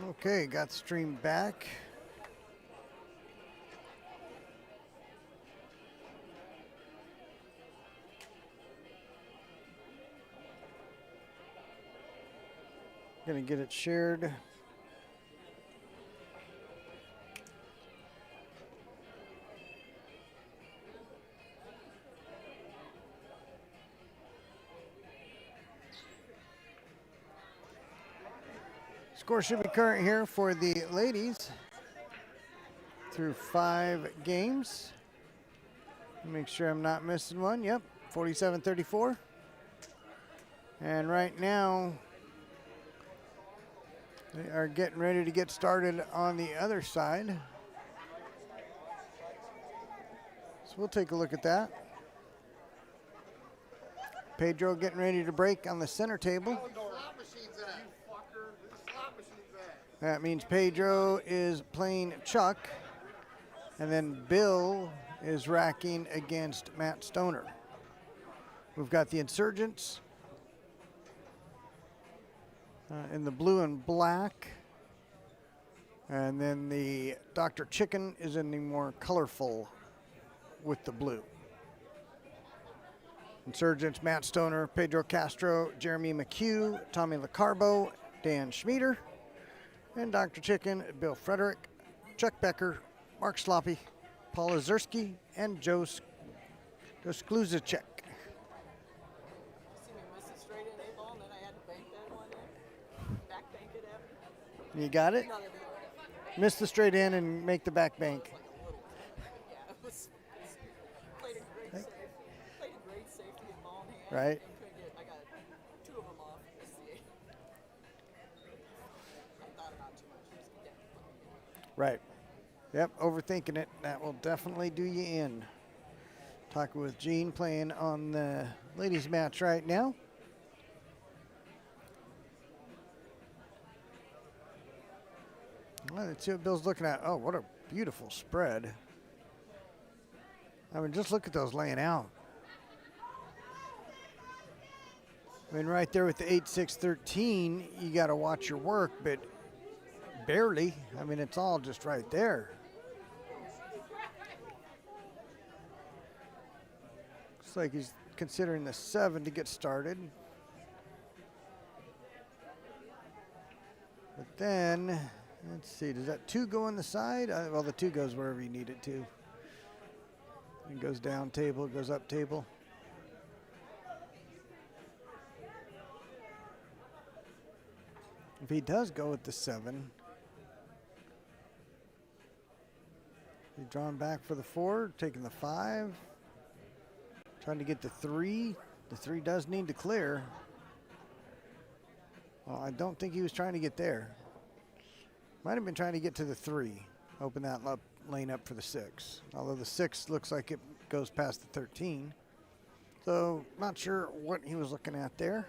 Okay, got the stream back. Gonna get it shared. Score should be current here for the ladies through 5 games. Make sure I'm not missing one. Yep, 47-34. And right now, they are getting ready to get started on the other side. So we'll take a look at that. Pedro getting ready to break on the center table. That means Pedro is playing Chuck, and then Bill is racking against Matt Stoner. We've got the Insurgents in the blue and black, and then the Dr. Chicken is in the more colorful with the blue. Insurgents, Matt Stoner, Pedro Castro, Jeremy McHugh, Tommy LaCarbo, Dan Schmieder, and Dr. Chicken, Bill Frederick, Chuck Becker, Mark Sloppy, Paul Ozerski, and Joe Skluzacek. You got it? Miss the straight in and make the back bank. Right? I got 2 of them off. I thought about too much. Right. Yep, overthinking it. That will definitely do you in. Talking with Gene, playing on the ladies match right now. Well, let's see what Bill's looking at. Oh, what a beautiful spread. I mean, just look at those laying out. I mean, right there with the 8-6-13, you got to watch your work, but barely. I mean, it's all just right there. Looks like he's considering the 7 to get started. But then, let's see, does that 2 go on the side? Well, the 2 goes wherever you need it to. It goes down table, it goes up table. If he does go with the 7, he's drawn back for the 4, taking the 5, trying to get the 3. The 3 does need to clear. Well, I don't think he was trying to get there. Might have been trying to get to the 3, open that lane up for the 6. Although the 6 looks like it goes past the 13. So not sure what he was looking at there.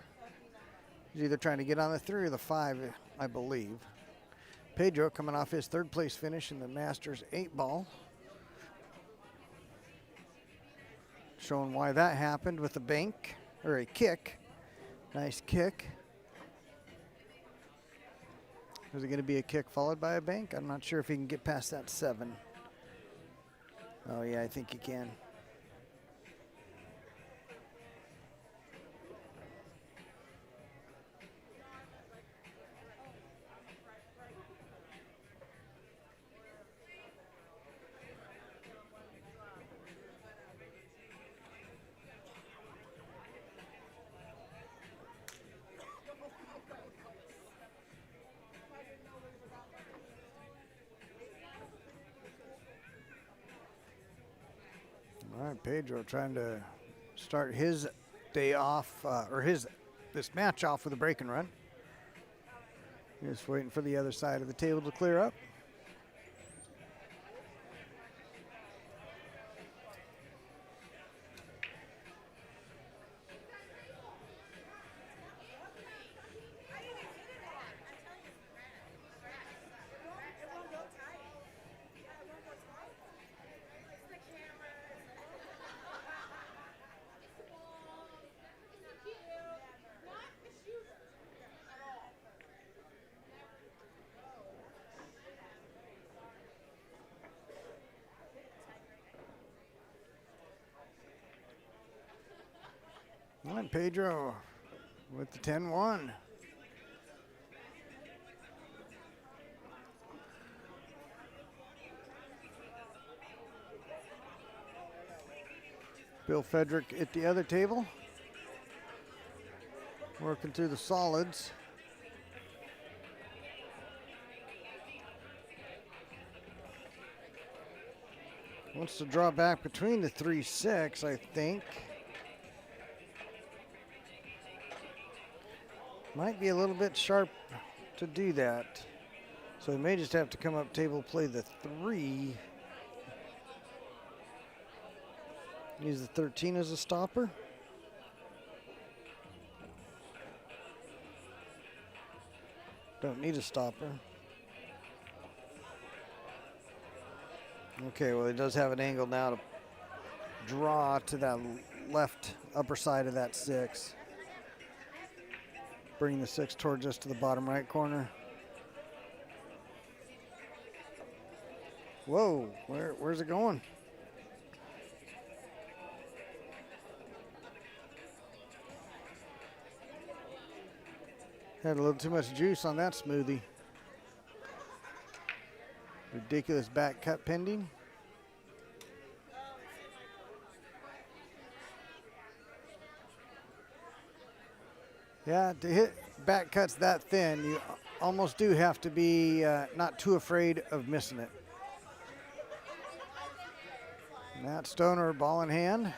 He's either trying to get on the 3 or the 5, I believe. Pedro coming off his 3rd place finish in the Masters 8-ball. Showing why that happened with a bank, or a kick. Nice kick. Is it going to be a kick followed by a bank? I'm not sure if he can get past that 7. Oh yeah, I think he can. All right, Pedro trying to start his day off, this match off with a break and run. Just waiting for the other side of the table to clear up. And Pedro with the 10-1. Bill Frederick at the other table, working through the solids. Wants to draw back between the 3-6, I think. Might be a little bit sharp to do that. So he may just have to come up table, play the 3. Use the 13 as a stopper. Don't need a stopper. Okay, well, he does have an angle now to draw to that left upper side of that 6. Bring the 6 towards us to the bottom right corner. Whoa, where's it going? Had a little too much juice on that smoothie. Ridiculous back cut pending. Yeah, to hit back cuts that thin, you almost do have to be not too afraid of missing it. Matt Stoner, ball in hand.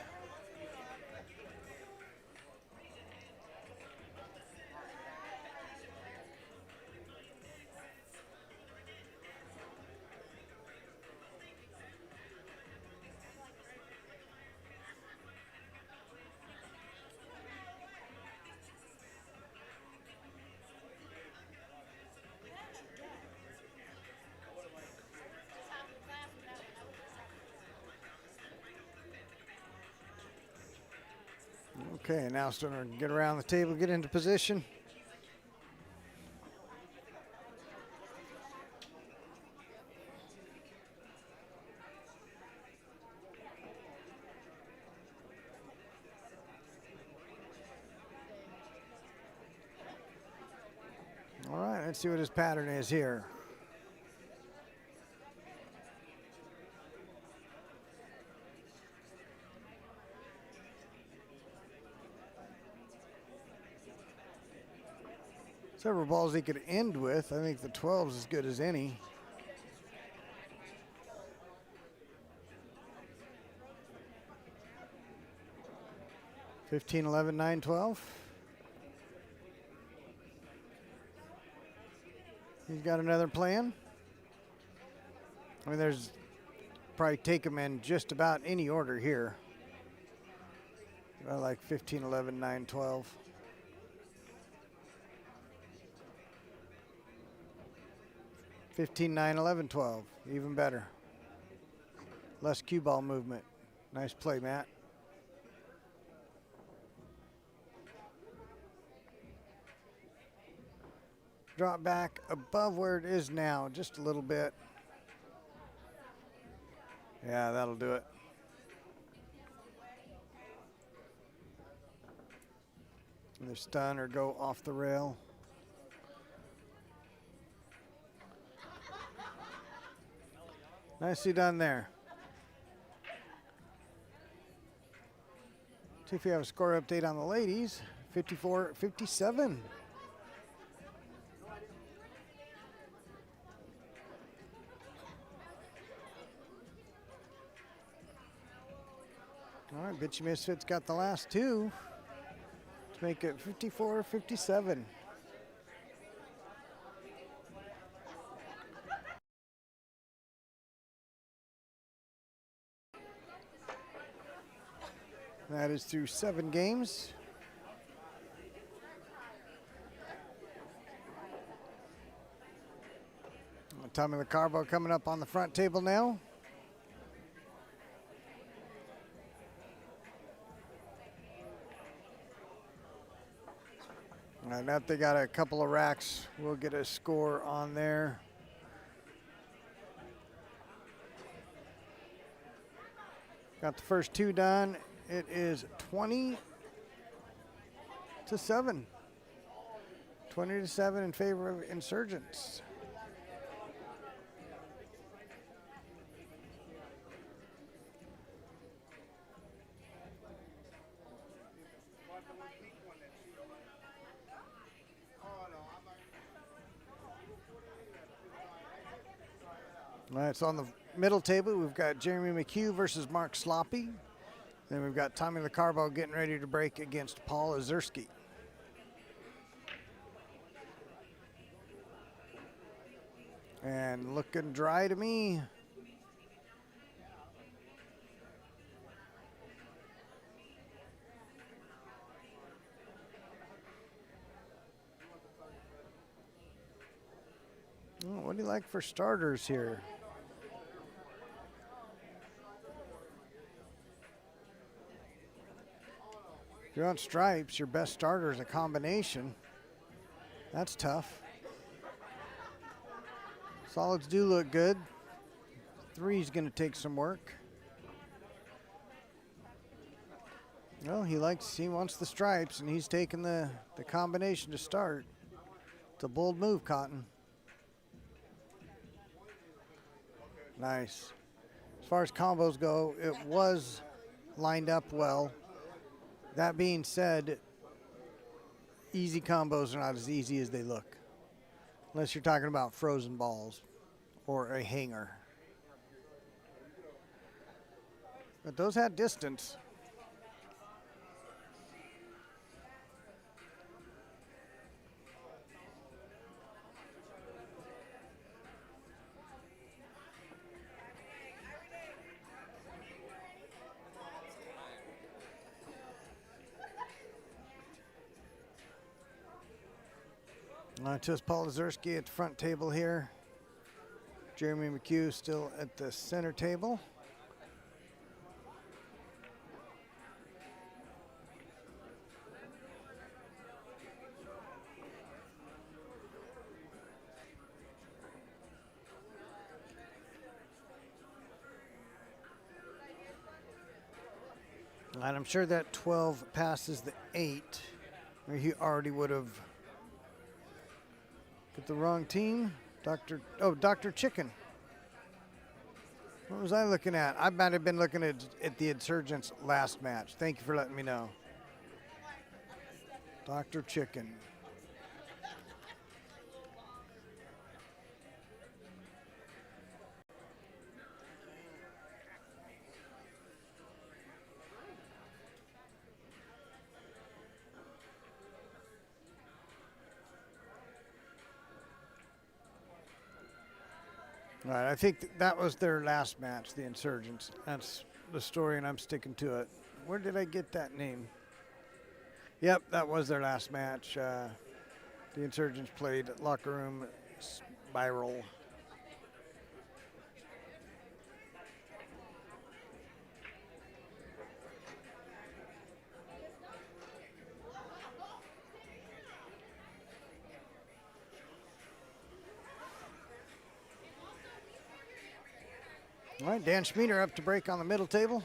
Okay, now Stoner can get around the table, get into position. All right, let's see what his pattern is here. Several balls he could end with. I think the 12's as good as any. $15, $11, $9, $12. He's got another plan. I mean, there's probably take him in just about any order here. I like 15, 11, 9, 12. $15, $9, $11, $12, even better. Less cue ball movement. Nice play, Matt. Drop back above where it is now, just a little bit. Yeah, that'll do it. Either stun or go off the rail. Nicely done there. See if we have a score update on the ladies. 54-57. All right, Bitchy Misfits got the last two to make it 54-57. That is through 7 games. Tommy LaCarbo coming up on the front table now. Now that they got a couple of racks, we'll get a score on there. Got the first 2 done. It is 20 to 7. 20 to 7 in favor of Insurgents. All right, so on the middle table, we've got Jeremy McHugh versus Mark Sloppy. Then we've got Tommy LaCarbo getting ready to break against Paul Ozerski. And looking dry to me. Oh, what do you like for starters here? If you're on stripes, your best starter is a combination. That's tough. Solids do look good. 3's going to take some work. Well, he wants the stripes, and he's taking the combination to start. It's a bold move, Cotton. Nice. As far as combos go, it was lined up well. That being said, easy combos are not as easy as they look. Unless you're talking about frozen balls or a hanger. But those had distance. Just Paul Ozerski at the front table here. Jeremy McHugh still at the center table. And I'm sure that 12 passes the 8, or he already would have. Get the wrong team. Dr. Chicken. What was I looking at? I might have been looking at the Insurgents last match. Thank you for letting me know. Dr. Chicken. All right, I think that was their last match, the Insurgents. That's the story, and I'm sticking to it. Where did I get that name? Yep, that was their last match. The Insurgents played Locker Room Spiral. All right, Dan Schmieder up to break on the middle table.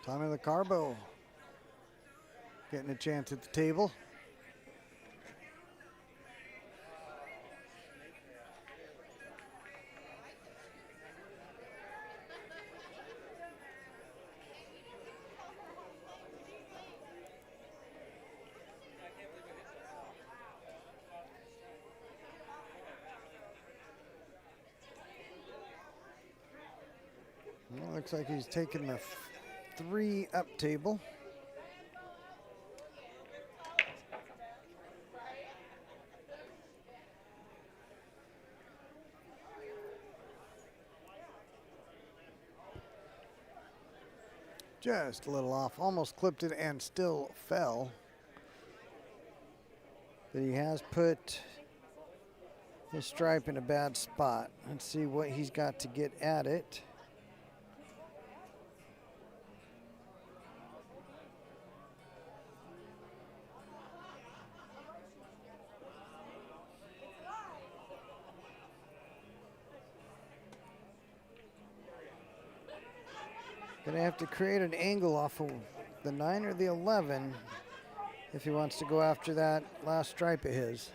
Tommy LaCarbo getting a chance at the table. Well, looks like he's taking the 3 up table. Just a little off, almost clipped it and still fell. But he has put his stripe in a bad spot. Let's see what he's got to get at it. Gonna have to create an angle off of the 9 or the 11 if he wants to go after that last stripe of his.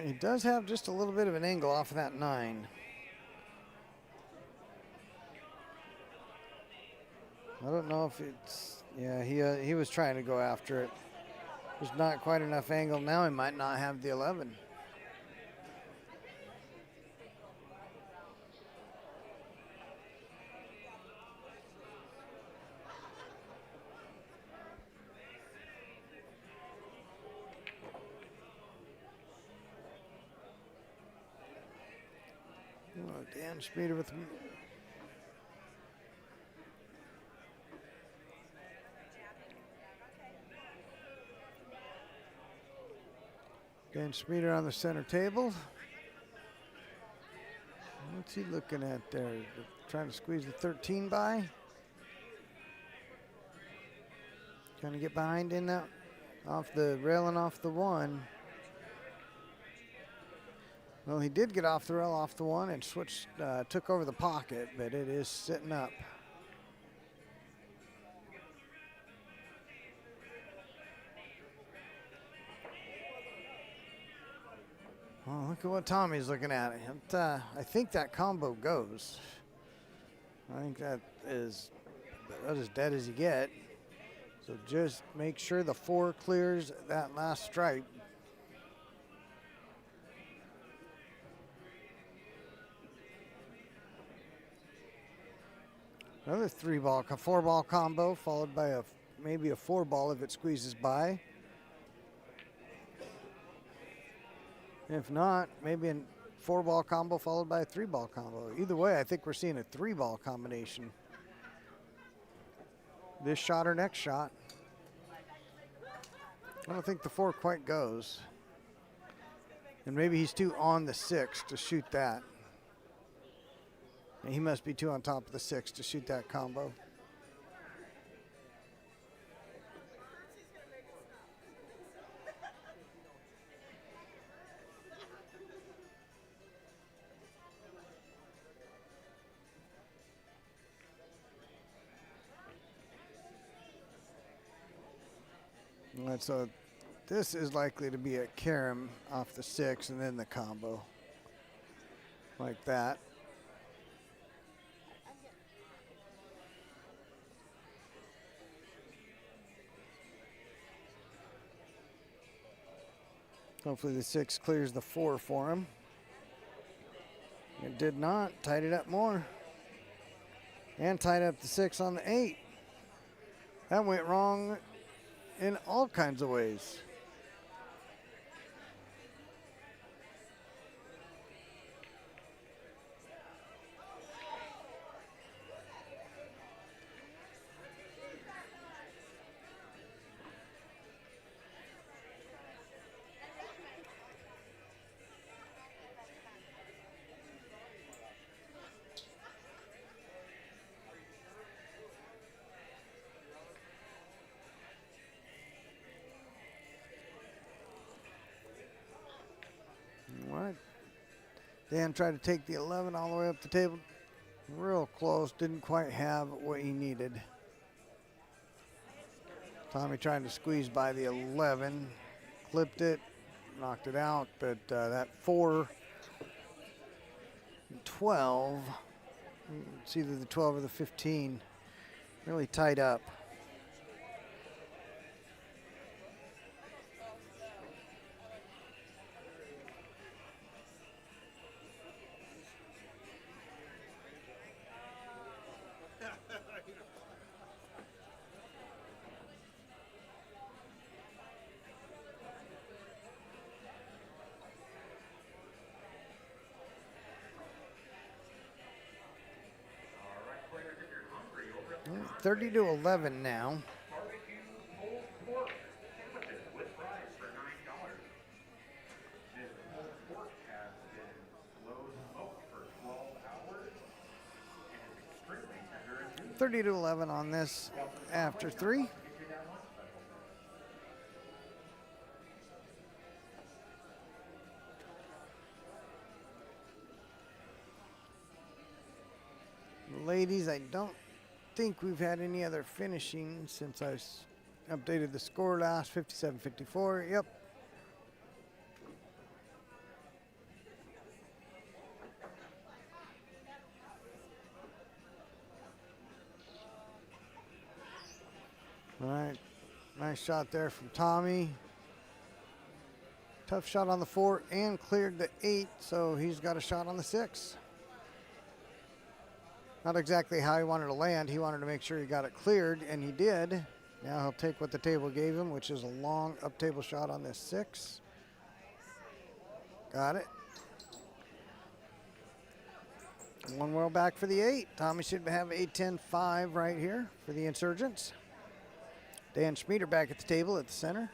He does have just a little bit of an angle off of that 9. I don't know if it's, yeah, he was trying to go after it. There's not quite enough angle. Now he might not have the 11. Oh, Dan Schmieder with Dan Schmieder on the center table. What's he looking at there? Trying to squeeze the 13 by. Trying to get behind in that, off the railing off the 1. Well, he did get off the rail off the 1 and switched, took over the pocket, but it is sitting up. Oh, look at what Tommy's looking at. I think that combo goes. I think that is about as dead as you get. So just make sure the 4 clears that last stripe. Another 4-ball combo followed by maybe a 4-ball if it squeezes by. If not, maybe a 4-ball combo followed by a 3-ball combo. Either way, I think we're seeing a 3-ball combination. This shot or next shot. I don't think the 4 quite goes. And maybe he's too on the 6 to shoot that. And he must be too on top of the 6 to shoot that combo. All right, so this is likely to be a carom off the 6 and then the combo. Like that. Hopefully the 6 clears the 4 for him. It did not. Tied it up more. And tied up the 6 on the 8. That went wrong in all kinds of ways. Dan tried to take the 11 all the way up the table. Real close, didn't quite have what he needed. Tommy trying to squeeze by the 11, clipped it, knocked it out, but that 4 and 12, it's either the 12 or the 15, really tied up. 30-11 now. $30-11 on this after 3. Ladies, I don't think we've had any other finishing since I updated the score last. 57-54. Yep. All right. Nice shot there from Tommy. Tough shot on the 4 and cleared the 8, so he's got a shot on the 6. Not exactly how he wanted to land. He wanted to make sure he got it cleared, and he did. Now he'll take what the table gave him, which is a long up table shot on this 6. Got it. One well back for the 8. Tommy should have 8-10-5 right here for the Insurgents. Dan Schmieder back at the table at the center.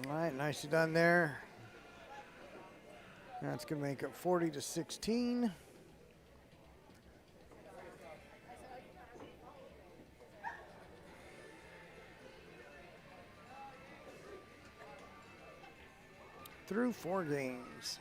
All right, nicely done there. That's going to make it 40-16. Through 4 games.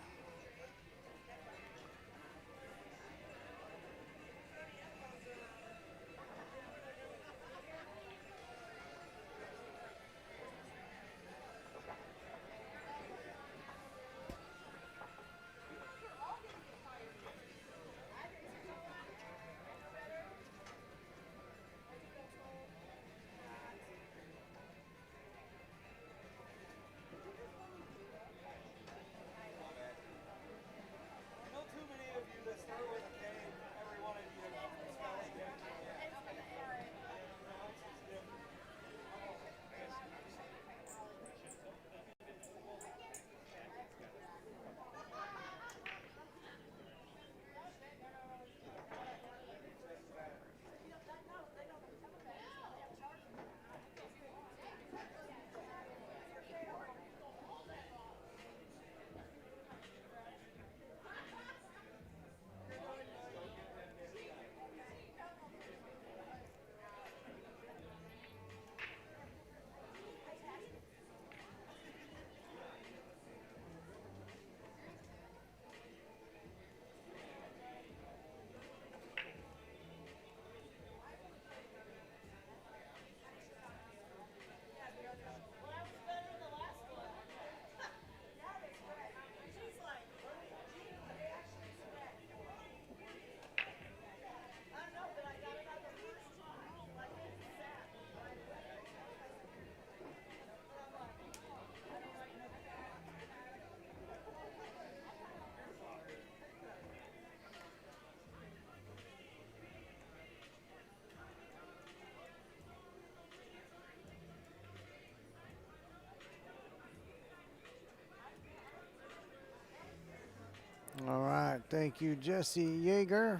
All right, thank you, Jesse Yeager.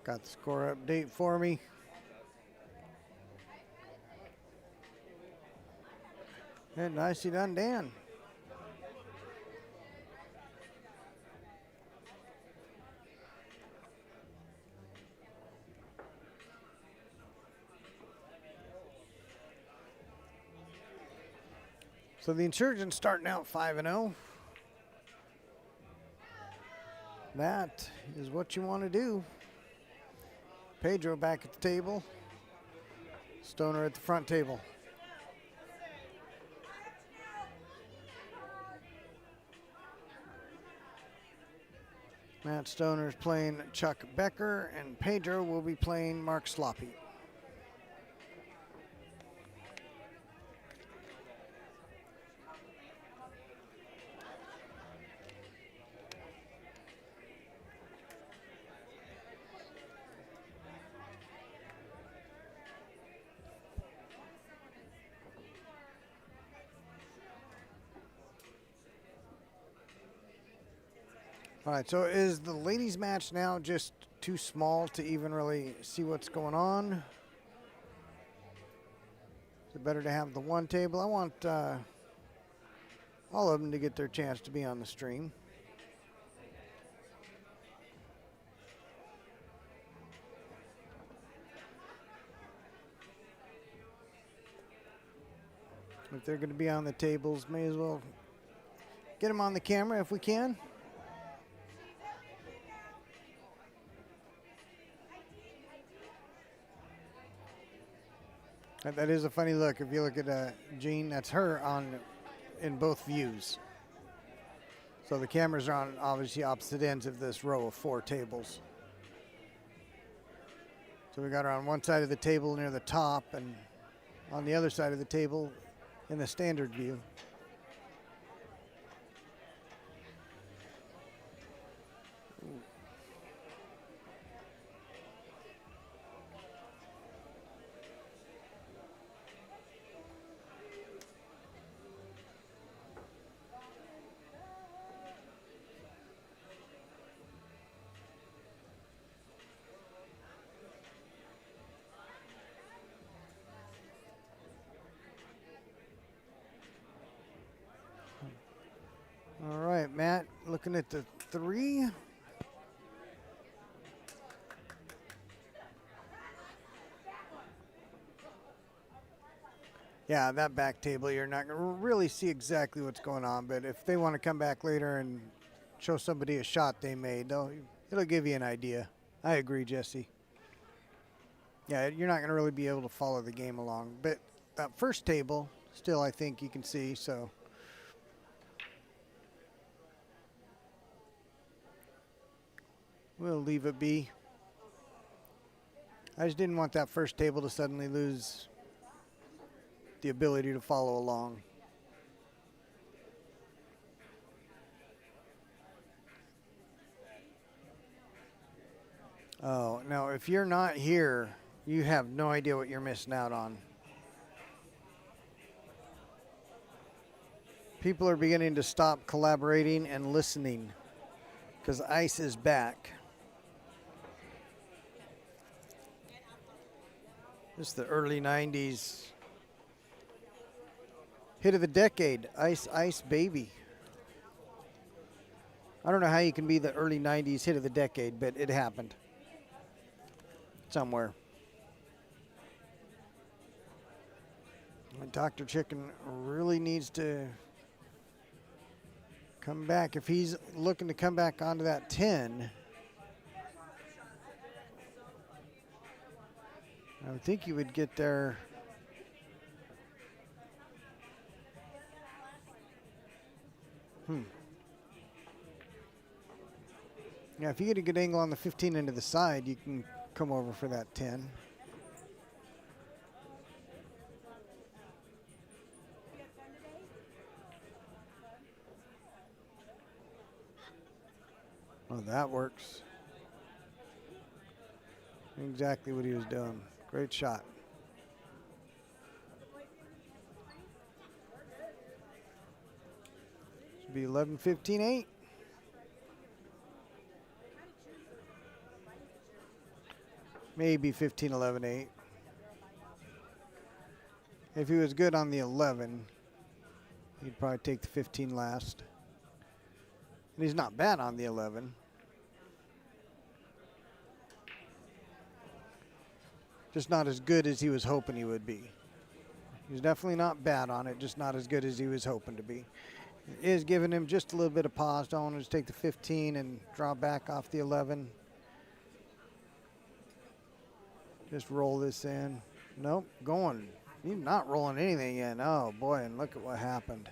Got the score update for me. And nicely done, Dan. So the Insurgents starting out 5-0. That is what you want to do. Pedro back at the table. Stoner at the front table. Matt Stoner's playing Chuck Becker, and Pedro will be playing Mark Sloppy. All right, so is the ladies' match now just too small to even really see what's going on? Is it better to have the one table? I want all of them to get their chance to be on the stream. If they're going to be on the tables, may as well get them on the camera if we can. That is a funny look. If you look at Jean, that's her in both views. So the cameras are on obviously opposite ends of this row of 4 tables. So we got her on one side of the table near the top and on the other side of the table in the standard view. All right, Matt, looking at the 3. Yeah, that back table, you're not going to really see exactly what's going on, but if they want to come back later and show somebody a shot they made, it'll give you an idea. I agree, Jesse. Yeah, you're not going to really be able to follow the game along, but that first table, still I think you can see, so. We'll leave it be. I just didn't want that first table to suddenly lose the ability to follow along. Oh, now if you're not here, you have no idea what you're missing out on. People are beginning to stop collaborating and listening because ice is back. This is the early 90s. Hit of the decade, Ice Ice Baby. I don't know how you can be the early 90s hit of the decade, but it happened. Somewhere. And Dr. Chicken really needs to come back. If he's looking to come back onto that 10, I would think he would get there. Yeah, if you get a good angle on the 15 into the side, you can come over for that 10. Oh, that works. Exactly what he was doing. Great shot. Should be 11-15-8. Maybe 15-11-8. If he was good on the 11, he'd probably take the 15 last. And he's not bad on the 11. Just not as good as he was hoping he would be. He's definitely not bad on it, just not as good as he was hoping to be. It is giving him just a little bit of pause. Don't want to just take the 15 and draw back off the 11. Just roll this in. Nope, going. He's not rolling anything in. Oh boy, and look at what happened.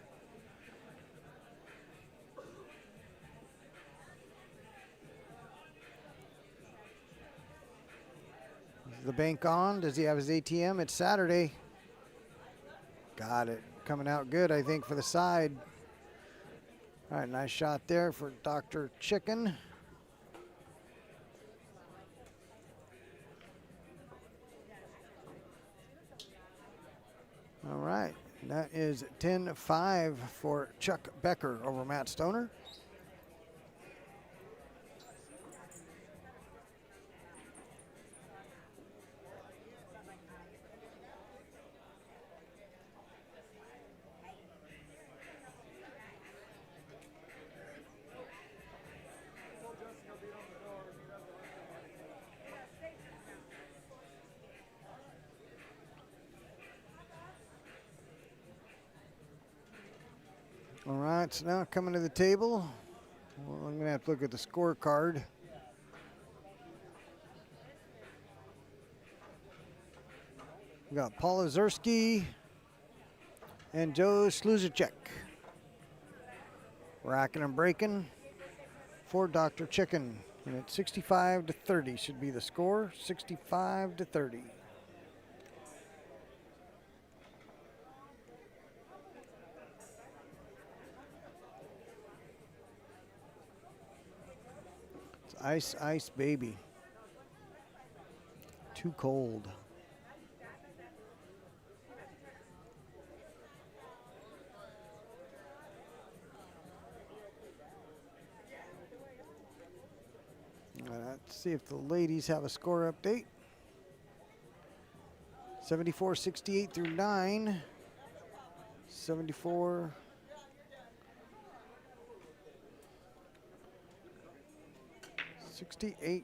Is the bank on? Does he have his ATM? It's Saturday. Got it. Coming out good, I think, for the side. All right, nice shot there for Dr. Chicken. All right, that is 10-5 for Chuck Becker over Matt Stoner. right, so now coming to the table. Well, I'm going to have to look at the scorecard. We got Paul Ozerski and Joe Sluzicek. Racking and breaking for Dr. Chicken. And it's 65 to 30 should be the score. 65 to 30. It's ice, ice, baby. Too cold. Let's see if the ladies have a score update. 74-68 through 9. 74. $68.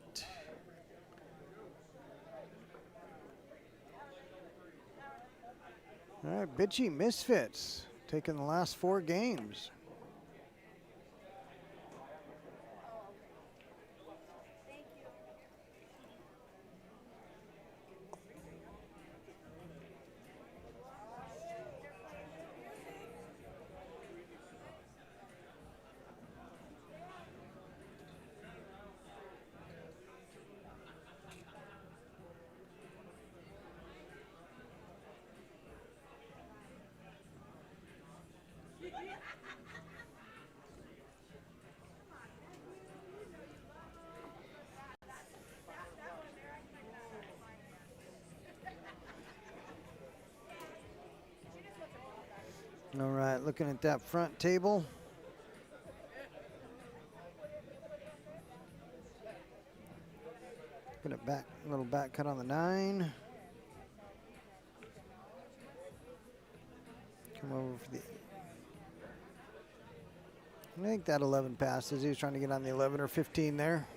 All right, Bitchy Misfits taking the last 4 games. All right, looking at that front table. Put it back, a little back cut on the 9. Come over for the. I think that 11 passes. He was trying to get on the 11 or 15 there.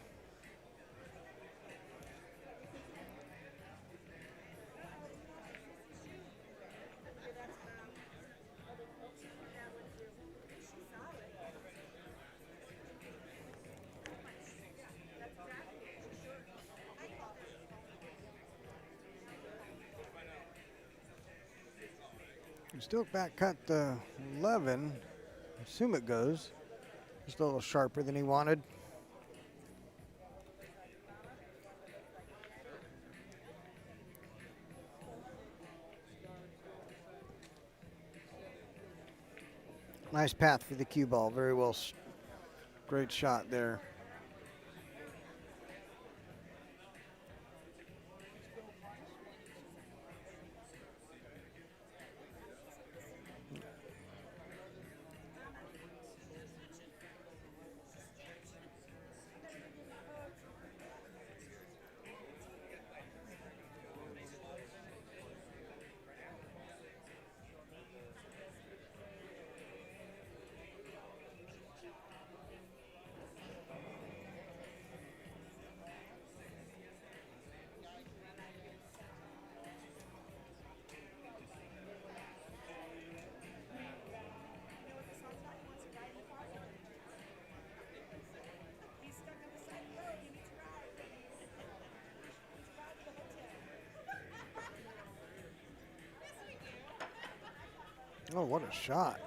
Still back cut the 11. Assume it goes. Just a little sharper than he wanted. Nice path for the cue ball. Very well. Great shot there. Oh, what a shot.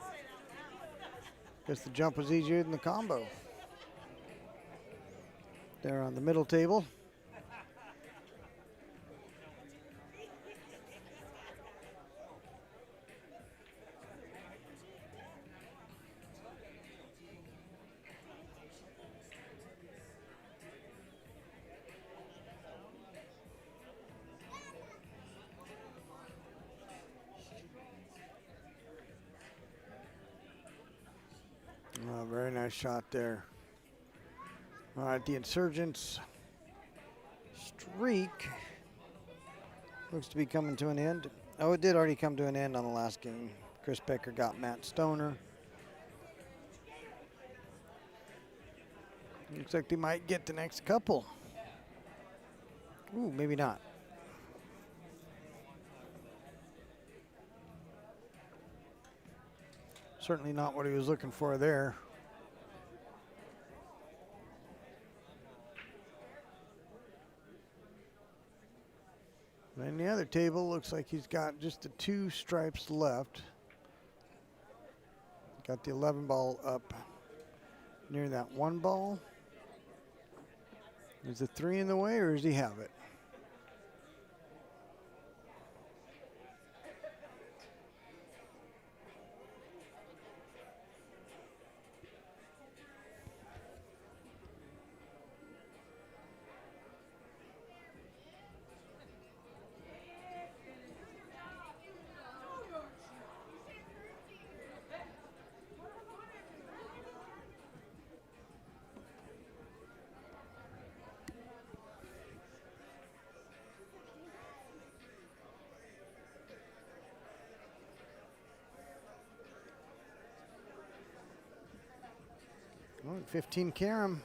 Guess the jump was easier than the combo. There on the middle table. Oh, very nice shot there. All right, the Insurgents streak looks to be coming to an end. Oh, it did already come to an end on the last game. Chris Becker got Matt Stoner. Looks like they might get the next couple. Ooh, maybe not. Certainly not what he was looking for there. And the other table looks like he's got just the 2 stripes left. Got the 11 ball up near that 1 ball. Is the 3 in the way, or does he have it? Oh, 15 carom.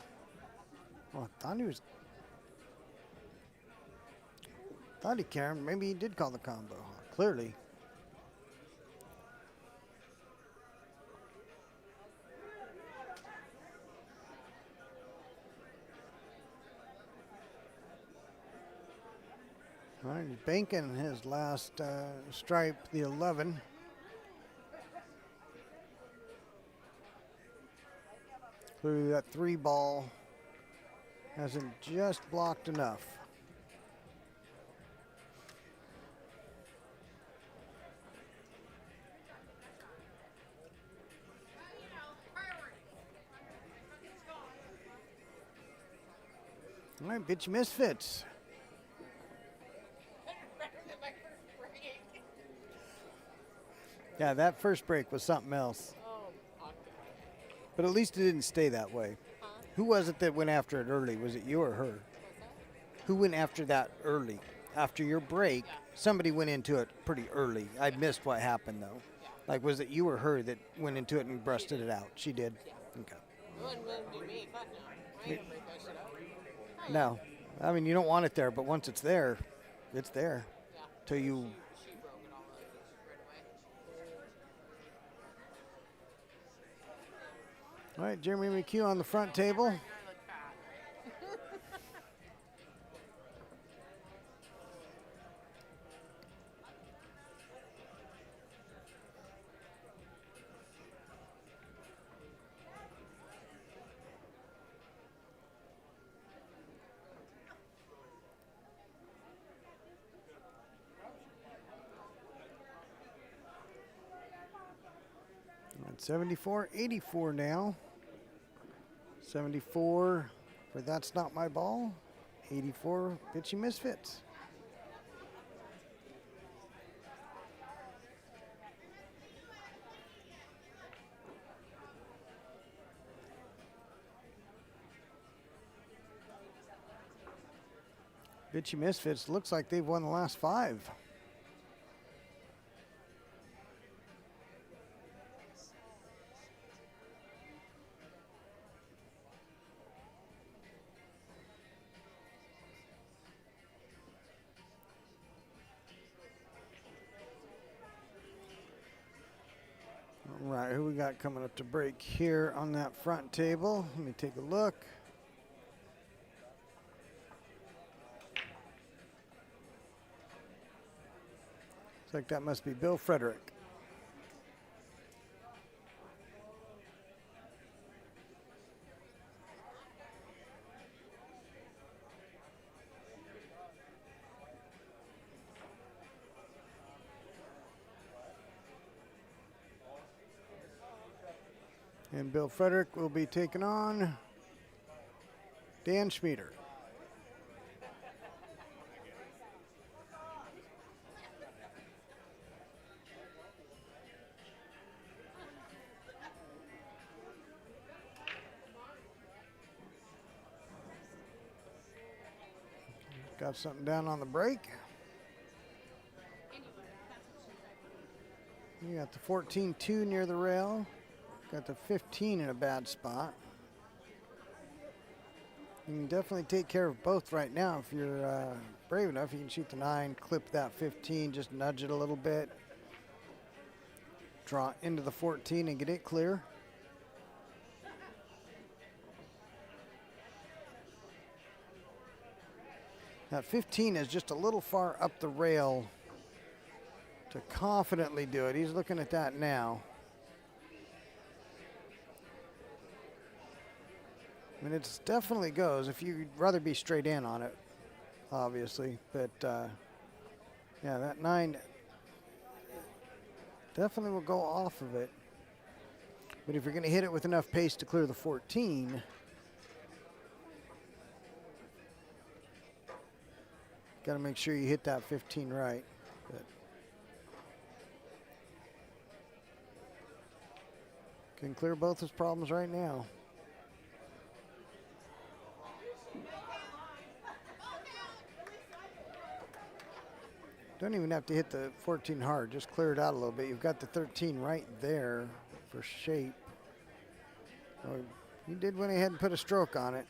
Oh, thought he caromed. Maybe he did call the combo. Clearly. All right, he's banking his last stripe, the 11. Clearly that 3 ball hasn't just blocked enough. All right, bitchy misfits. Yeah, that first break was something else. But at least it didn't stay that way. Huh? Who was it that went after it early? Was it you or her? Who went after that early? After your break, somebody went into it pretty early. I missed what happened, though. Yeah. Like, was it you or her that went into it and breasted it out? She did? Yeah. Okay. It wouldn't be me. Fuck no. I ain't gonna break that shit up. No. I mean, you don't want it there, but once it's there, it's there. Yeah. Till you... She broke it all up right away. All right, Jeremy McHugh on the front table. I look fat. At 74-84 now. 74 for That's Not My Ball. 84 Bitchy Misfits. Bitchy Misfits looks like they've won the last 5. All right, who we got coming up to break here on that front table? Let me take a look. Looks like that must be Bill Frederick. And Bill Frederick will be taking on Dan Schmieder. Got something down on the break. You got the 14-2 near the rail. Got the 15 in a bad spot. You can definitely take care of both right now if you're brave enough. You can shoot the 9, clip that 15, just nudge it a little bit. draw into the 14 and get it clear. That 15 is just a little far up the rail to confidently do it. He's looking at that now. I mean, it definitely goes if you'd rather be straight in on it, obviously. But, yeah, that 9 definitely will go off of it. But if you're going to hit it with enough pace to clear the 14, got to make sure you hit that 15 right. But can clear both his problems right now. Don't even have to hit the 14 hard, just clear it out a little bit. You've got the 13 right there for shape. Oh, he did went ahead and put a stroke on it.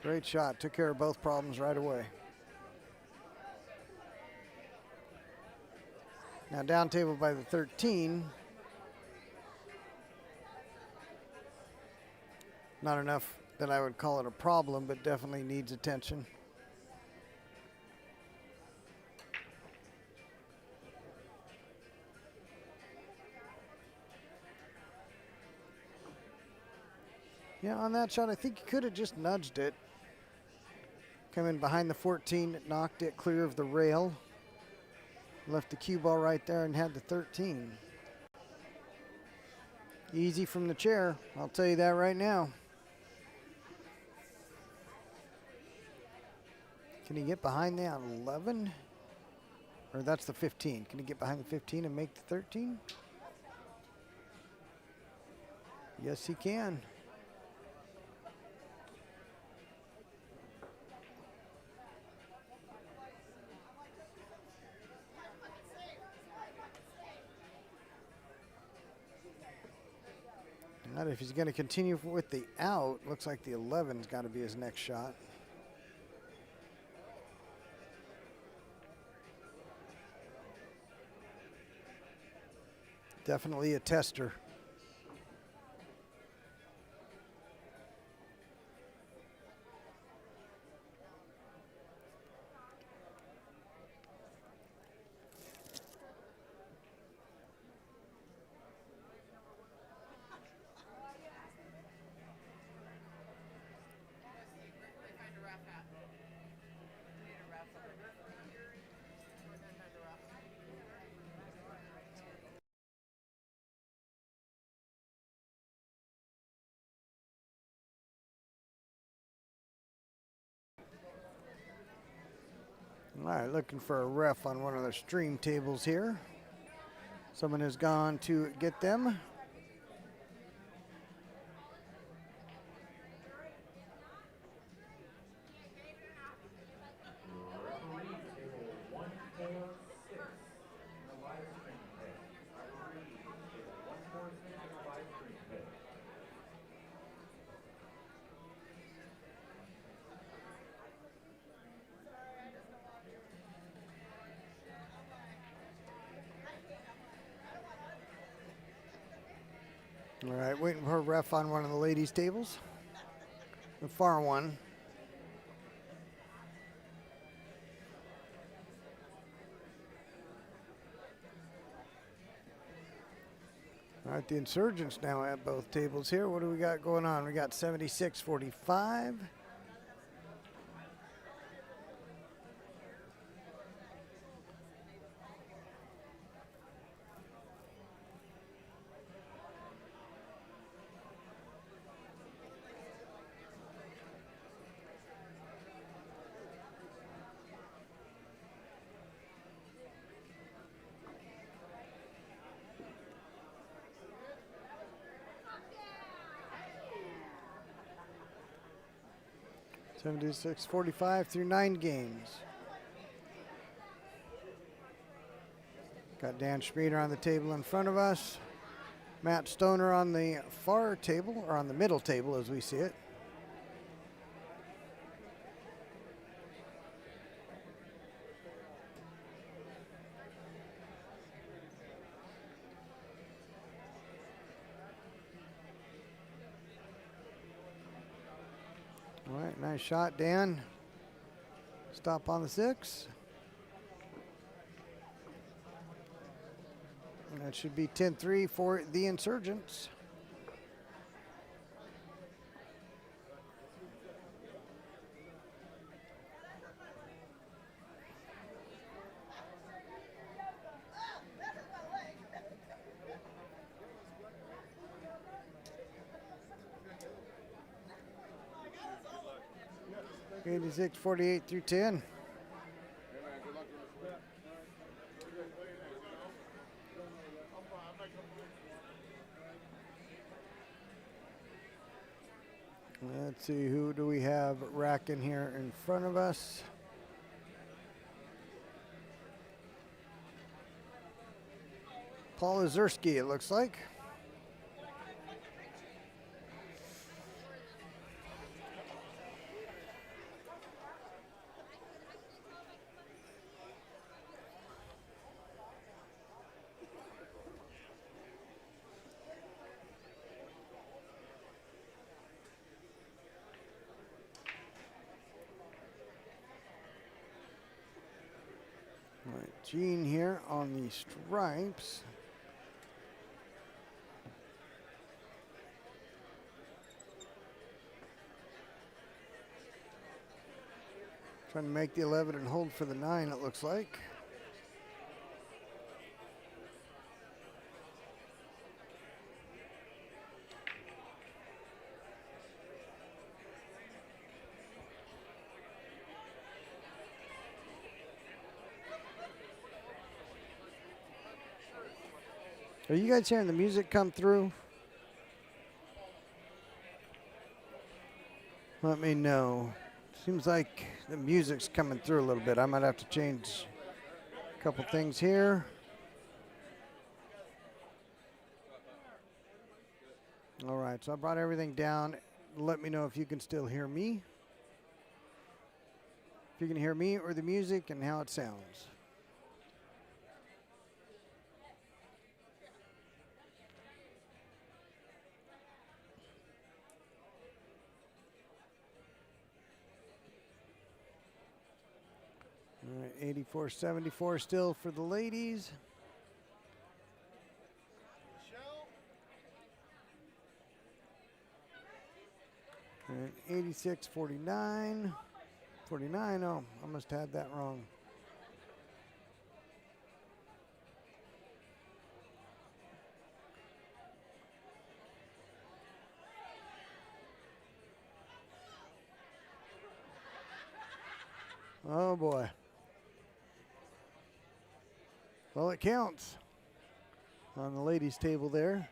Great shot, took care of both problems right away. Now down table by the 13. Not enough that I would call it a problem, but definitely needs attention. Yeah, on that shot, I think he could have just nudged it. Come in behind the 14, knocked it clear of the rail. Left the cue ball right there and had the 13. Easy from the chair, I'll tell you that right now. Can he get behind that 11? Or that's the 15. Can he get behind the 15 and make the 13? Yes, he can. Not if he's going to continue with the out. Looks like the 11's got to be his next shot. Definitely a tester. All right, looking for a ref on one of the stream tables here. Someone has gone to get them. All right, waiting for a ref on one of the ladies' tables. The far one. All right, the insurgents now at both tables here. What do we got going on? We got 76-45. $76-45 through 9 games. Got Dan Schmieder on the table in front of us. Matt Stoner on the far table, or on the middle table as we see it. All right, nice shot, Dan. Stop on the 6. And that should be 10-3 for the Insurgents. Eighty-six, 48 through 10. Let's see, who do we have racking here in front of us? Paul Ozerski, it looks like. All right, Gene here on the stripes. Trying to make the 11 and hold for the 9, it looks like. Are you guys hearing the music come through? Let me know. Seems like the music's coming through a little bit. I might have to change a couple things here. All right, so I brought everything down. Let me know if you can still hear me. If you can hear me or the music and how it sounds. All right, 84-74 still for the ladies. And 86-49. 49, oh, I must have had that wrong. Oh boy. Well, it counts on the ladies' table there.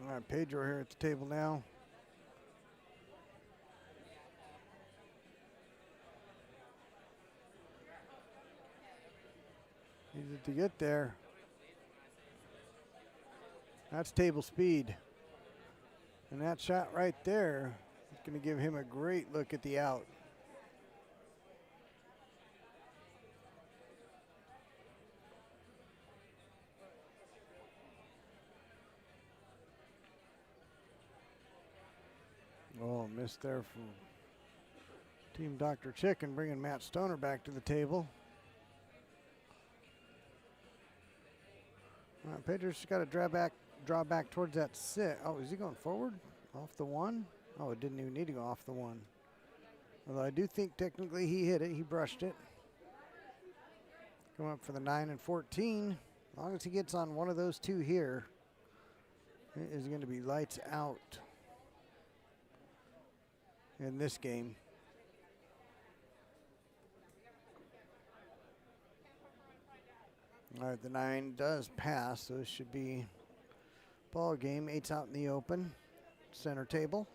All right, Pedro here at the table now. Easy to get there. That's table speed. And that shot right there is going to give him a great look at the out. Oh, missed there from Team Dr. Chicken, bringing Matt Stoner back to the table. All right, Pedro's got to draw back towards that 6. Oh, is he going forward? Off the 1? Oh, it didn't even need to go off the 1. Although I do think technically he hit it. He brushed it. Going up for the 9 and 14. As long as he gets on one of those two here, it is going to be lights out in this game. All right, the 9 does pass, so it should be ball game. 8's out in the open, center table.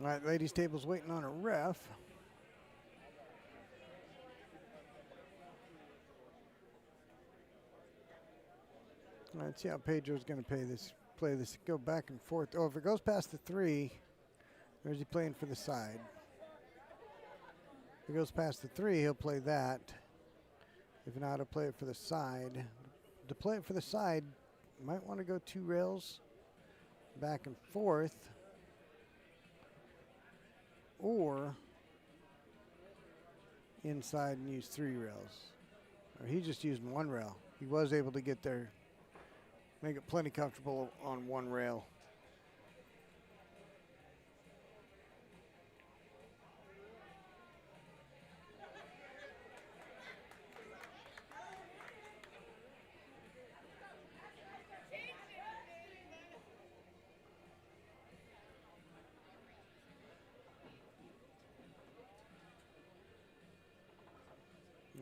All right, ladies' table's waiting on a ref. All right, let's see how Pedro's going to play this. Go back and forth. Oh, if it goes past the 3, or is he playing for the side? If it goes past the 3, he'll play that. If not, he'll play it for the side. To play it for the side, you might want to go 2 rails back and forth, or inside and use 3 rails. Or he's just using 1 rail. He was able to get there, make it plenty comfortable on 1 rail.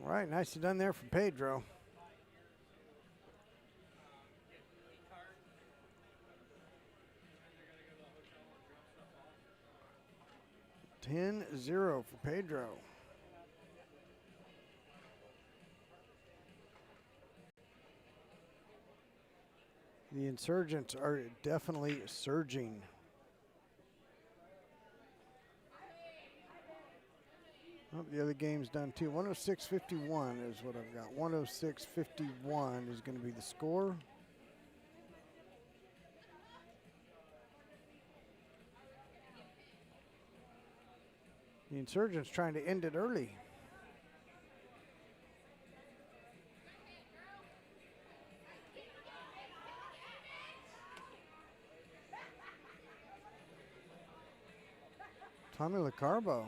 All right, nicely done there from Pedro. (10-0) for Pedro. The insurgents are definitely surging. Oh, the other game's done too. 106.51 is what I've got. 106.51 is going to be the score. The insurgents trying to end it early. Tommy LaCarbo.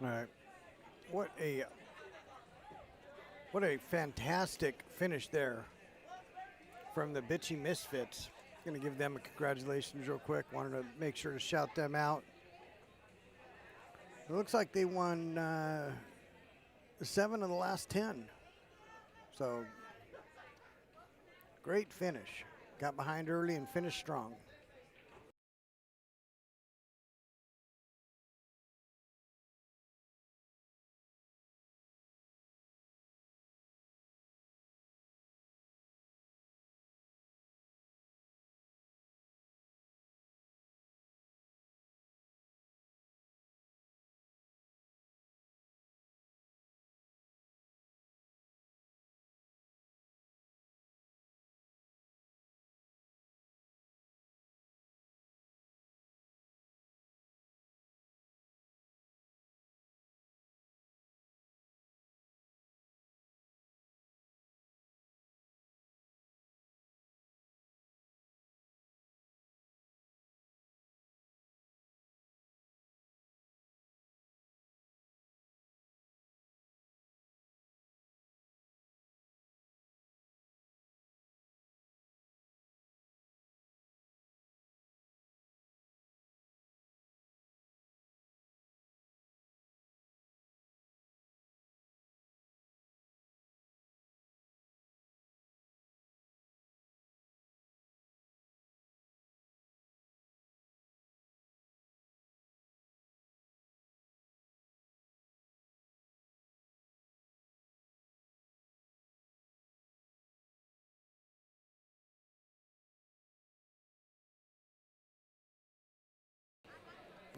All right. What a what a fantastic finish there from the Bitchy Misfits. Going to give them a congratulations real quick. Wanted to make sure to shout them out. It looks like they won 7 of the last 10. So great finish. Got behind early and finished strong.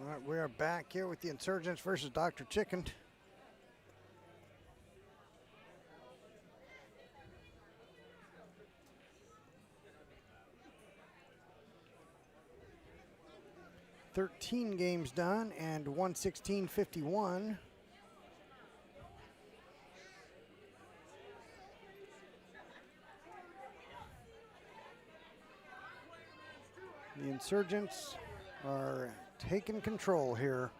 All right, we are back here with the Insurgents versus Dr. Chicken. "13 games done and 116.51. The Insurgents are taking control here.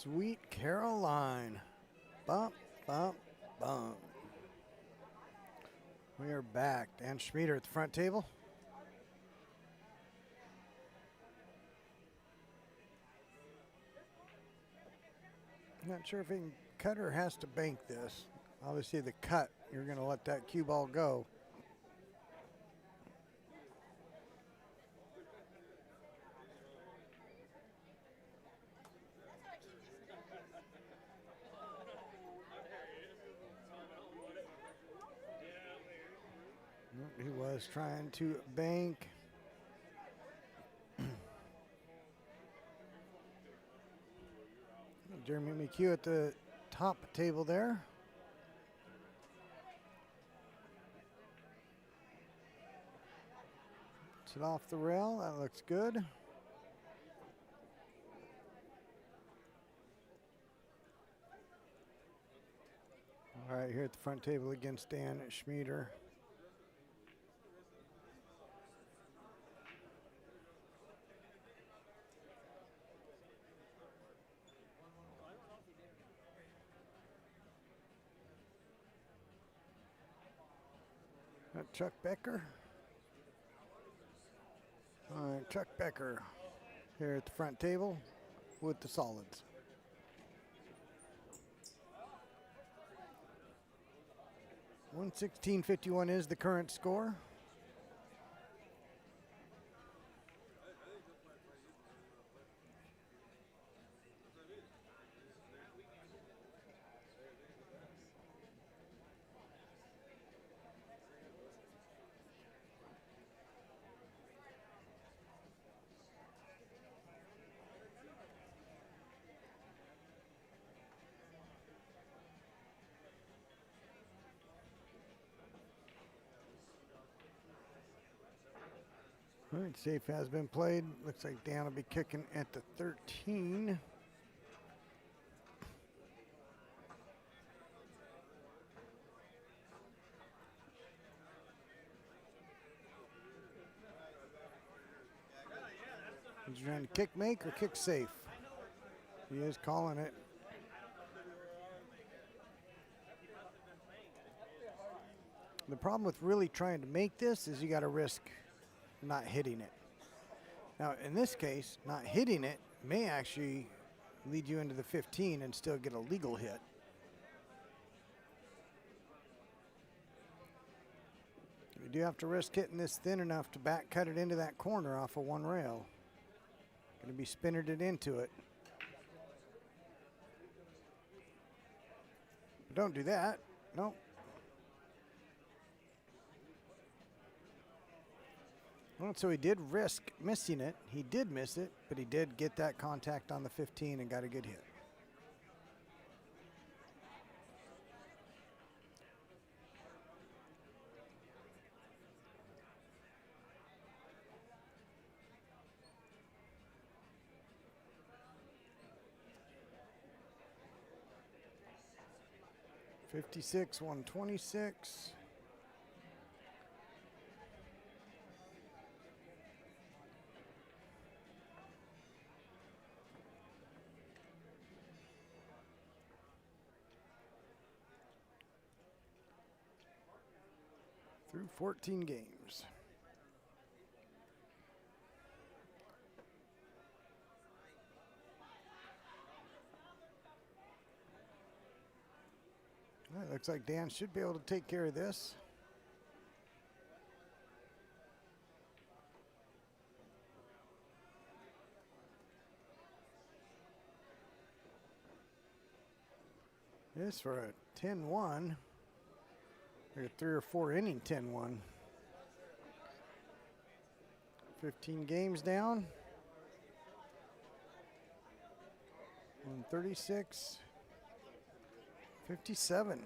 Sweet Caroline. Bump, bump, bump. We are back. Dan Schmieder at the front table. Not sure if he can cut or has to bank this. Obviously the cut, you're going to let that cue ball go. He was trying to bank. Jeremy McHugh at the top table there. Puts it off the rail. That looks good. All right, here at the front table against Dan Schmieder. Chuck Becker. All right, Chuck Becker here at the front table with the solids. $116.51 is the current score. All right, safe has been played. Looks like Dan will be kicking at the 13. He's trying to kick make or kick safe. He is calling it. The problem with really trying to make this is you got to risk not hitting it. Now, in this case, not hitting it may actually lead you into the 15 and still get a legal hit. You do have to risk hitting this thin enough to back cut it into that corner off of one rail. Going to be spinning it into it. But don't do that. Nope. Well, so he did risk missing it. He did miss it, but he did get that contact on the 15 and got a good hit. $56, $126. Through 14 games. Well, it looks like Dan should be able to take care of this. This for a 10-1. Like a 3 or 4 inning 10-1. 15 games down. 136. 57.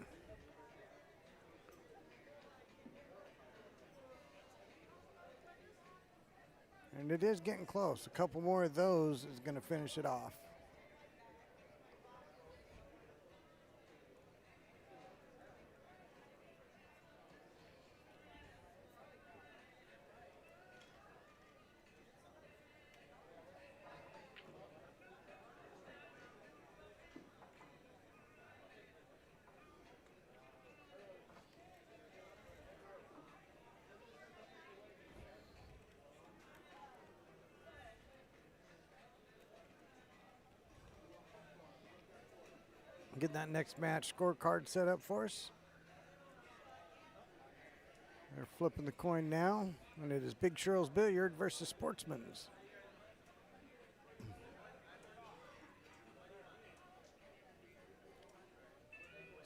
And it is getting close. A couple more of those is going to finish it off. Get that next match scorecard set up for us. They're flipping the coin now, and it is Big Shirl's Billiard versus Sportsman's.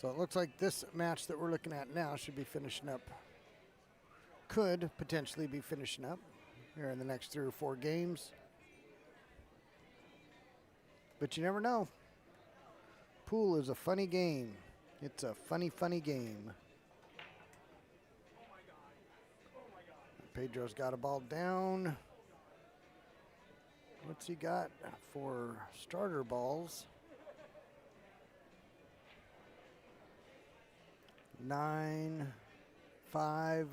So it looks like this match that we're looking at now should be finishing up, could potentially be finishing up here in the next 3 or 4 games. But you never know. Pool is a funny game. It's a funny, funny game. Pedro's got a ball down. What's he got for starter balls? 9, 5.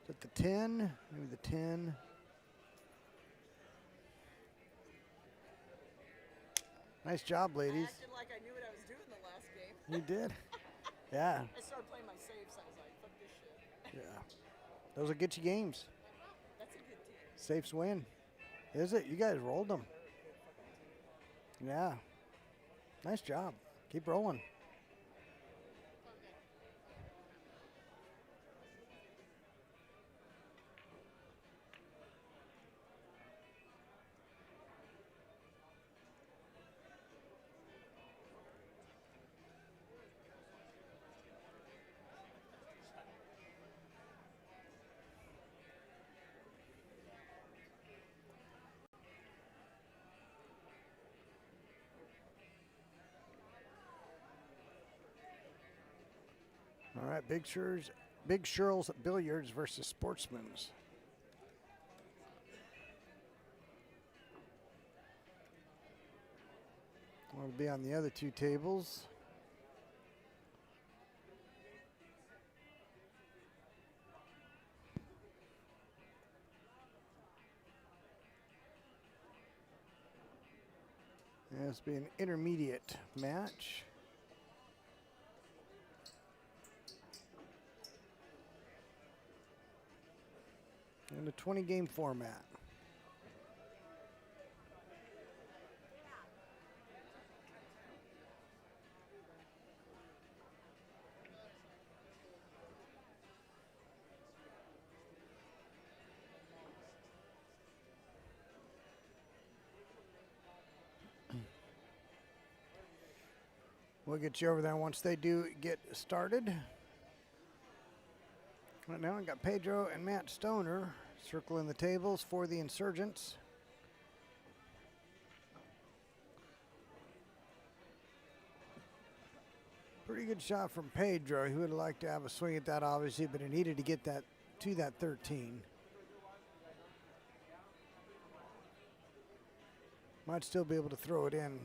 Is it the 10? Maybe the 10. Nice job, ladies. I acted like I knew what I was doing the last game. You did? Yeah. I started playing my safes. I was like, fuck this shit. Yeah. Those will get you games. That's a good team. Safes win. Is it? You guys rolled them. Yeah. Nice job. Keep rolling. All right, Big Shirl's Billiards versus Sportsman's. Will be on the other 2 tables. Yeah, this will be an intermediate match. In a 20-game format. We'll get you over there once they do get started. Right now I got Pedro and Matt Stoner circling the tables for the Insurgents. Pretty good shot from Pedro. He would have liked to have a swing at that, obviously, but he needed to get that to that 13. Might still be able to throw it in.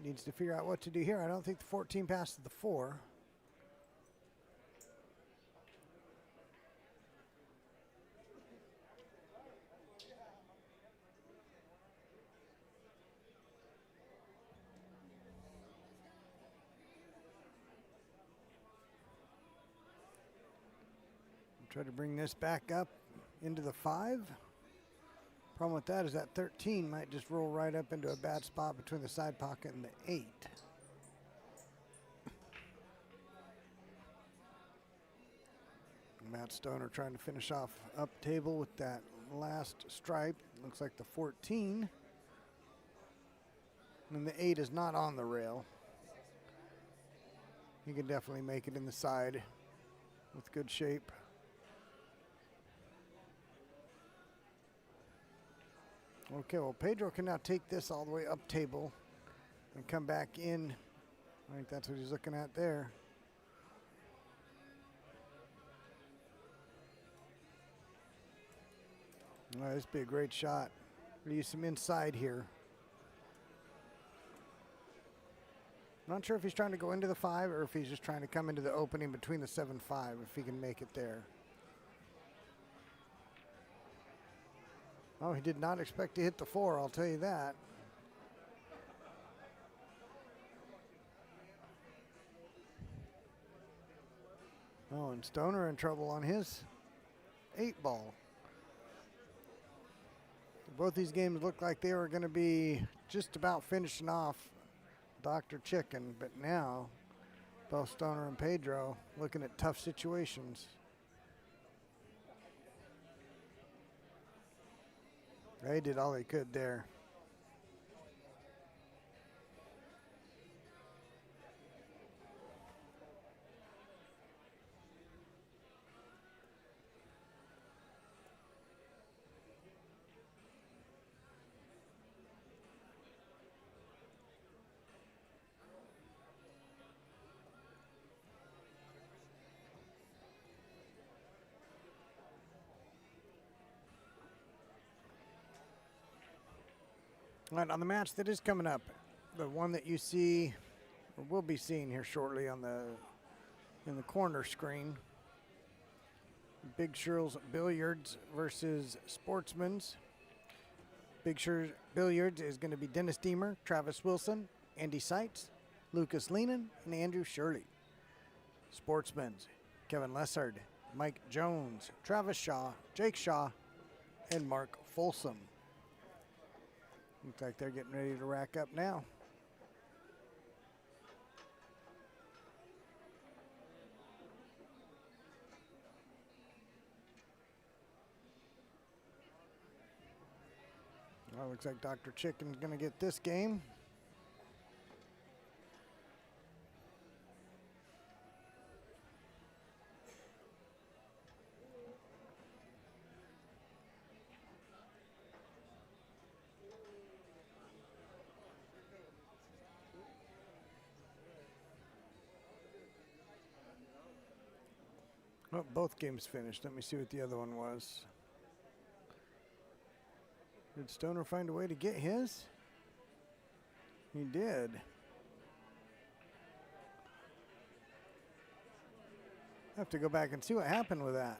Needs to figure out what to do here. I don't think the 14 passes the 4. Try to bring this back up into the 5. Problem with that is that 13 might just roll right up into a bad spot between the side pocket and the 8. Matt Stoner trying to finish off up table with that last stripe. Looks like the 14. And the 8 is not on the rail. You can definitely make it in the side with good shape. Okay, well, Pedro can now take this all the way up table and come back in. I think that's what he's looking at there. Oh, this would be a great shot. We'll use some inside here. Not sure if he's trying to go into the 5 or if he's just trying to come into the opening between the 7-5, if he can make it there. Oh, he did not expect to hit the 4, I'll tell you that. Oh, and Stoner in trouble on his 8-ball. Both these games looked like they were going to be just about finishing off Dr. Chicken, but now both Stoner and Pedro looking at tough situations. They did all they could there. All right, on the match that is coming up, the one that you see, or will be seeing here shortly on in the corner screen, Big Shirl's Billiards versus Sportsman's. Big Shirl's Billiards is going to be Dennis Deemer, Travis Wilson, Andy Seitz, Lucas Leenan, and Andrew Shirley. Sportsman's, Kevin Lessard, Mike Jones, Travis Shaw, Jake Shaw, and Mark Folsom. Looks like they're getting ready to rack up now. Well, looks like Dr. Chicken's going to get this game. Oh, both games finished. Let me see what the other one was. Did Stoner find a way to get his? He did. I have to go back and see what happened with that.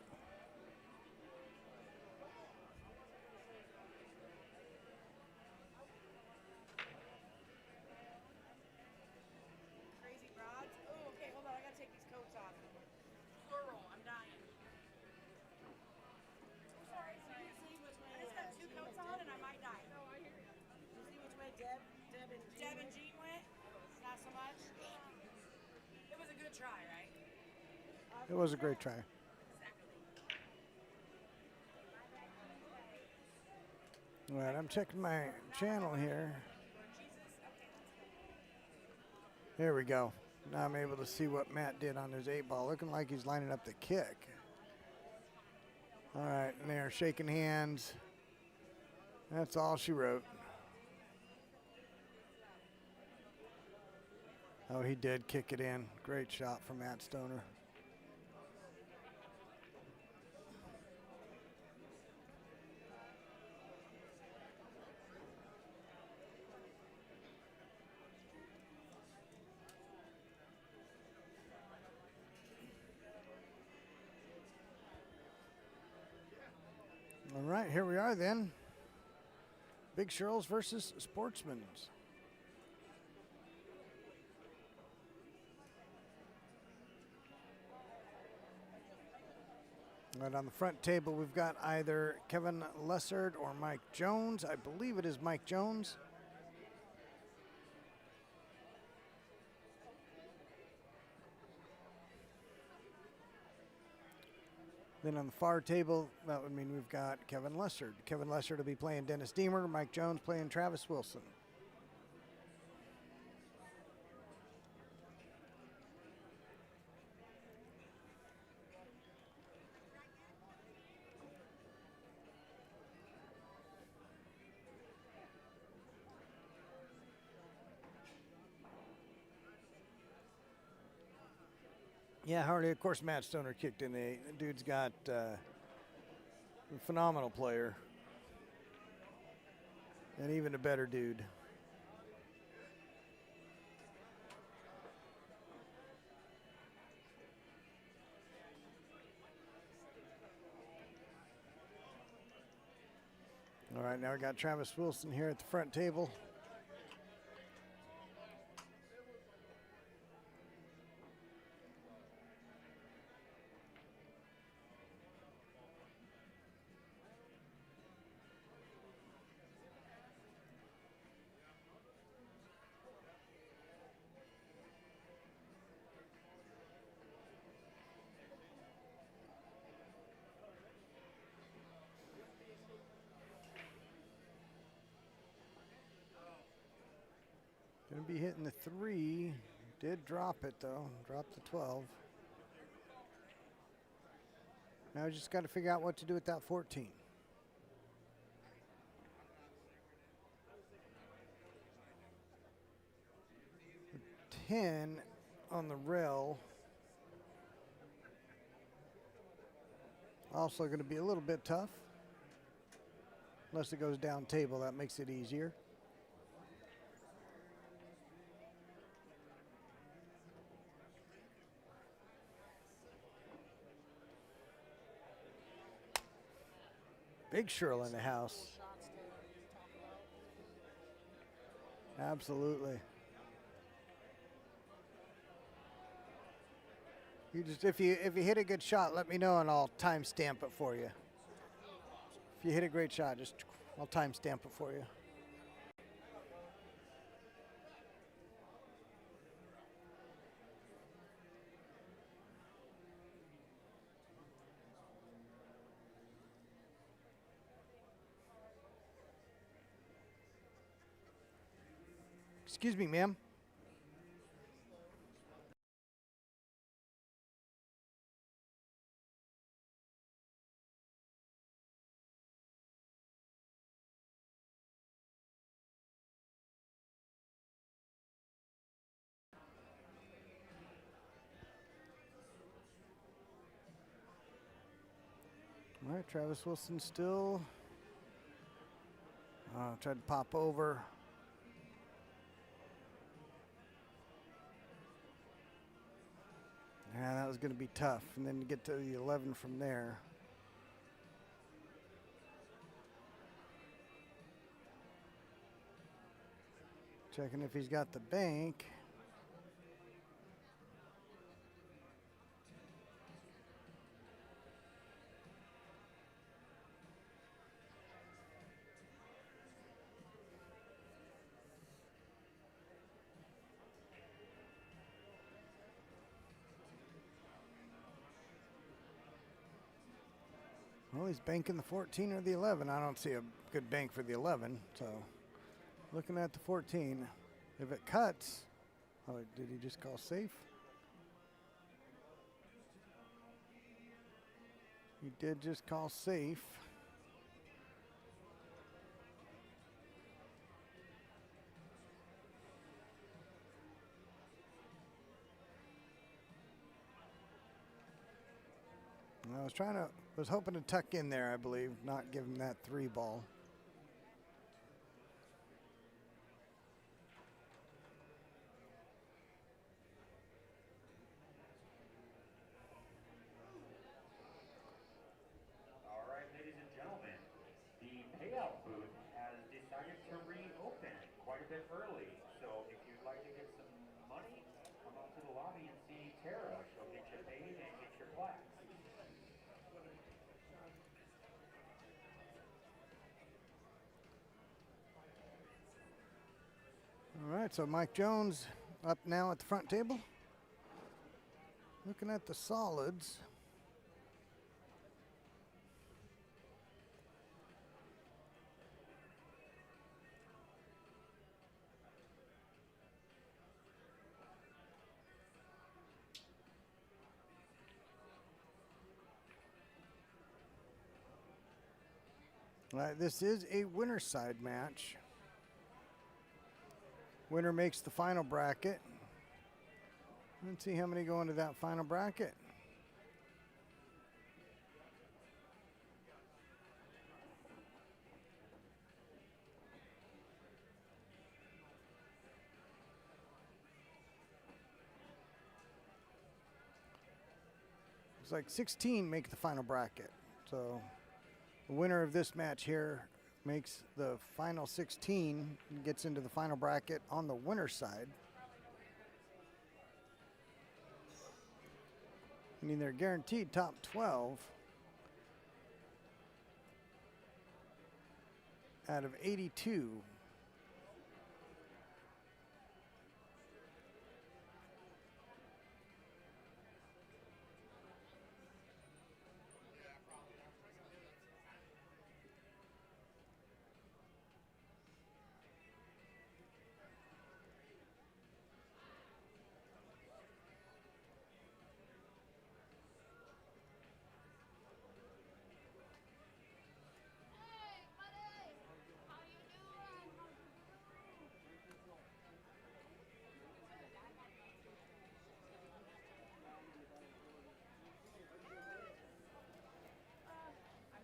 Crazy rods. Oh, okay, hold on. I gotta take these coats off. Plural. I'm dying. Sorry. I just got 2 coats on and I might die. No, I hear you. You see which way Deb and Jean went? Not so much. It was a good try, right? It was a great try. All right, I'm checking my channel here. There we go. Now I'm able to see what Matt did on his 8-ball. Looking like he's lining up the kick. All right, and they're shaking hands. That's all she wrote. Oh, he did kick it in. Great shot from Matt Stoner. All right, here we are then. Big Shirl's versus Sportsman's. Right on the front table, we've got either Kevin Lessard or Mike Jones. I believe it is Mike Jones. Then on the far table, that would mean we've got Kevin Lessard. Kevin Lessard will be playing Dennis Deemer, Mike Jones playing Travis Wilson. Yeah, Harley, of course, Matt Stoner kicked in the 8. The dude's got a phenomenal player. And even a better dude. All right, now we got Travis Wilson here at the front table. Gonna be hitting the 3. Did drop it though. Dropped the 12. Now we just got to figure out what to do with that 14. 10 on the rail. Also going to be a little bit tough. Unless it goes down table, that makes it easier. Big Shirl in the house. Absolutely. You just if you hit a good shot, let me know and I'll timestamp it for you. If you hit a great shot, just I'll timestamp it for you. Excuse me, ma'am. All right, Travis Wilson still. Tried to pop over. Yeah, that was going to be tough. And then to get to the 11 from there. Checking if he's got the bank. Well, he's banking the 14 or the 11. I don't see a good bank for the 11. So looking at the 14. If it cuts, oh, did he just call safe? He did just call safe. I was hoping to tuck in there, I believe, not give him that 3 ball. All right, ladies and gentlemen, the payout booth has decided to reopen quite a bit early. So if you'd like to get some money, come out to the lobby and see Tara. She'll get you paid and get your plaques. All right, so Mike Jones up now at the front table. Looking at the solids. All right, this is a winner side match. Winner makes the final bracket. Let's see how many go into that final bracket. It's like 16 make the final bracket. So the winner of this match here makes the final 16 and gets into the final bracket on the winner's side. Meaning they're guaranteed top 12 out of 82.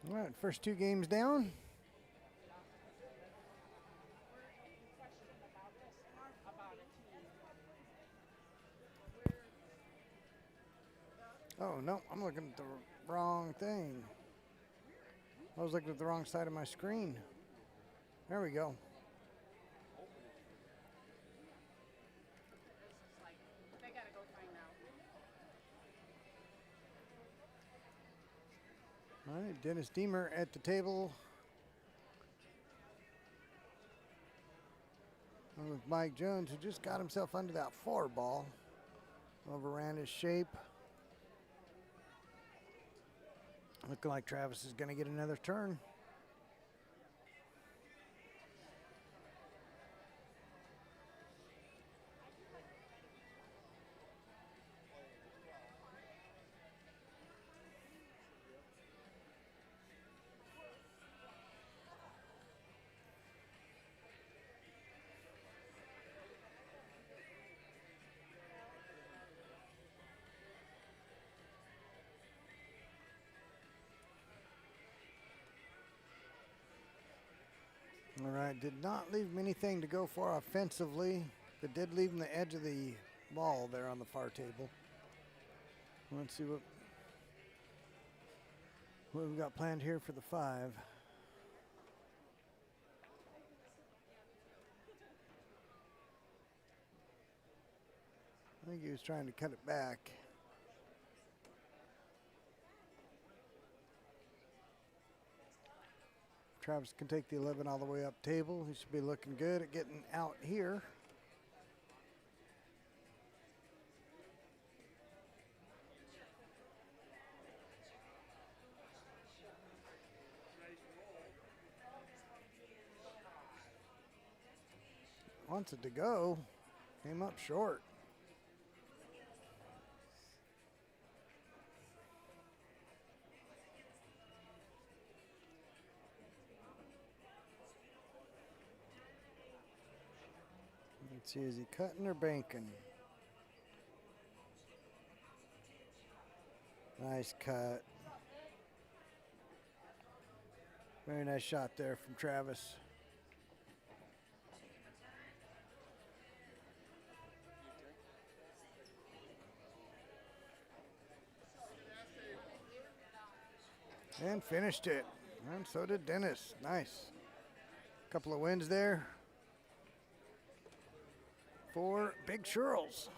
All right, first 2 games down. Oh, no, I'm looking at the wrong thing. I was looking at the wrong side of my screen. There we go. They gotta go find out. All right, Dennis Deemer at the table. And with Mike Jones, who just got himself under that 4 ball. Overran his shape. Looking like Travis is going to get another turn. All right, did not leave him anything to go for offensively, but did leave him the edge of the ball there on the far table. Let's see what we've got planned here for the 5. I think he was trying to cut it back. Travis can take the 11 all the way up table. He should be looking good at getting out here. Wants it to go. Came up short. Let's see, is he cutting or banking? Nice cut. Very nice shot there from Travis. And finished it. And so did Dennis. Nice. Couple of wins there for Big Churls.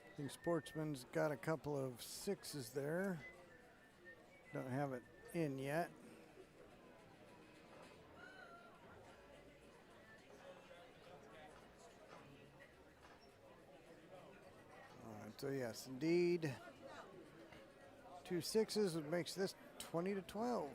I think Sportsman's got a couple of 6s there. Don't have it in yet. So yes, indeed, 2 6s, which makes this 20-12.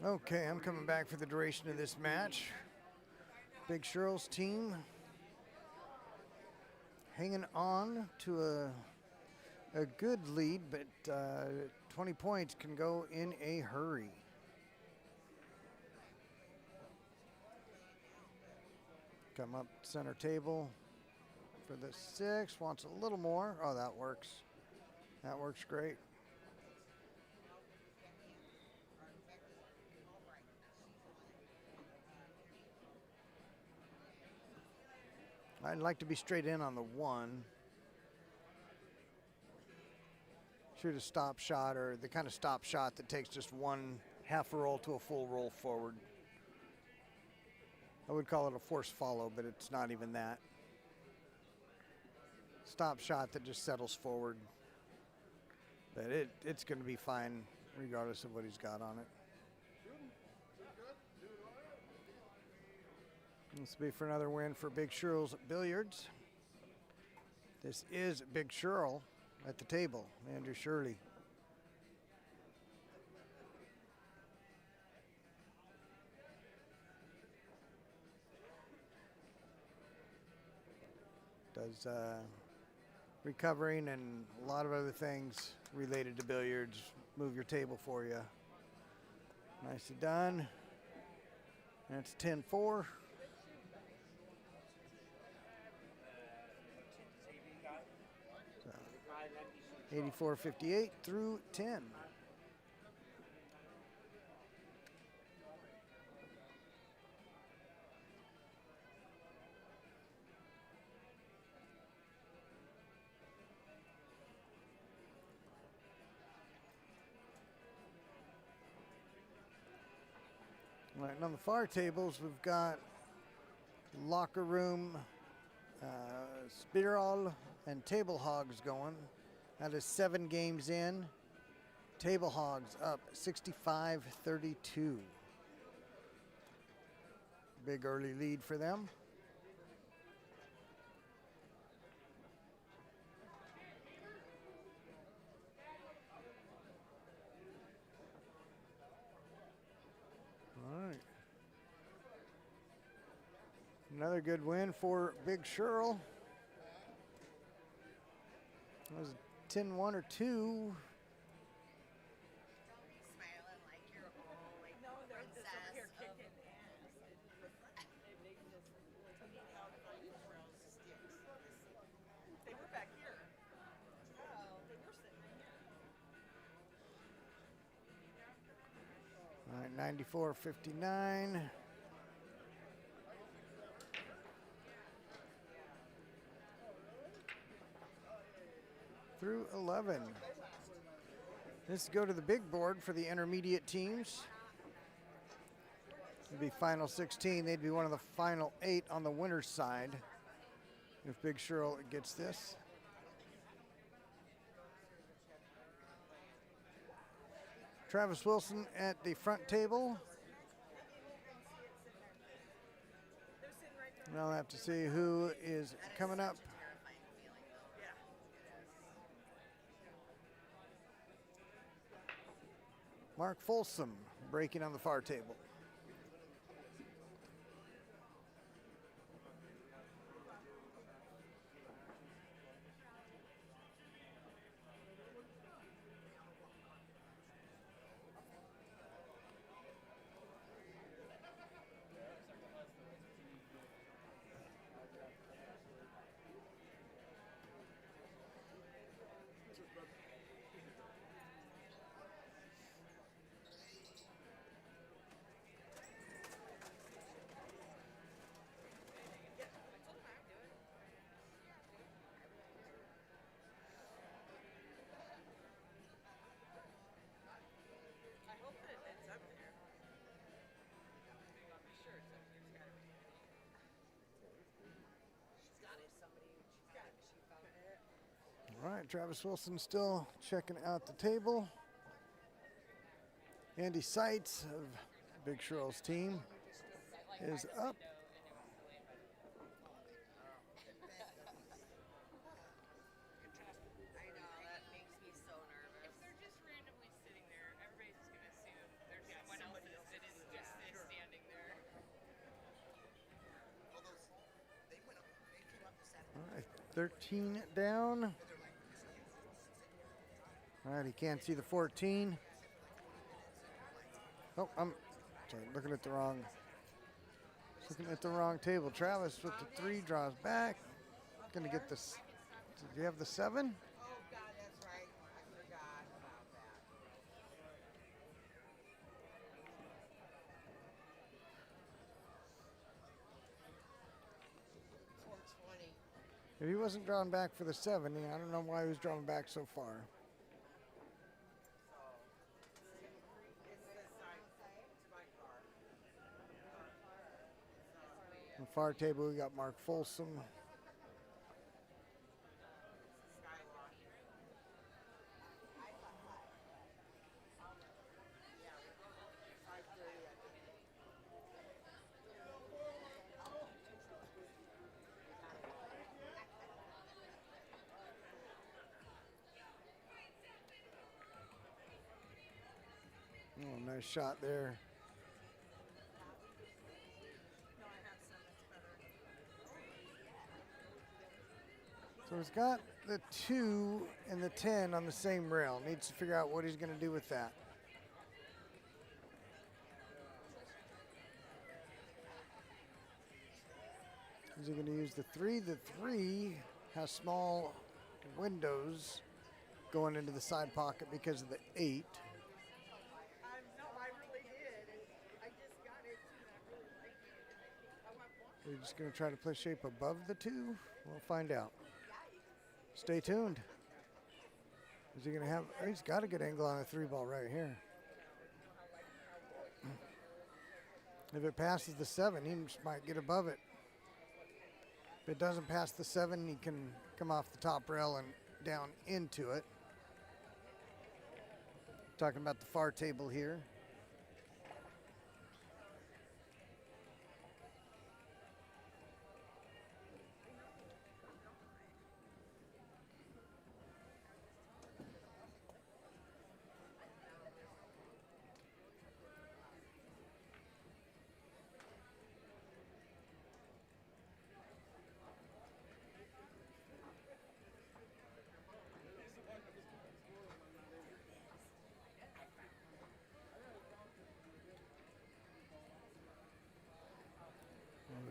Okay, I'm coming back for the duration of this match. Big Sheryl's team hanging on to a good lead, but 20 points can go in a hurry. Come up center table for the 6. Wants a little more. Oh, that works. That works great. I'd like to be straight in on the 1. Shoot a stop shot, or the kind of stop shot that takes just one half roll to a full roll forward. I would call it a forced follow, but it's not even that. Stop shot that just settles forward. But it's going to be fine regardless of what he's got on it. This will be for another win for Big Sheryl's Billiards. This is Big Sheryl at the table, Andrew Shirley. Does recovering and a lot of other things related to billiards. Move your table for you. Nicely done. That's 10-4. So, 84-58 through 10. All right, and on the far tables, we've got locker room, spiral, and table hogs going. That is 7 games in. Table hogs up 65-32. Big early lead for them. All right. Another good win for Big Sheryl. That was 10-1 or 2. Smiling like you're all like No, they're just princess up here of- kicking ass. They were back here. Oh, they were sitting right here. All right, 94-59. Through 11. Let's go to the big board for the intermediate teams. It'd be final 16. They'd be one of the final 8 on the winner's side if Big Sheryl gets this. Travis Wilson at the front table. They're sitting right there. And I'll have to see who is coming up. terrifying feeling though. Yeah. Mark Folsom breaking on the far table. I hope that it's up there. I'm sure it's up there. It's gotta be. She's got it. She's got it. She found it. All right, Travis Wilson still checking out the table. Andy Seitz of Big Sheryl's team is up. I know, that makes me so nervous. If they're just randomly sitting there, everybody's just gonna assume there's someone else that's 13 down. All right, he can't see the 14. Oh, I'm sorry, looking at the wrong table. Travis with the 3 draws back. Gonna get this. Do you have the 7? Oh God, that's right. I forgot about that. 420. If he wasn't drawn back for the 7, I don't know why he was drawn back so far. It's this side. It's my car. On the far table, we got Mark Folsom. Skywalk. Yeah, 5:30. I think. Oh, nice shot there. No, I have some. That's better. So he's got the 2 and the 10 on the same rail. Needs to figure out what he's going to do with that. Is he going to use the 3? The 3 has small windows going into the side pocket because of the 8. No, I really did. And I just got it too. And I really liked it. And I want one. Are you just going to try to play shape above the 2? We'll find out. Stay tuned. Is he going to have... He's got a good angle on the 3 ball right here. If it passes the 7, he just might get above it. If it doesn't pass the 7, he can come off the top rail and down into it. Talking about the far table here.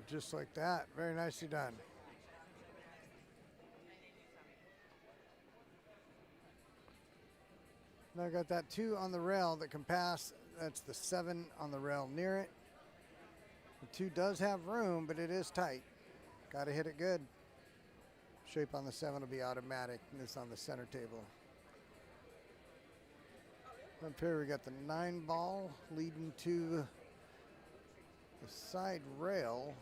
Just like that. Very nicely done. Now I got that 2 on the rail that can pass. That's the 7 on the rail near it. The 2 does have room, but it is tight. Got to hit it good. Shape on the 7 will be automatic, and this on the center table. Up here we got the 9 ball leading to the side rail.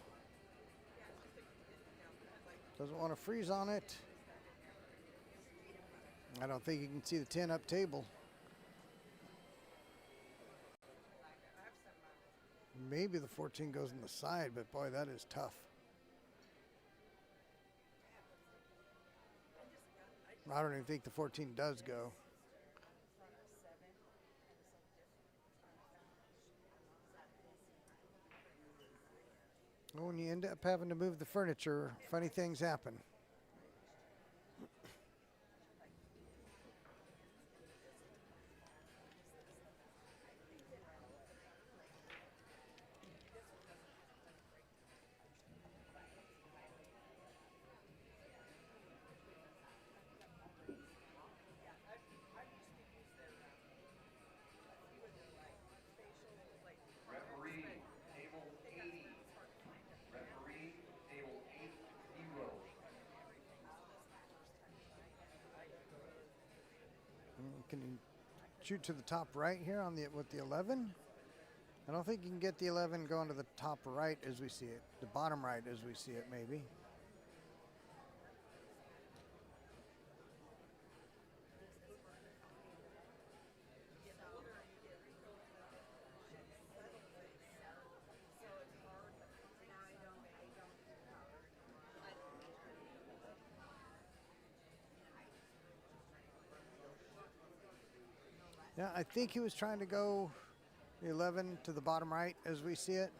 Doesn't want to freeze on it. I don't think you can see the 10 up table. Maybe the 14 goes in the side, but boy, that is tough. I don't even think the 14 does go. Well, when you end up having to move the furniture, funny things happen. Referee, table 80. Referee, table 80. Can you shoot to the top right here on the with the 11? I don't think you can get the 11 going to the top right as we see it. The bottom right as we see it, maybe. Yeah, I think he was trying to go the 11 to the bottom right as we see it.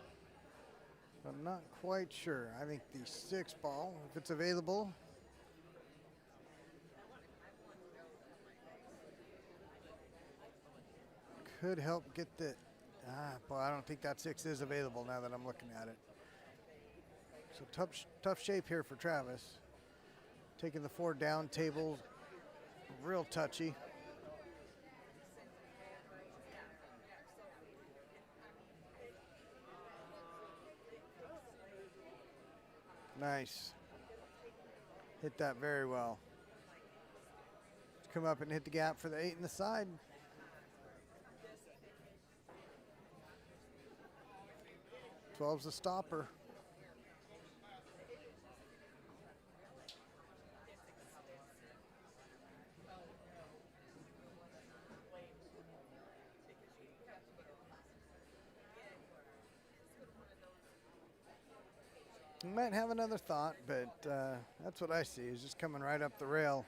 I'm not quite sure. I think the 6 ball, if it's available, could help get the. Boy, I don't think that 6 is available now that I'm looking at it. So tough shape here for Travis. Taking the 4 down table, real touchy. Nice. Hit that very well. Come up and hit the gap for the 8 in the side. Twelve's a stopper. You might have another thought, but that's what I see, is just coming right up the rail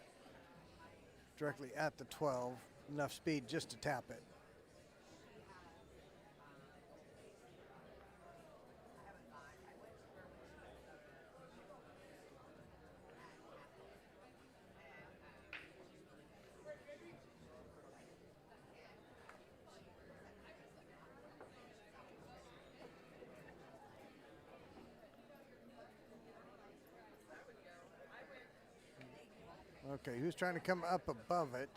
directly at the 12. Enough speed just to tap it. Okay, he was trying to come up above it,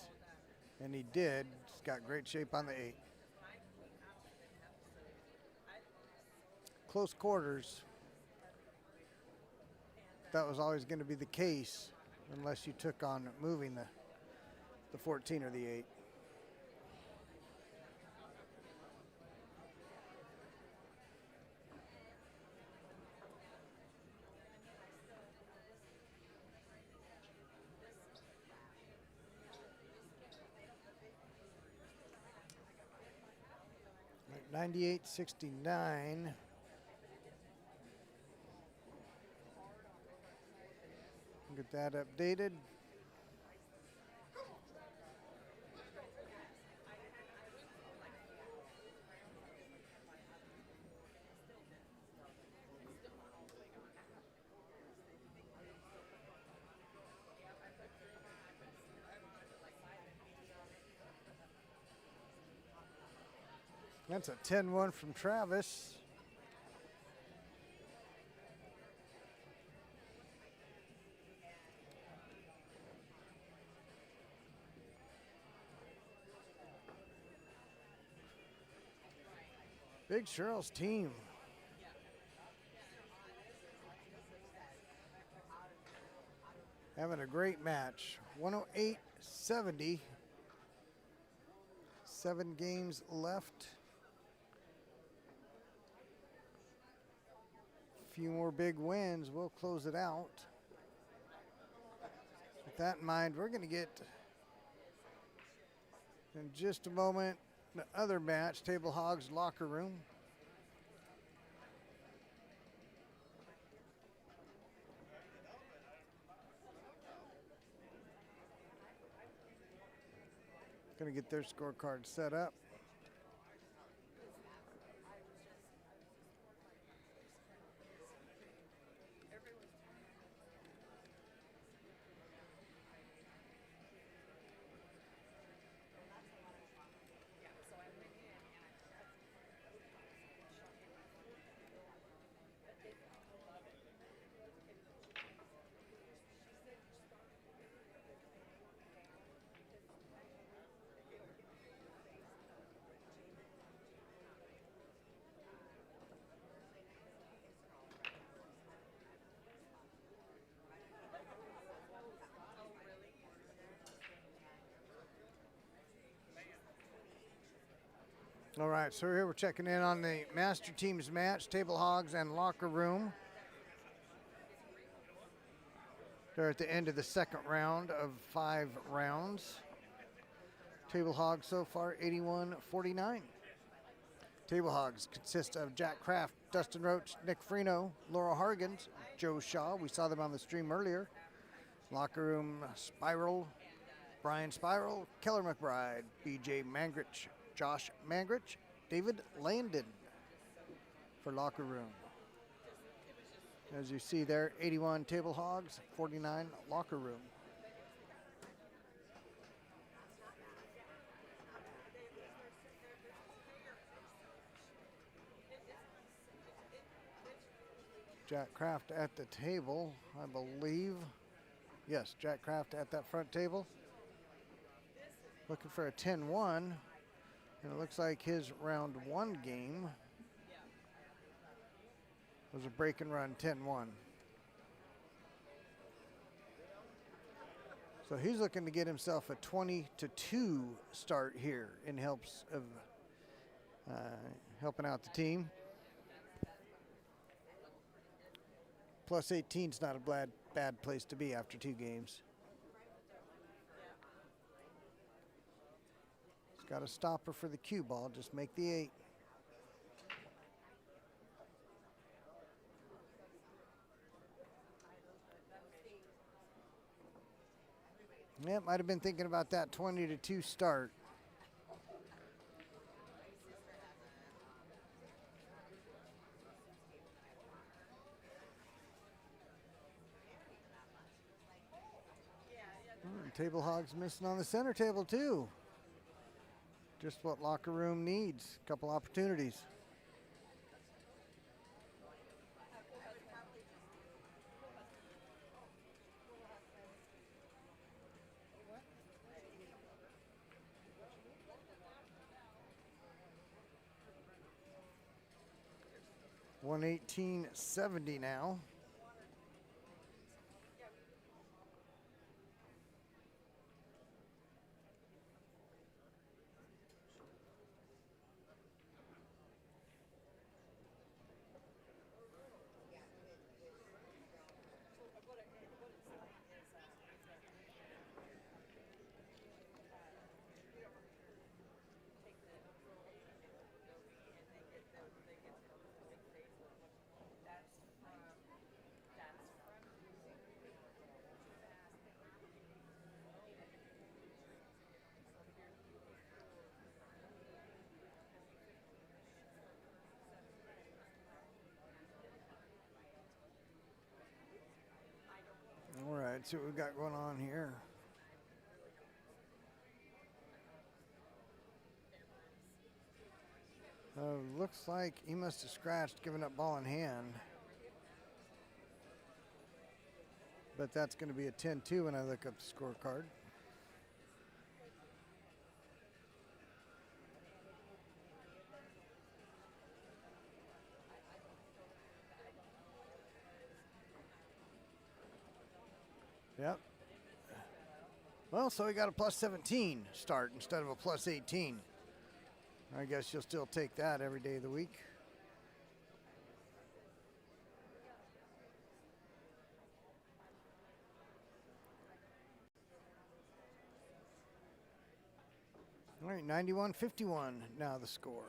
and he did. He's got great shape on the 8. Close quarters. That was always going to be the case unless you took on moving the 14 or the 8. Right, 98.69. Get that updated. That's a 10-1 from Travis. Big Cheryl's team. Having a great match. 108-70. 7 games left. A few more big wins. We'll close it out. With that in mind, we're going to get, in just a moment, the other match, Table Hogs Locker Room. Going to get their scorecard set up. All right, so here we're checking in on the Master Teams match, Table Hogs and Locker Room. They're at the end of the second round of 5 rounds. Table Hogs so far 81-49. Table Hogs consist of Jack Kraft, Dustin Roach, Nick Freno, Laura Hargens, Joe Shaw. We saw them on the stream earlier. Locker Room Spiral, Brian Spiral, Keller McBride, BJ Mangrich, Josh Mangrich, David Landon for Locker Room. As you see there, 81 Table Hogs, 49 Locker Room. Jack Kraft at the table, I believe. Yes, Jack Kraft at that front table. Looking for a 10-1. And it looks like his round 1 game was a break and run 10-1. So he's looking to get himself a 20-2 start here in helps of helping out the team. Plus 18 is not a bad place to be after 2 games. He's got a stopper for the cue ball. Just make the 8. Yeah, might have been thinking about that 20-2 start. Table hog's missing on the center table too. Just what locker room needs. A couple opportunities. $118.70 now. All right, see what we've got going on here. Looks like he must have scratched, giving up ball in hand. But that's going to be a 10-2 when I look up the scorecard. Yep. Well, so we got a plus 17 start instead of a plus 18. I guess you'll still take that every day of the week. All right, 91-51 now the score.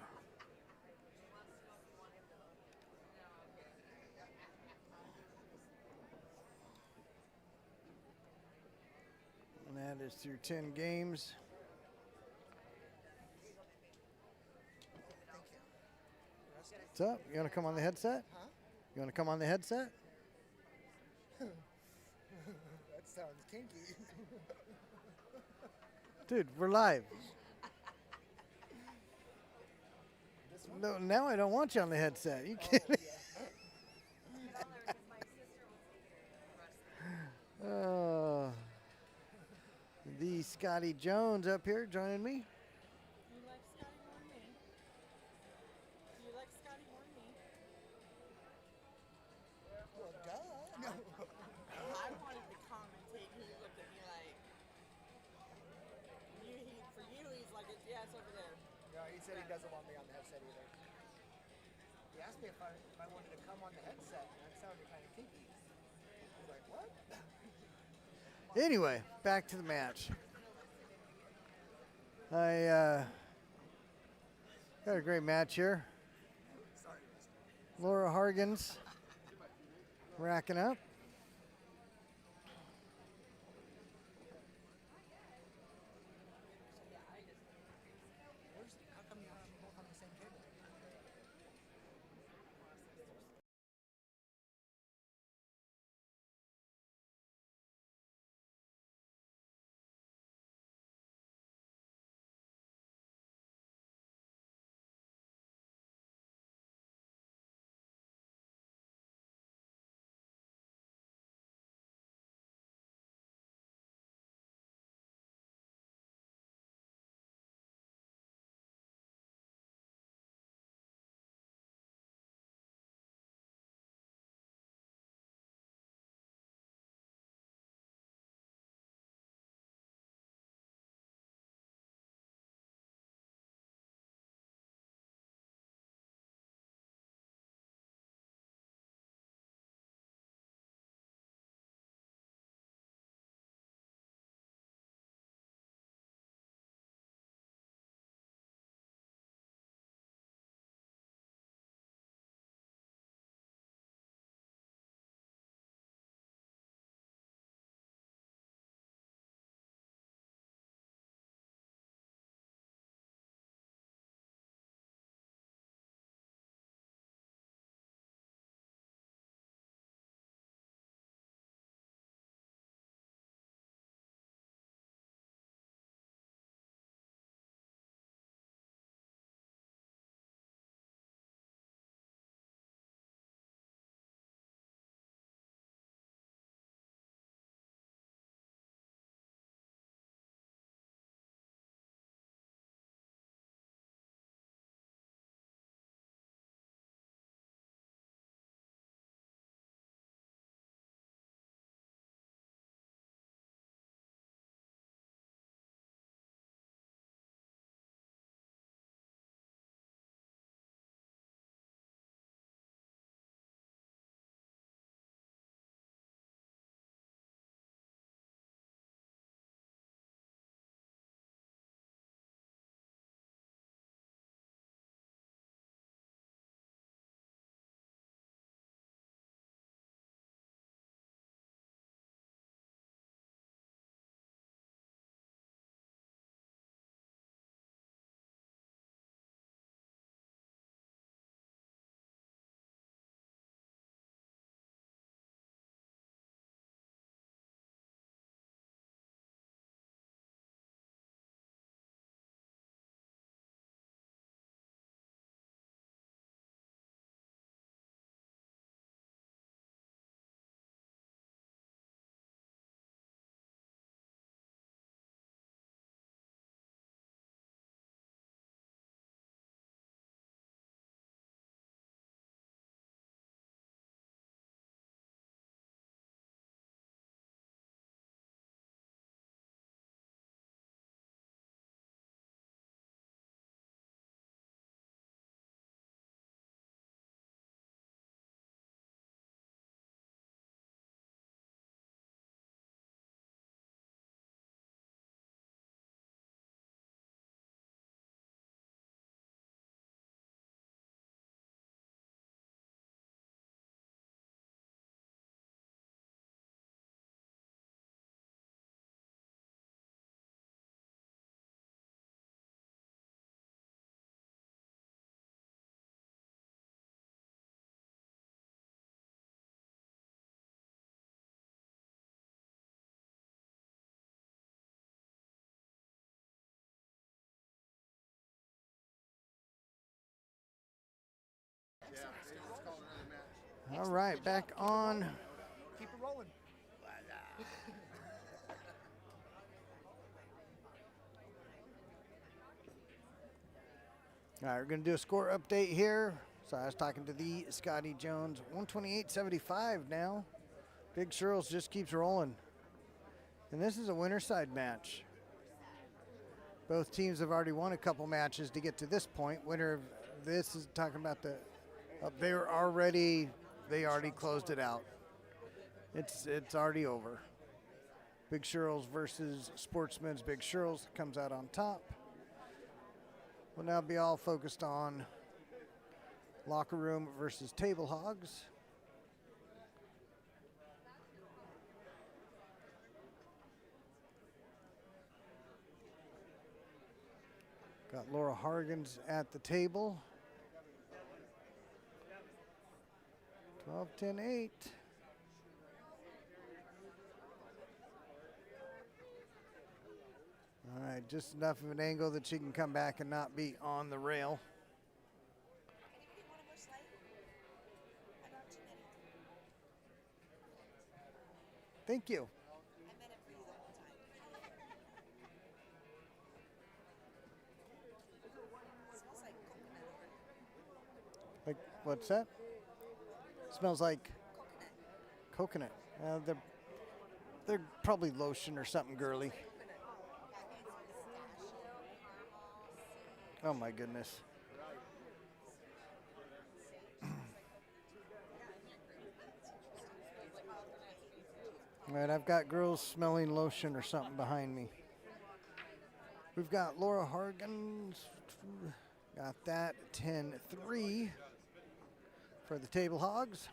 And that is through 10 games. What's up? You want to come on the headset? Huh? You want to come on the headset? That sounds kinky. Dude, we're live. No, now I don't want you on the headset. You kidding? Oh, the Scotty Jones up here joining me. You like Scotty more than me? Do you like Scotty more than me? Well, duh. No. I wanted to commentate. He looked at me like, for you, he's like, yeah, it's over there. No, he said he doesn't want me on the headset either. He asked me if I wanted to come on the headset, and that sounded kind of kinky. I was like, what? Anyway, back to the match. I got a great match here. Laura Hargens racking up. All right, back on. Keep it rolling. All right, we're going to do a score update here. So I was talking to the Scotty Jones. 128.75 now. Big Shirls just keeps rolling. And this is a winner side match. Both teams have already won a couple matches to get to this point. Winner of this is talking about the, they already closed it out. It's already over. Big Shirls versus Sportsman's Big Shirls comes out on top. We'll now be all focused on Locker Room versus Table Hogs. Got Laura Hargens at the table. 12, 10, 8. All right, just enough of an angle that she can come back and not be on the rail. Thank you. Like, what's that? Smells like coconut. They're probably lotion or something girly. Oh my goodness. All right, I've got girls smelling lotion or something behind me. We've got Laura Hargens. Got that 10-3 for the Table Hogs.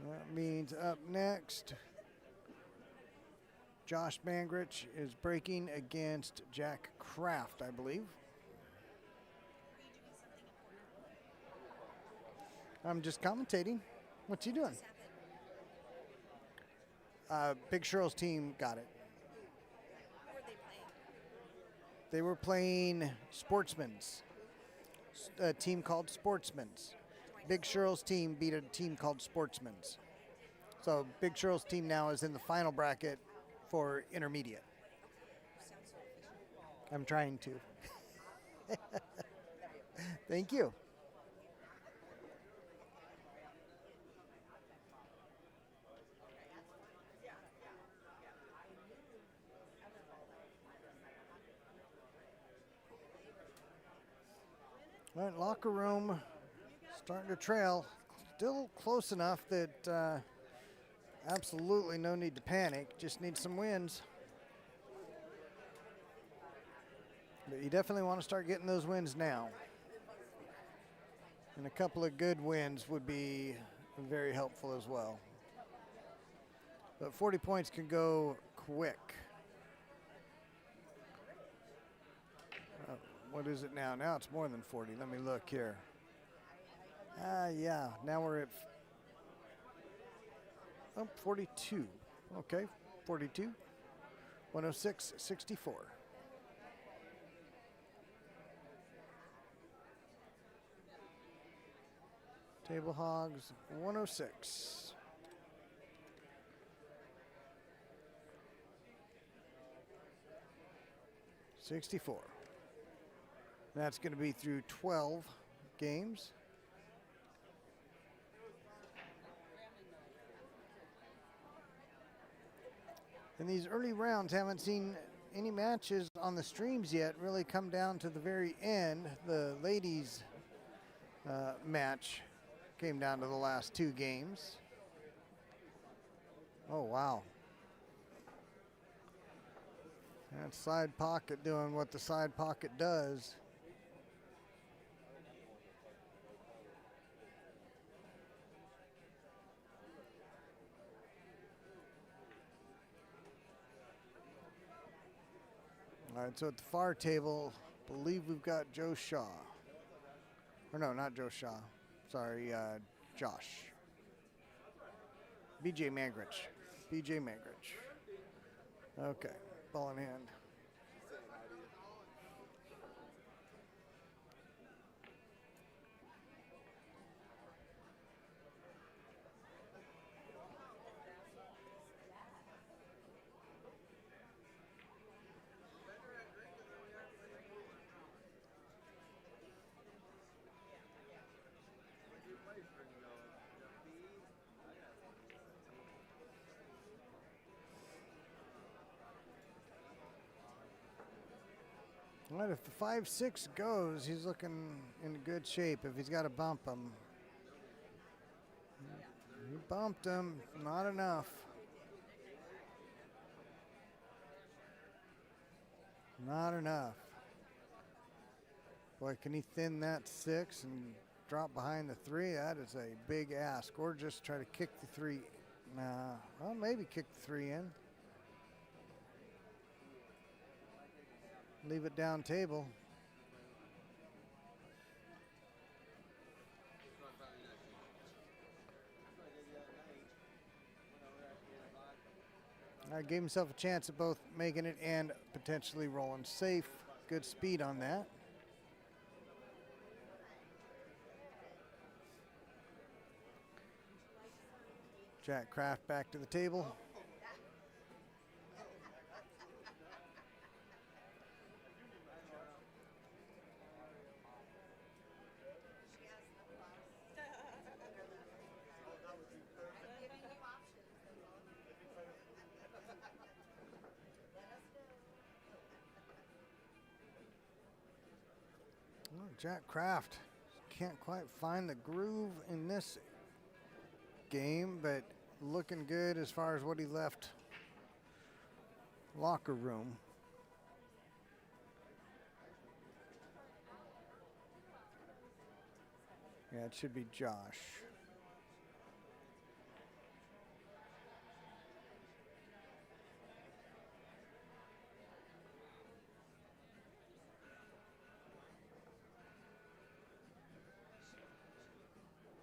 That means up next, Josh Mangrich is breaking against Jack Kraft, I believe. I'm just commentating. What's he doing? Big Shirl's team got it. They were playing Sportsman's, a team called Sportsman's. Big Shirl's team beat a team called Sportsman's. So Big Shirl's team now is in the final bracket for intermediate. I'm trying to. Thank you. All right, Locker Room starting to trail. Still close enough that absolutely no need to panic. Just need some wins. But you definitely want to start getting those wins now. And a couple of good wins would be very helpful as well. But 40 points can go quick. What is it now? Now it's more than 40. Let me look here. Yeah, now we're at 42. Okay, 42. 106.64. Table Hogs, 106. $64. That's going to be through 12 games. And these early rounds haven't seen any matches on the streams yet really come down to the very end. The ladies match came down to the last two games. Oh, wow. That side pocket doing what the side pocket does. All right, so at the far table, I believe we've got Joe Shaw. Or no, not Joe Shaw. Sorry, Josh. BJ Mangrich. BJ Mangrich. Okay, ball in hand. All right, if the 5-6 goes, he's looking in good shape. If he's got to bump him. He bumped him, not enough. Not enough. Boy, can he thin that 6 and drop behind the 3? That is a big ask. Or just try to kick the 3. Nah, well, maybe kick the 3 in. Leave it down table. I gave himself a chance at both making it and potentially rolling safe. Good speed on that. Jack Kraft back to the table. Well, Jack Kraft can't quite find the groove in this game, but looking good as far as what he left locker room. Yeah, it should be Josh.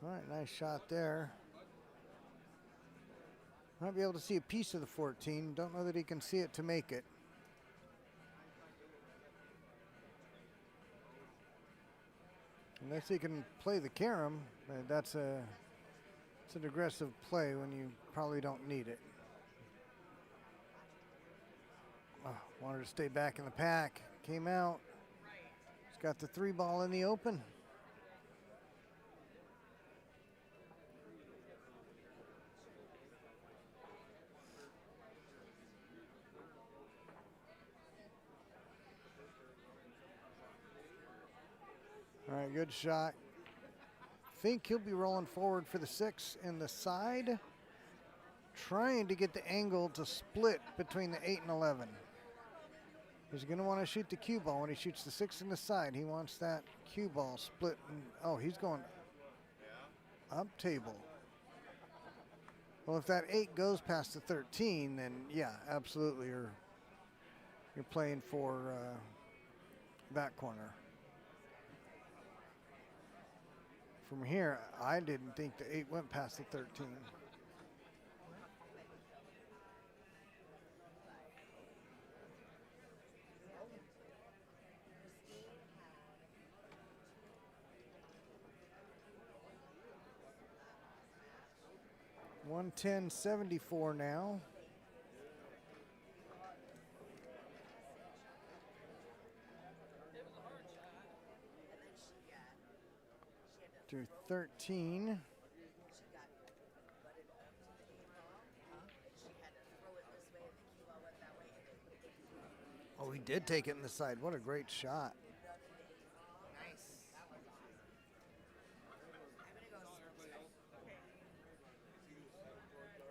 All right, nice shot there. Might be able to see a piece of the 14. Don't know that he can see it to make it. Unless he can play the carom, it's an aggressive play when you probably don't need it. Oh, wanted to stay back in the pack. Came out. He's got the 3 ball in the open. All right, good shot. Think he'll be rolling forward for the 6 in the side. Trying to get the angle to split between the 8 and 11. He's going to want to shoot the cue ball. When he shoots the 6 in the side, he wants that cue ball split. And, oh, he's going up table. Well, if that 8 goes past the 13, then yeah, absolutely, you're playing for that corner. From here, I didn't think the 8 went past the 13. $110.74 now. Through 13. Oh, he did take it in the side. What a great shot. Nice.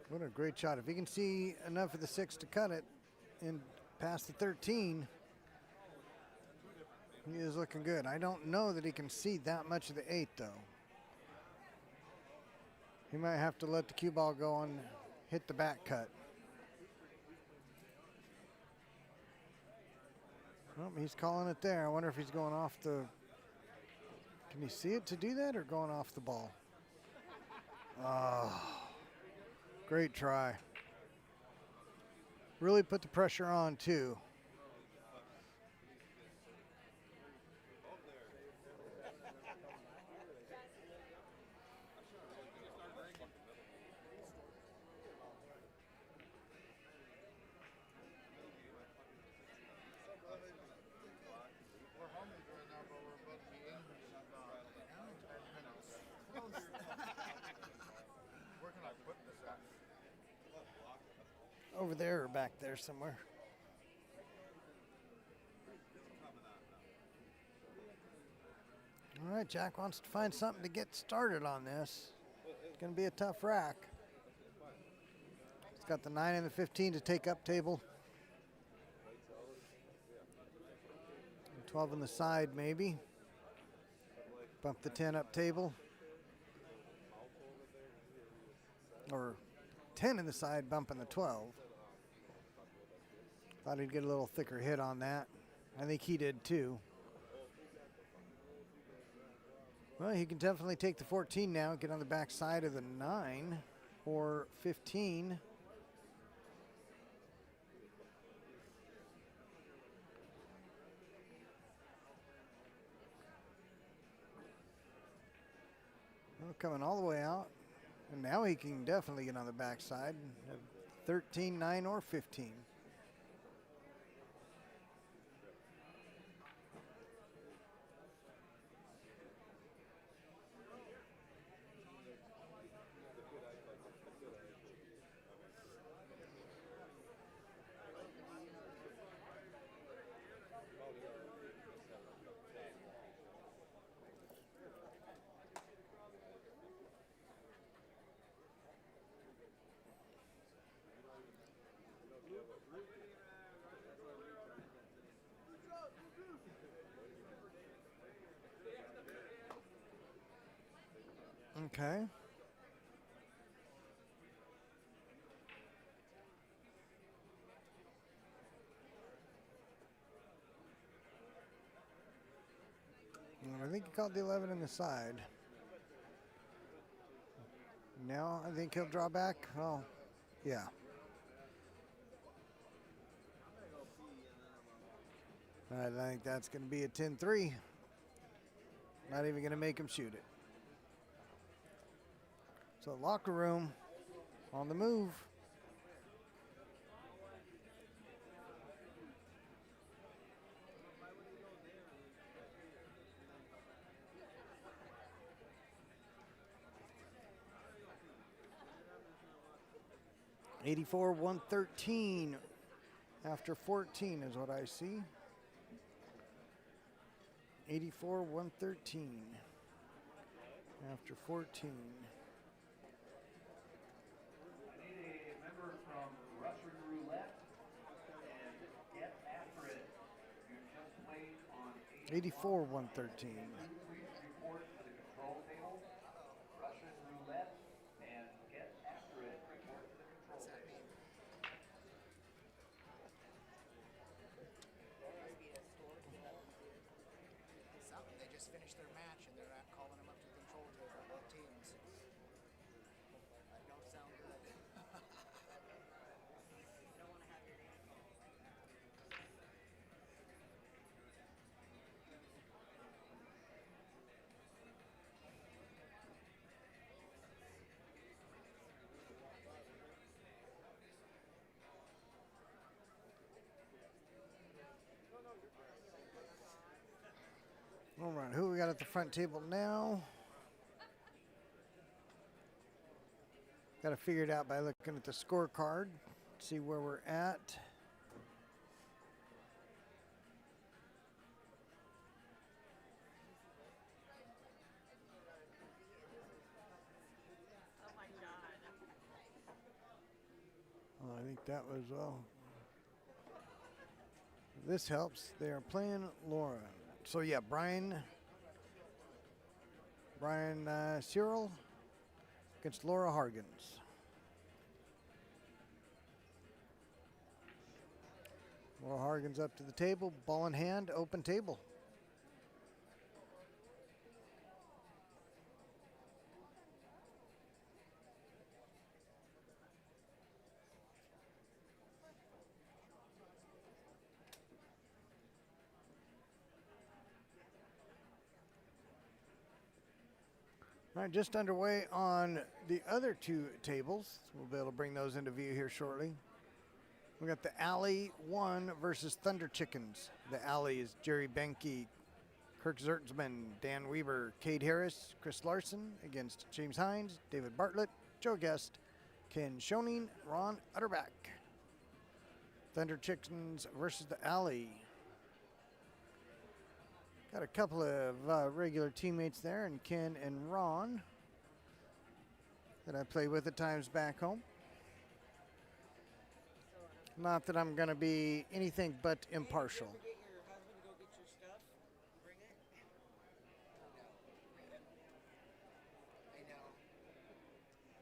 What a great shot. If he can see enough of the 6 to cut it and past the 13, he is looking good. I don't know that he can see that much of the 8, though. He might have to let the cue ball go and hit the back cut. Oh, he's calling it there. I wonder if he's going off the... Can you see it to do that or going off the ball? Oh, great try. Really put the pressure on, too. Over there or back there somewhere. All right, Jack wants to find something to get started on this. It's going to be a tough rack. He's got the 9 and the 15 to take up table. 12 on the side, maybe. Bump the 10 up table. Or 10 in the side, bumping the 12. Thought he'd get a little thicker hit on that. I think he did too. Well, he can definitely take the 14 now, get on the back side of the 9 or 15. Well, coming all the way out. And now he can definitely get on the back side. 13, 9, or 15. Okay. I think he called the 11 in the side. Now I think he'll draw back. Oh, yeah. I think that's going to be a 10-3. Not even going to make him shoot it. So locker room on the move. $84,113 after 14 is what I see. $84,113 after 14. I need a member from Russian Roulette and Get After It. You just played on 84,113. Please report to the control table. Russian Roulette and Get After It. Report to the control table. Something. They just finished their match and they're calling them up to the control table, both teams. That don't sound good. All right, who we got at the front table now? Got to figure it out by looking at the scorecard, see where we're at. Oh my God. Oh, I think that was, well, this helps. They are playing Laura. So yeah, Brian Cyril against Laura Hargens. Laura Hargens up to the table, ball in hand, open table. All right, just underway on the other two tables. We'll be able to bring those into view here shortly. We got the Alley 1 versus Thunder Chickens. The Alley is Jerry Benke, Kirk Zertzman, Dan Weaver, Cade Harris, Chris Larson against James Hines, David Bartlett, Joe Guest, Ken Schoening, Ron Utterback. Thunder Chickens versus the Alley. Got a couple of regular teammates there, and Ken and Ron that I play with at times back home. Not that I'm going to be anything but impartial. Get your husband to go get your stuff. Bring it. I know.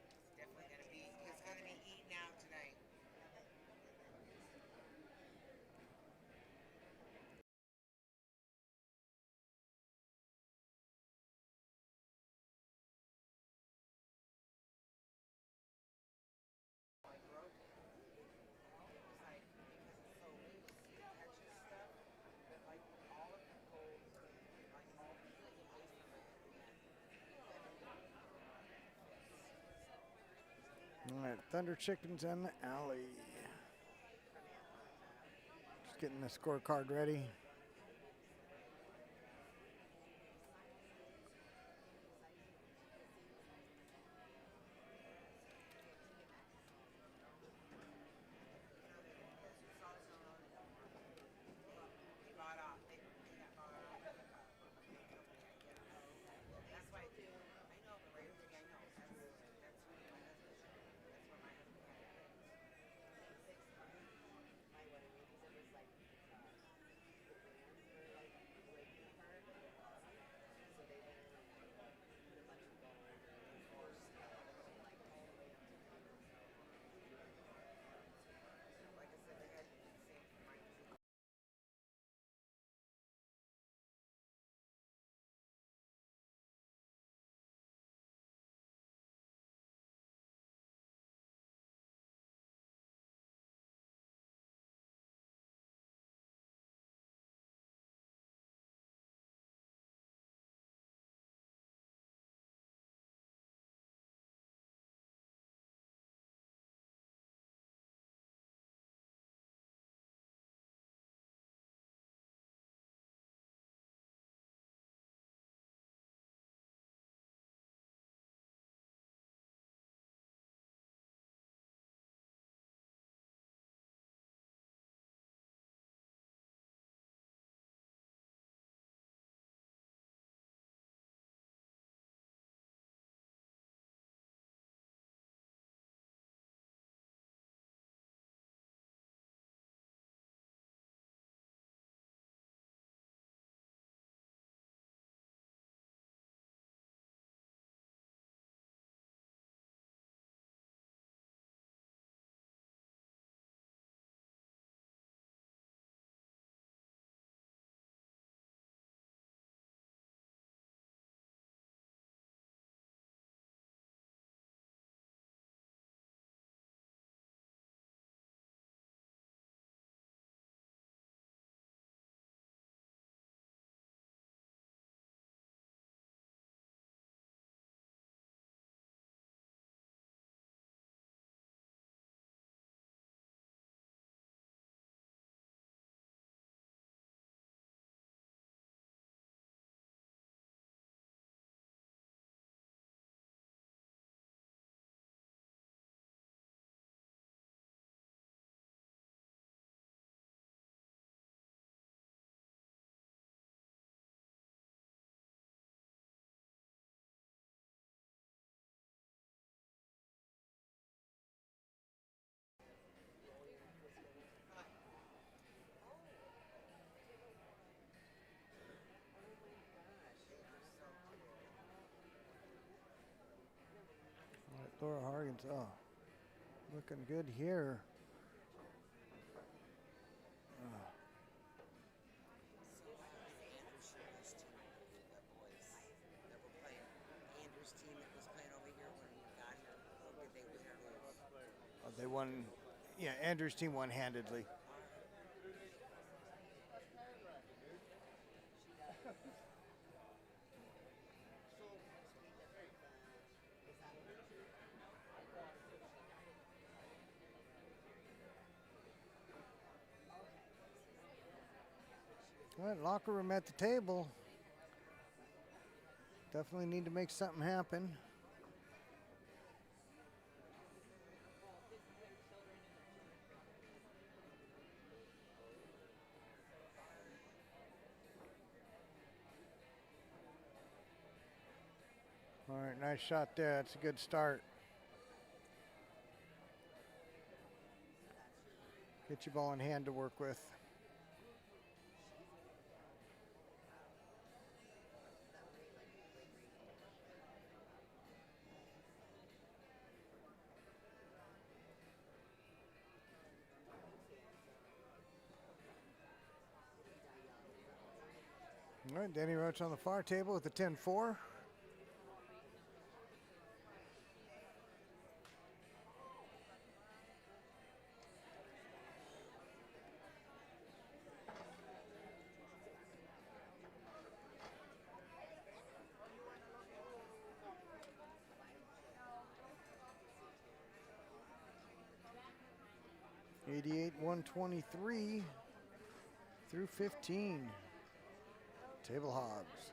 It's definitely gonna be. He's gonna be eating out tonight. I broke it. It's like because it's so loose, it catches stuff. But like all of the cold, like all peeling away from it, All right, Thunder Chicken's in the alley. Just getting the scorecard ready. they bought off. They got bought off. That's why I know the right thing. I know. That's who my husband. That's where my husband had it. My wedding because it was like the bands were like breaking apart. So they went in and put a bunch of gold and forced like all the way up to like I said, they had to do the same for mine. All right, Laura Hargan's looking good here. So Andrew's Sheila's team, the boys that were playing, Andrew's team that was playing over here when we got here, did they win or lose? They won. Yeah, Andrew's team won handedly. All right, locker room at the table. Definitely need to make something happen. All right, nice shot there. That's a good start. Get your ball in hand to work with. All right, Danny Roach on the far table with the 10-4. '88 123 through 15. Table hogs.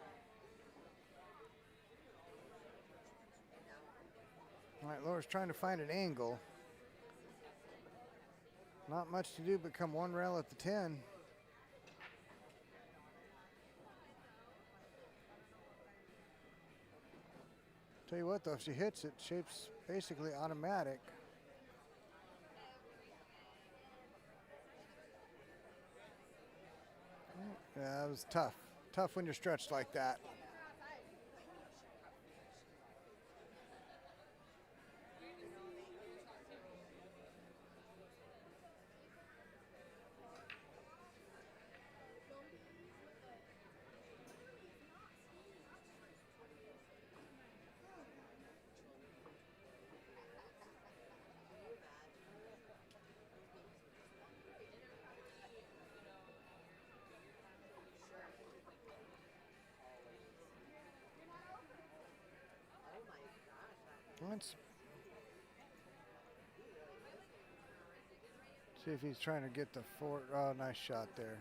All right, Laura's trying to find an angle. Not much to do but come one rail at the 10. Tell you what though, if she hits it, shape's basically automatic. Yeah, that was tough. Tough when you're stretched like that. Let's see if he's trying to get the 4. Oh, nice shot there.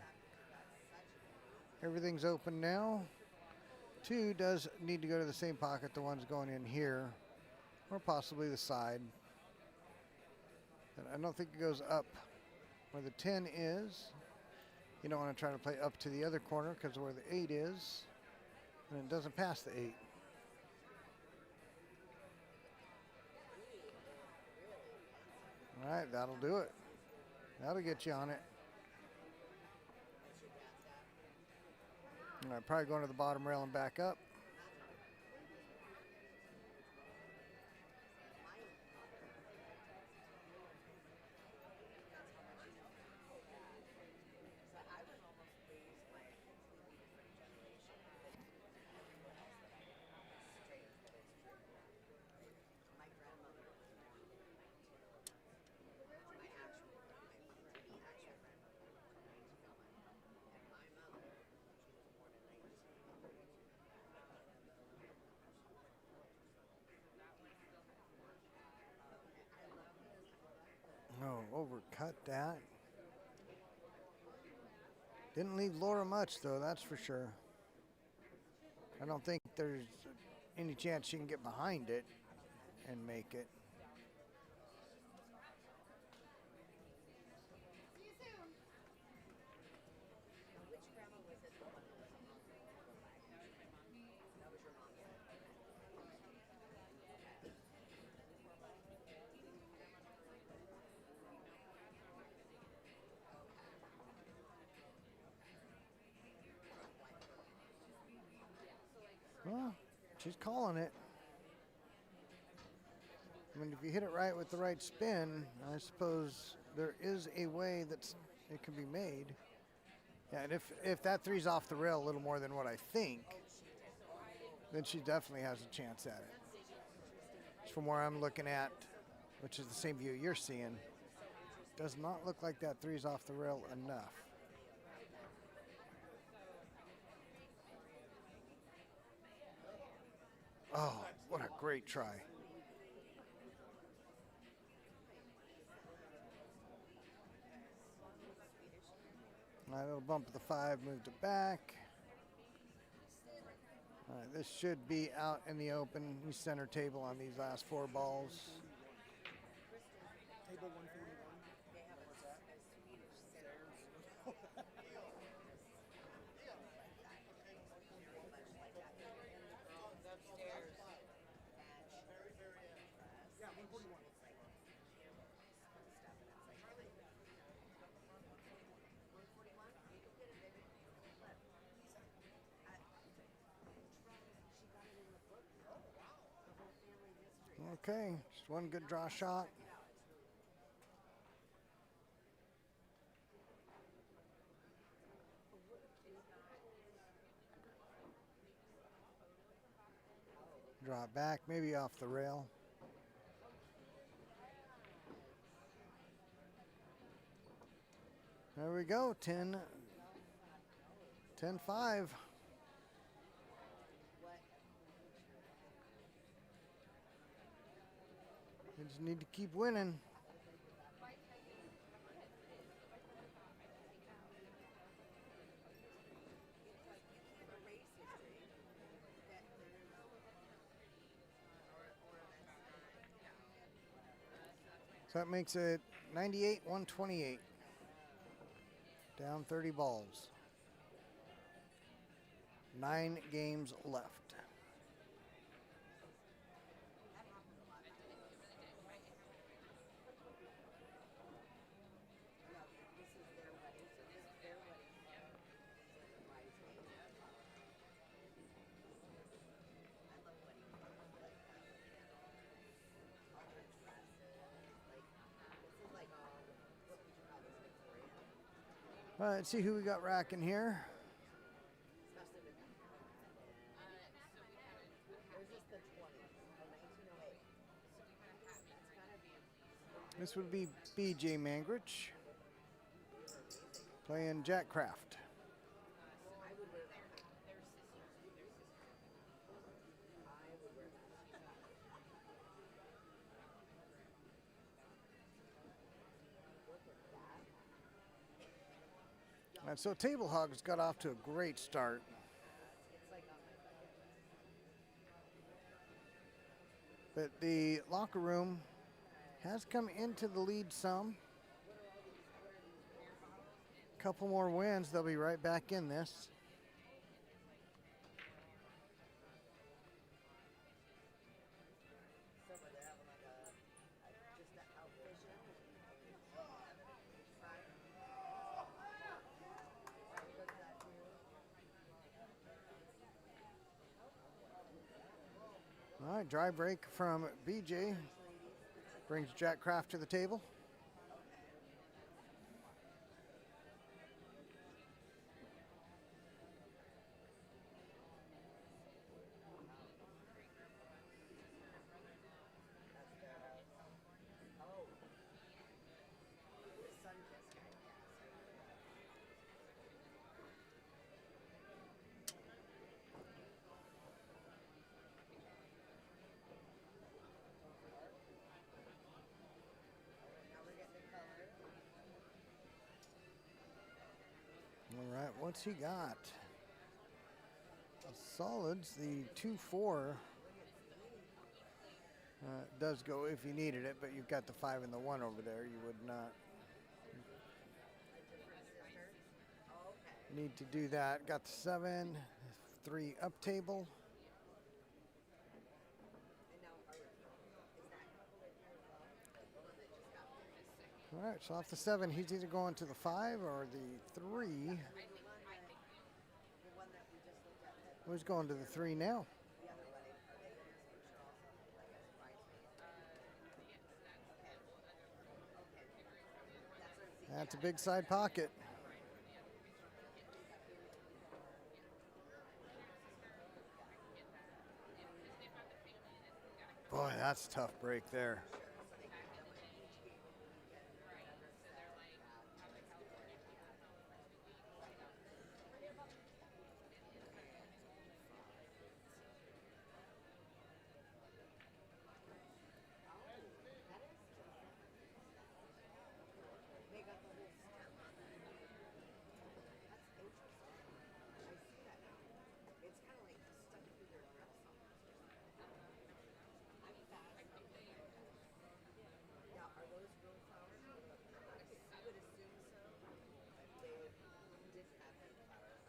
Everything's open now. 2 does need to go to the same pocket the one's going in here, or possibly the side. And I don't think it goes up where the 10 is. You don't want to try to play up to the other corner because where the 8 is, and it doesn't pass the 8. All right, that'll do it. That'll get you on it. All right, probably going to the bottom rail and back up. Oh, overcut that. Didn't leave Laura much, though, that's for sure. I don't think there's any chance she can get behind it and make it. Well, she's calling it. I mean, if you hit it right with the right spin, I suppose there is a way that it can be made. Yeah, and if that 3's off the rail a little more than what I think, then she definitely has a chance at it. Just from where I'm looking at, which is the same view you're seeing, does not look like that 3's off the rail enough. Oh, what a great try. All right, little bump of the 5, moved it back. All right, this should be out in the open. He's center table on these last 4 balls. Table 141. Okay, just one good draw shot. Draw it back, maybe off the rail. There we go, 10-5. We just need to keep winning. So that makes it 98-128. Down 30 balls. 9 games left. All right, let's see who we got racking here. This would be BJ Mangrich playing Jack Kraft. And so Table Hogs got off to a great start. But the locker room has come into the lead some. Couple more wins, they'll be right back in this. All right, dry break from BJ brings Jack Kraft to the table. All right, what's he got? Solids, the 2-4 does go if you needed it, but you've got the 5 and the 1 over there. You would not need to do that. Got the 7, 3 up table. All right, so off the 7, he's either going to the 5 or the 3. Who's going to the 3 now? That's a big side pocket. Boy, that's a tough break there.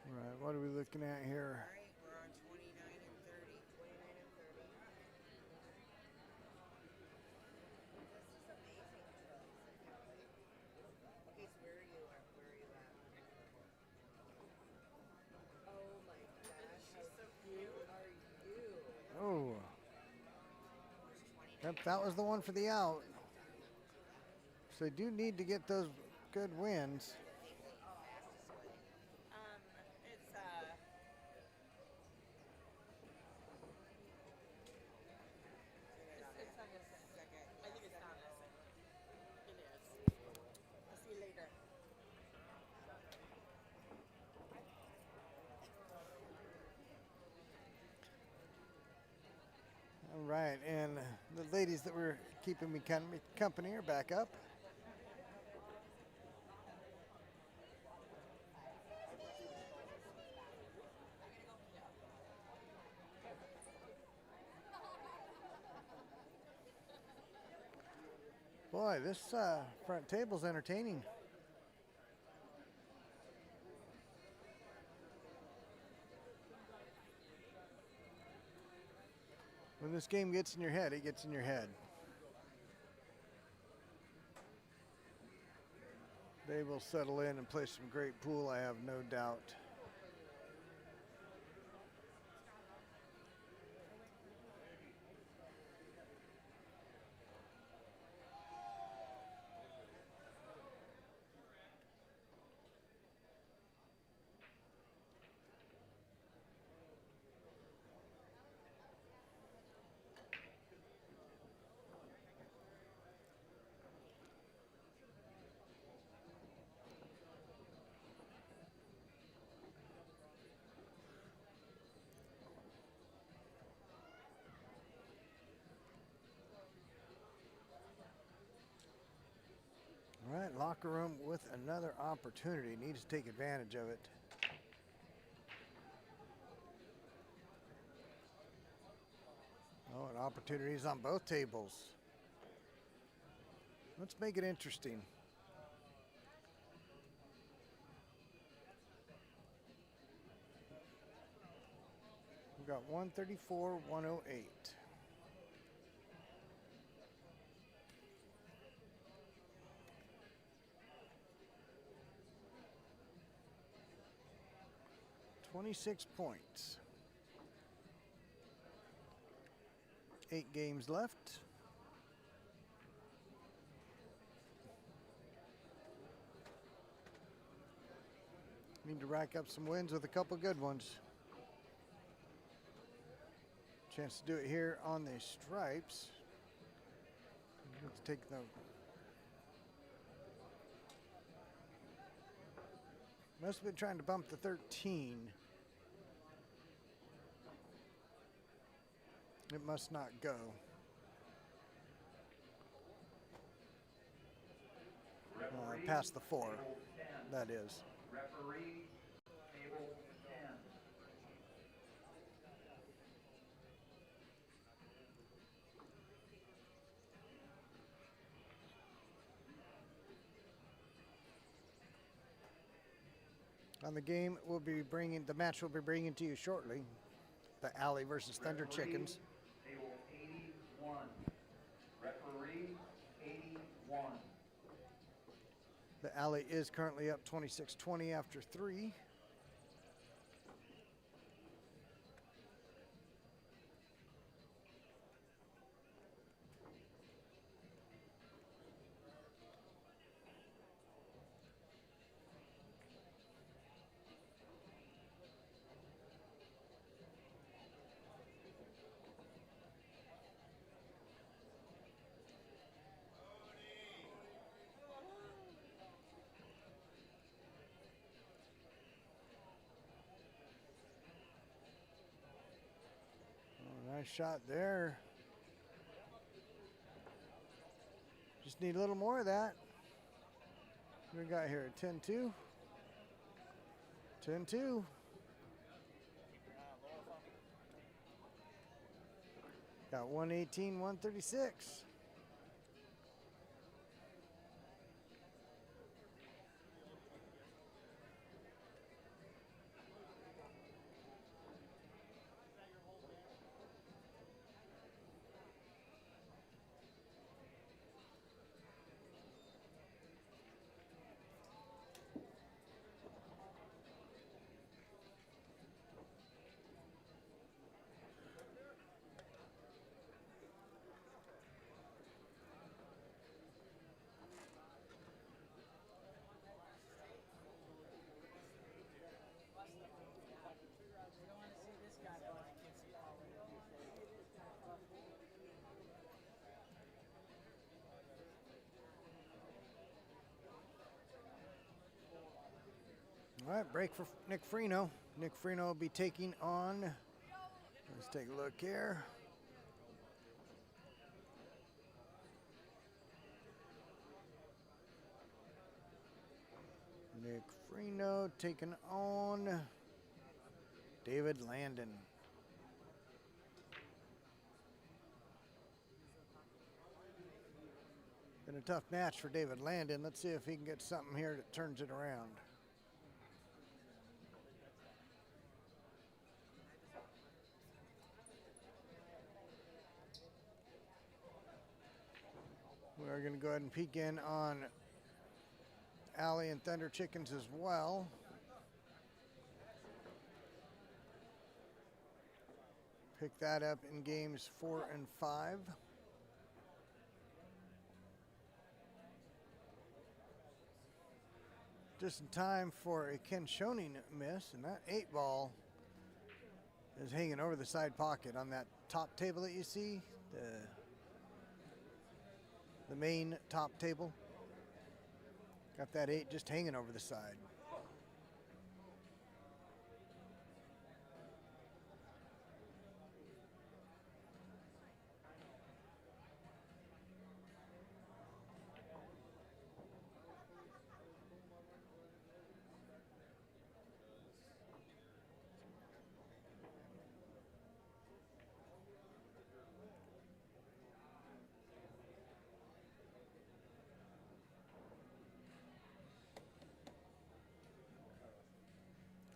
All right, what are we looking at here? All right, we're on 29 and 30. 29 and 30. This is amazing, Charles. Okay, so where are you at? Where are you at? Oh my gosh, how cute are you? Oh, Yep, that was the one for the out. So they do need to get those good wins. It's on the second. I think it's Thomas. It is. I'll see you later. All right, and the ladies that were keeping me company are back up. Boy, this front table's entertaining. When this game gets in your head, it gets in your head. They will settle in and play some great pool, I have no doubt. All right, locker room with another opportunity. Needs to take advantage of it. Oh, and opportunities on both tables. Let's make it interesting. We've got 134, 108. $26 points. 8 games left. Need to rack up some wins with a couple good ones. Chance to do it here on the stripes. Let's take the. Must have been trying to bump the 13. It must not go. Past the 4, that is. Referee, table 10. On the game, the match we'll be bringing to you shortly. The Alley versus Thunder Chickens. Table 81. Referee, 81. The Alley is currently up 26-20 after 3. Nice shot there. Just need a little more of that. What we got here? 10-2. 10-2. Got 118, 136. All right, break for Nick Freno. Nick Freno will be taking on, let's take a look here. Nick Freno taking on David Landon. Been a tough match for David Landon. Let's see if he can get something here that turns it around. We're going to go ahead and peek in on Alley and Thunder Chickens as well. Pick that up in games 4 and 5. Just in time for a Ken Schoening miss, and that 8-ball is hanging over the side pocket on that top table that you see, the main top table. Got that 8 just hanging over the side.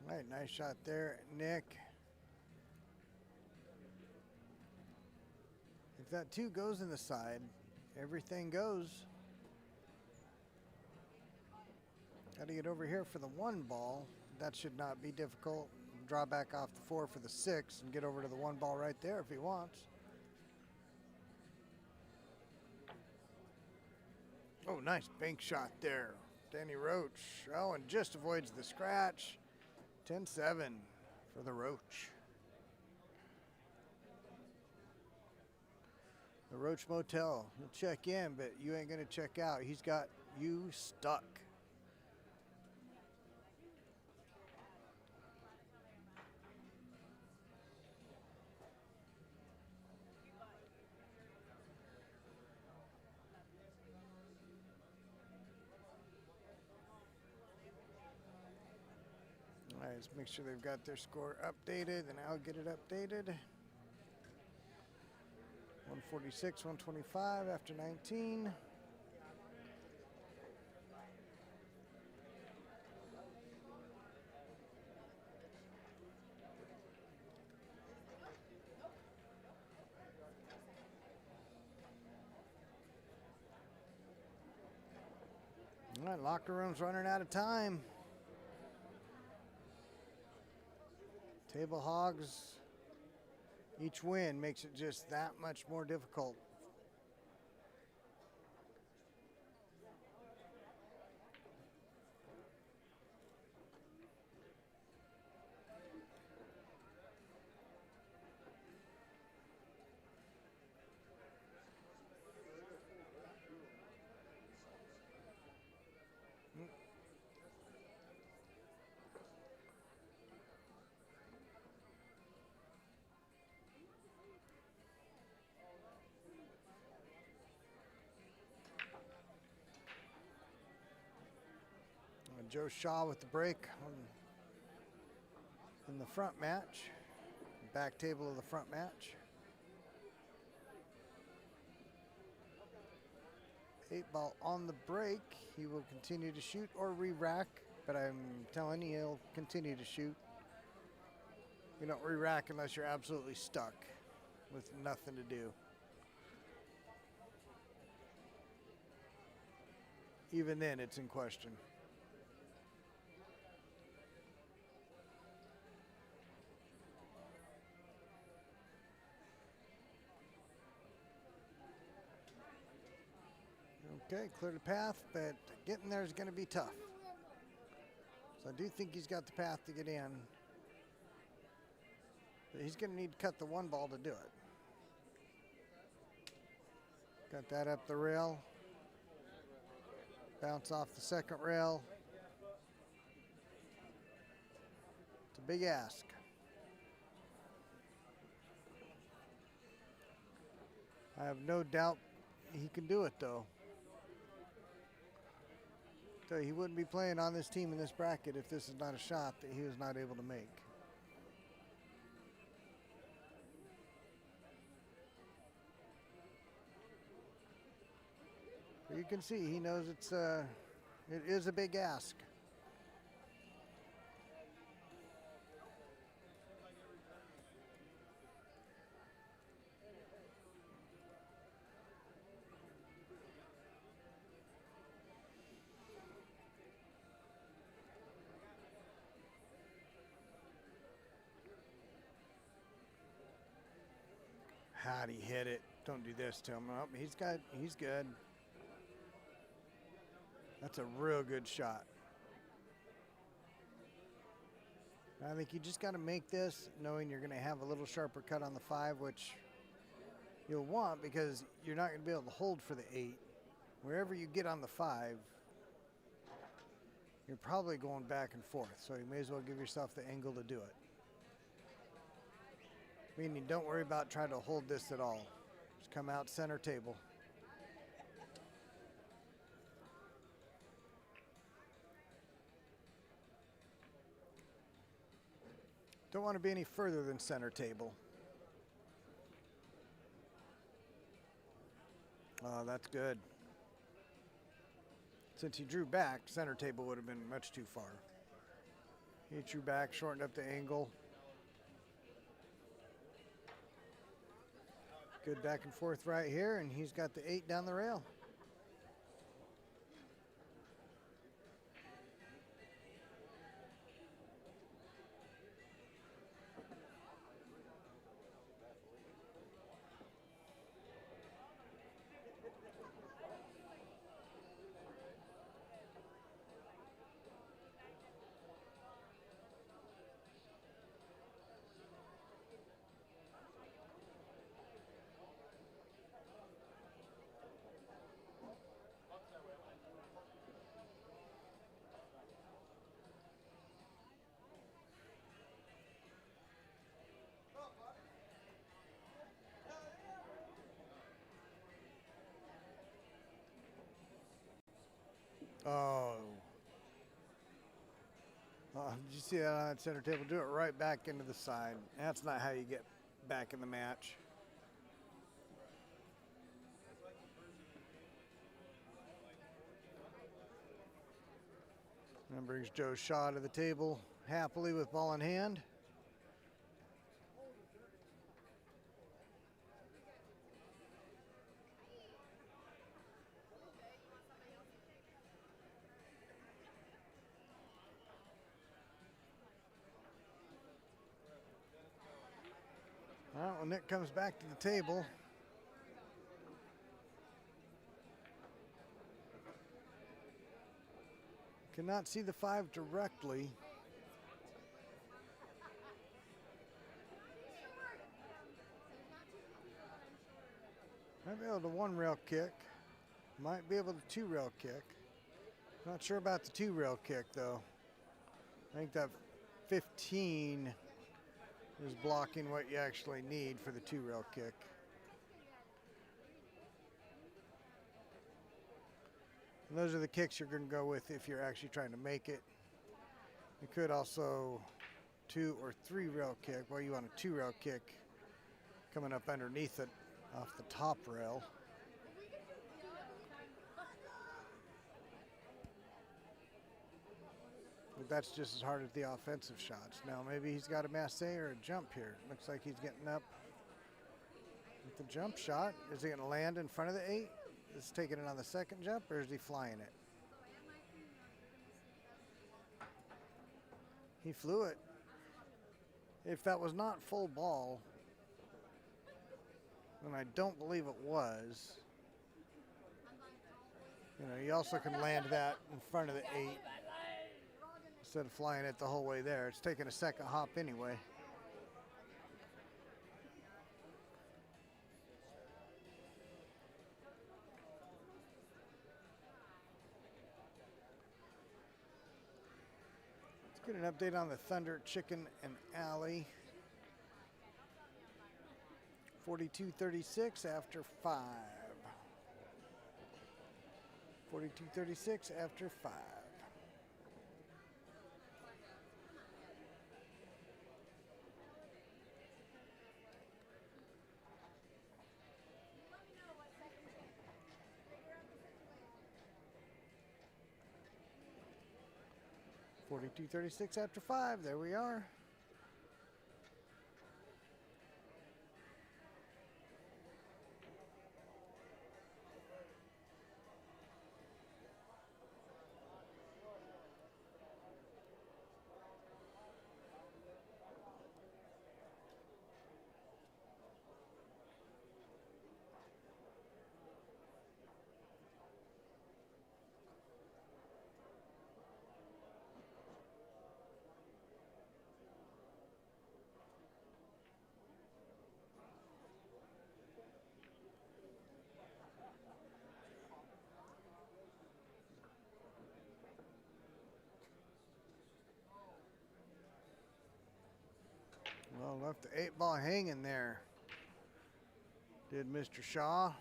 All right, nice shot there, Nick. If that 2 goes in the side, everything goes. Got to get over here for the 1 ball. That should not be difficult. Draw back off the 4 for the 6 and get over to the 1 ball right there if he wants. Oh, nice bank shot there. Danny Roach. Oh, and just avoids the scratch. 10-7 for the Roach. The Roach Motel. He'll check in, but you ain't going to check out. He's got you stuck. All right, let's make sure they've got their score updated, and I'll get it updated. 146, 125 after 19. All right, locker room's running out of time. Table Hogs, each win makes it just that much more difficult. Joe Shaw with the break in the front match, back table of the front match. 8-ball on the break. He will continue to shoot or re-rack, but I'm telling you, he'll continue to shoot. You don't re-rack unless you're absolutely stuck with nothing to do. Even then, it's in question. Okay, clear the path, but getting there is going to be tough. So I do think he's got the path to get in. But he's going to need to cut the 1 ball to do it. Got that up the rail. Bounce off the second rail. big ask. I have no doubt he can do it, though. So he wouldn't be playing on this team in this bracket if this is not a shot that he was not able to make. But you can see he knows it is a big ask. How'd he hit it? Don't do this to him. Oh, he's good. That's a real good shot. I think you just got to make this knowing you're going to have a little sharper cut on the 5, which you'll want because you're not going to be able to hold for the 8. Wherever you get on the 5, you're probably going back and forth. So you may as well give yourself the angle to do it. Meaning don't worry about trying to hold this at all. Just come out center table. Don't want to be any further than center table. Oh, that's good. Since he drew back, center table would have been much too far. He drew back, shortened up the angle. Good back and forth right here, and he's got the 8 down the rail. Oh. Did you see that on that center table? Do it right back into the side. That's not how you get back in the match. And brings Joe Shaw to the table happily with ball in hand. All right, when Nick comes back to the table, cannot see the 5 directly. Might be able to 1-rail kick. Might be able to 2-rail kick. Not sure about the 2-rail kick though. I think that 15 is blocking what you actually need for the 2-rail kick. And those are the kicks you're going to go with if you're actually trying to make it. You could also 2 or 3-rail kick. Well, you want a 2-rail kick coming up underneath it off the top rail. But that's just as hard as the offensive shots. Now maybe he's got a masse or a jump here. Looks like he's getting up with the jump shot. Is he going to land in front of the 8? Is he taking it on the second jump, or is he flying it? He flew it. If that was not full ball, and I don't believe it was, you know, you also can land that in front of the 8 instead of flying it the whole way there. It's taking a second hop anyway. Get an update on the Thunder Chicken and Alley. 42-36 after 5. 42-36 after 5. Forty-two 36 after 5. There we are. Well, left the 8-ball hanging there. Did Mr. Shaw.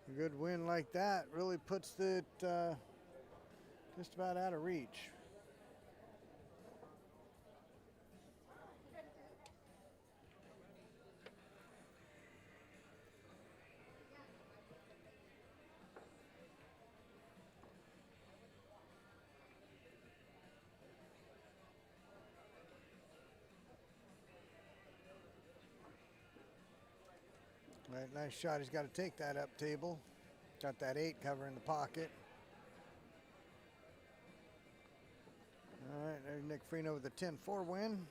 A good win like that really puts it just about out of reach. Right, nice shot. He's got to take that up table. Got that 8 cover in the pocket. All right, there's Nick Freno with a 10-4 win.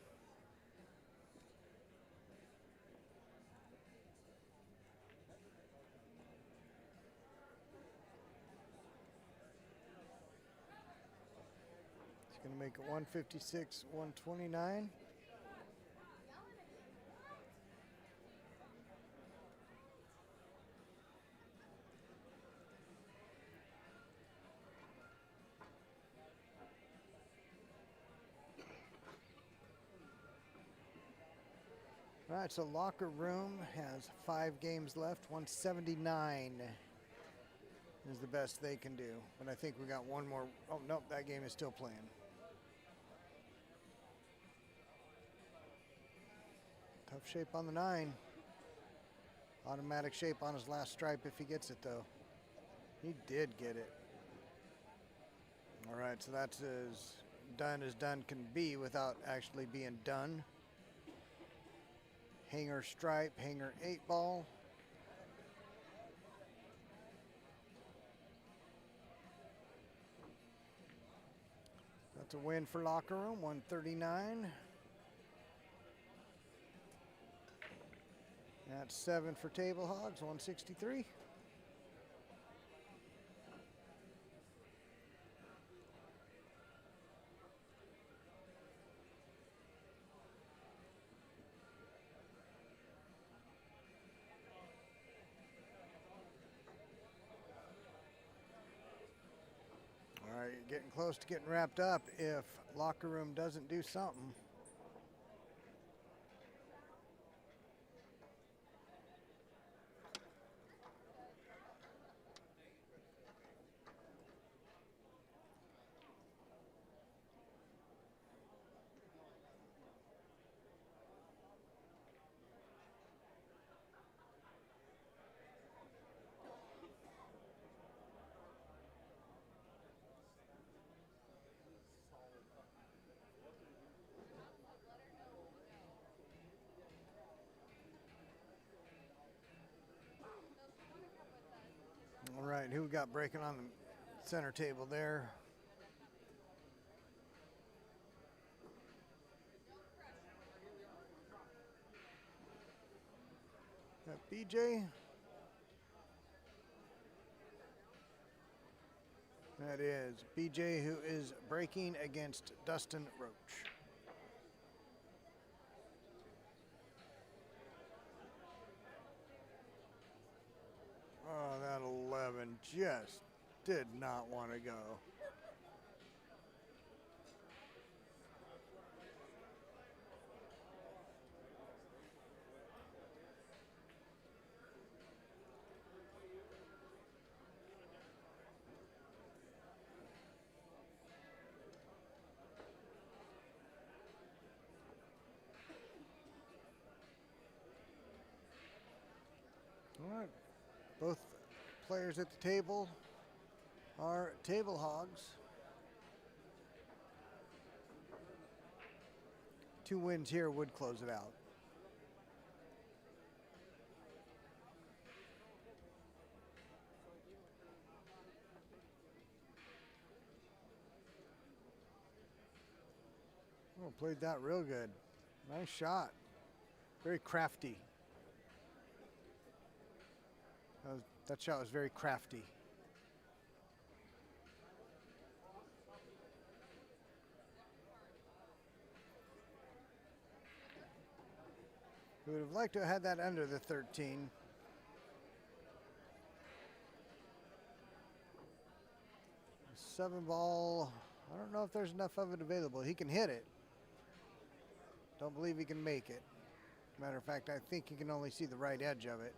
He's going to make it 156-129. All right, so Locker Room has 5 games left. 179 is the best they can do. But I think we got one more. Oh, nope, that game is still playing. Tough shape on the 9. Automatic shape on his last stripe if he gets it, though. He did get it. All right, so that's as done can be without actually being done. Hanger stripe, hanger 8-ball. That's a win for Locker Room, 139. That's 7 for Table Hogs, 163. All right, getting close to getting wrapped up if Locker Room doesn't do something. All right, who we got breaking on the center table there? Got BJ. That is BJ, who is breaking against Dustin Roach. Oh, that 11. 11 just did not want to go. All right, both players at the table are table hogs. 2 wins here would close it out. Oh, played that real good. Nice shot. Very crafty. That shot was very crafty. We would have liked to have had that under the 13. The 7 ball, I don't know if there's enough of it available. He can hit it. Don't believe he can make it. Matter of fact, I think he can only see the right edge of it.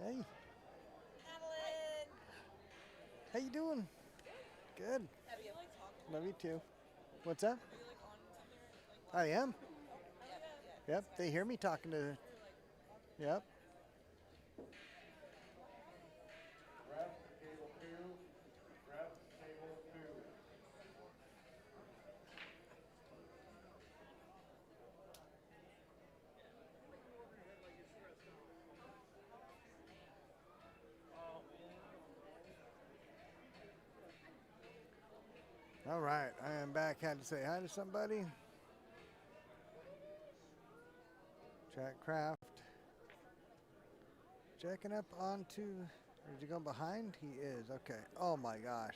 Hey, Madeline. how you doing? Good. Have you like talked? Love you too. What's that? Are you like on something? Like, I am. yeah. Yep, they hear me talking to. Yep. Ref, table 2. Ref, table 2. All right, I am back. Had to say hi to somebody. Jack Kraft. Checking up onto. Is he going behind? He is. Okay. Oh my gosh.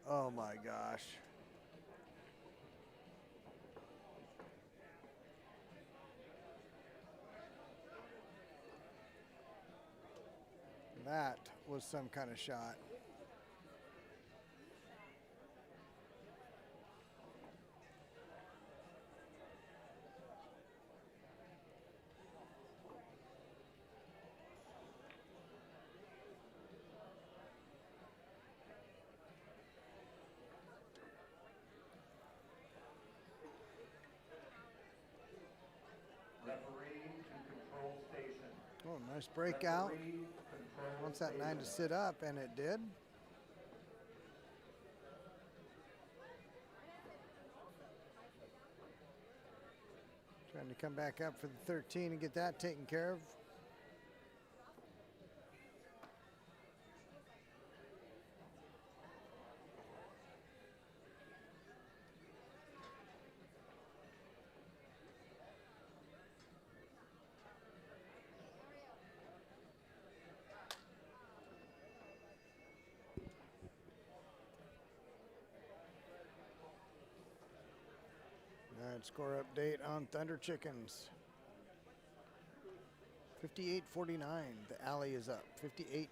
Oh my gosh. That was some kind of shot. Referee to control station. Oh, nice breakout. Referee, control Wants that 9 to station. sit up, and it did. Trying to come back up for the 13 and get that taken care of. All right, score update on Thunder Chickens. 58-49. The alley is up. 58-49.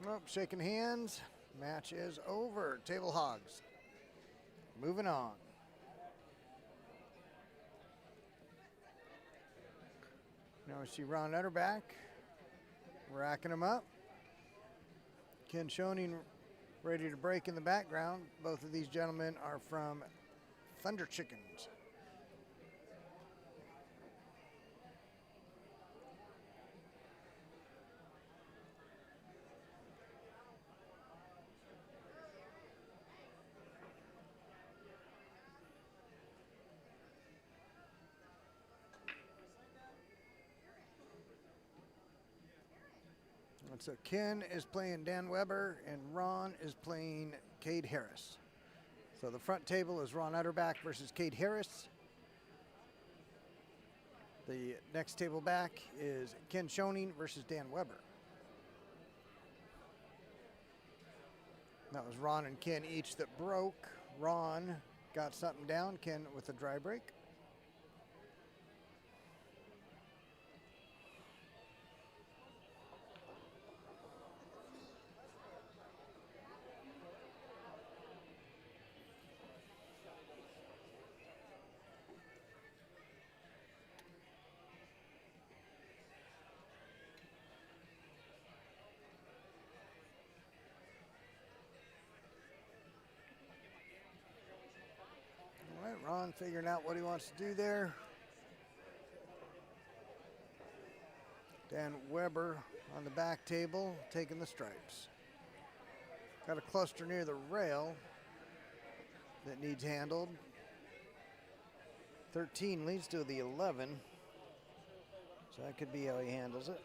Oh, shaking hands. Match is over. Table Hogs. Moving on. Now we see Ron Utterback racking them up. Ken Schoening ready to break in the background. Both of these gentlemen are from Thunder Chickens. So Ken is playing Dan Weber and Ron is playing Cade Harris. So the front table is Ron Utterback versus Cade Harris. The next table back is Ken Schoening versus Dan Weber. That was Ron and Ken each that broke. Ron got something down, Ken with a dry break. All right, Ron figuring out what he wants to do there. Dan Weber on the back table, taking the stripes. Got a cluster near the rail that needs handled. 13 leads to the 11. So that could be how he handles it.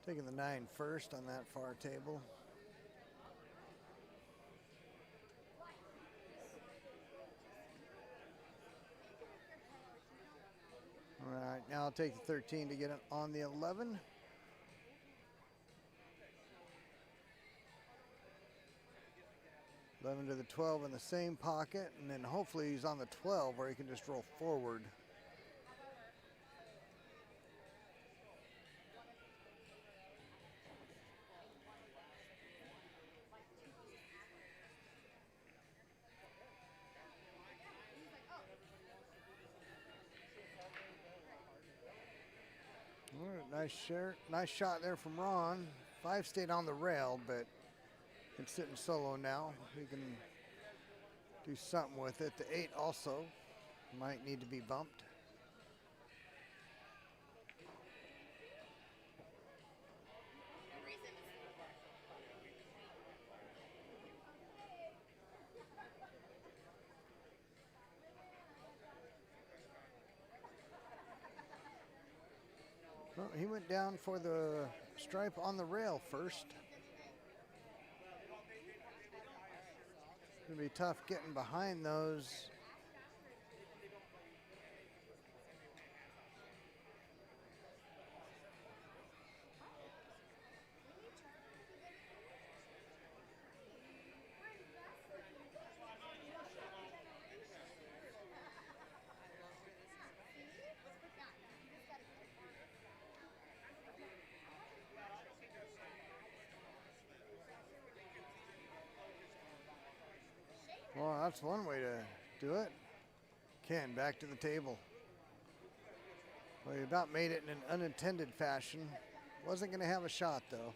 Taking the 9 first on that far table. All right, now I'll take the 13 to get it on the 11. Eleven to the 12 in the same pocket, and then hopefully he's on the 12 where he can just roll forward. All right, nice shot there from Ron. 5 stayed on the rail, but it's sitting solo now. He can do something with it. The 8 also might need to be bumped. Well, he went down for the stripe on the rail first. It's going to be tough getting behind those. Well, that's one way to do it. Ken back to the table. Well, he about made it in an unintended fashion. Wasn't going to have a shot, though.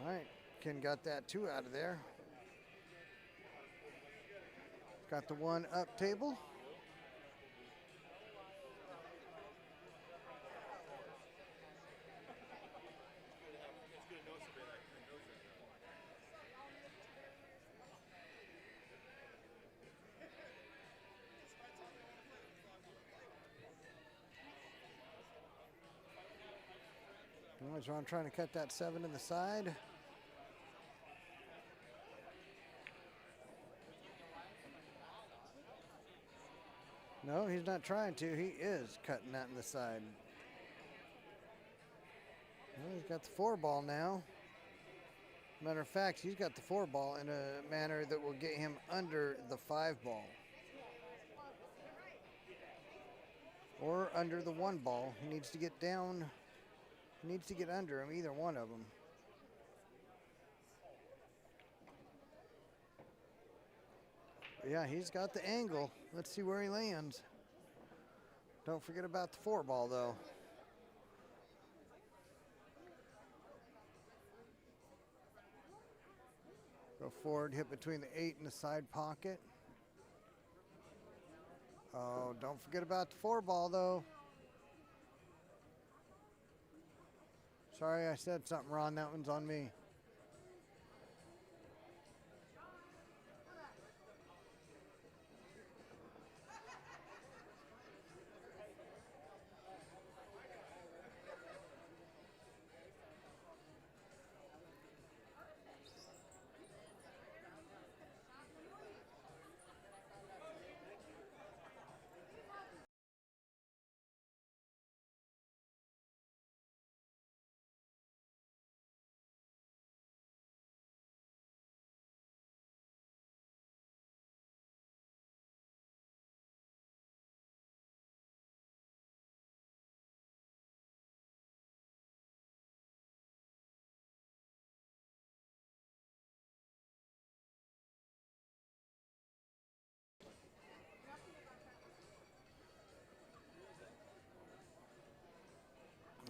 All right, Ken got that 2 out of there. Got the 1 up table. Ron trying to cut that 7 in the side. No, he's not trying to. He is cutting that in the side. Well, he's got the 4 ball now. Matter of fact, he's got the 4 ball in a manner that will get him under the 5 ball. or under the 1 ball. He needs to get down. He needs to get under him, either one of them. But yeah, he's got the angle. Let's see where he lands. Don't forget about the 4 ball, though. Go forward, hit between the 8 and the side pocket. Oh, don't forget about the 4 ball, though. Sorry, I said something wrong. That one's on me.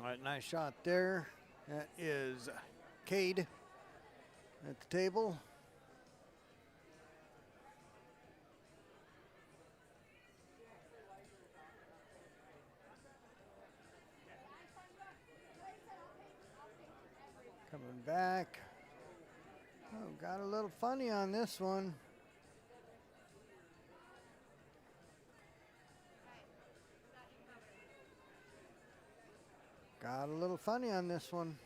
All right, nice shot there. That is Cade at the table. Coming back. Oh, got a little funny on this one. Got a little funny on this one.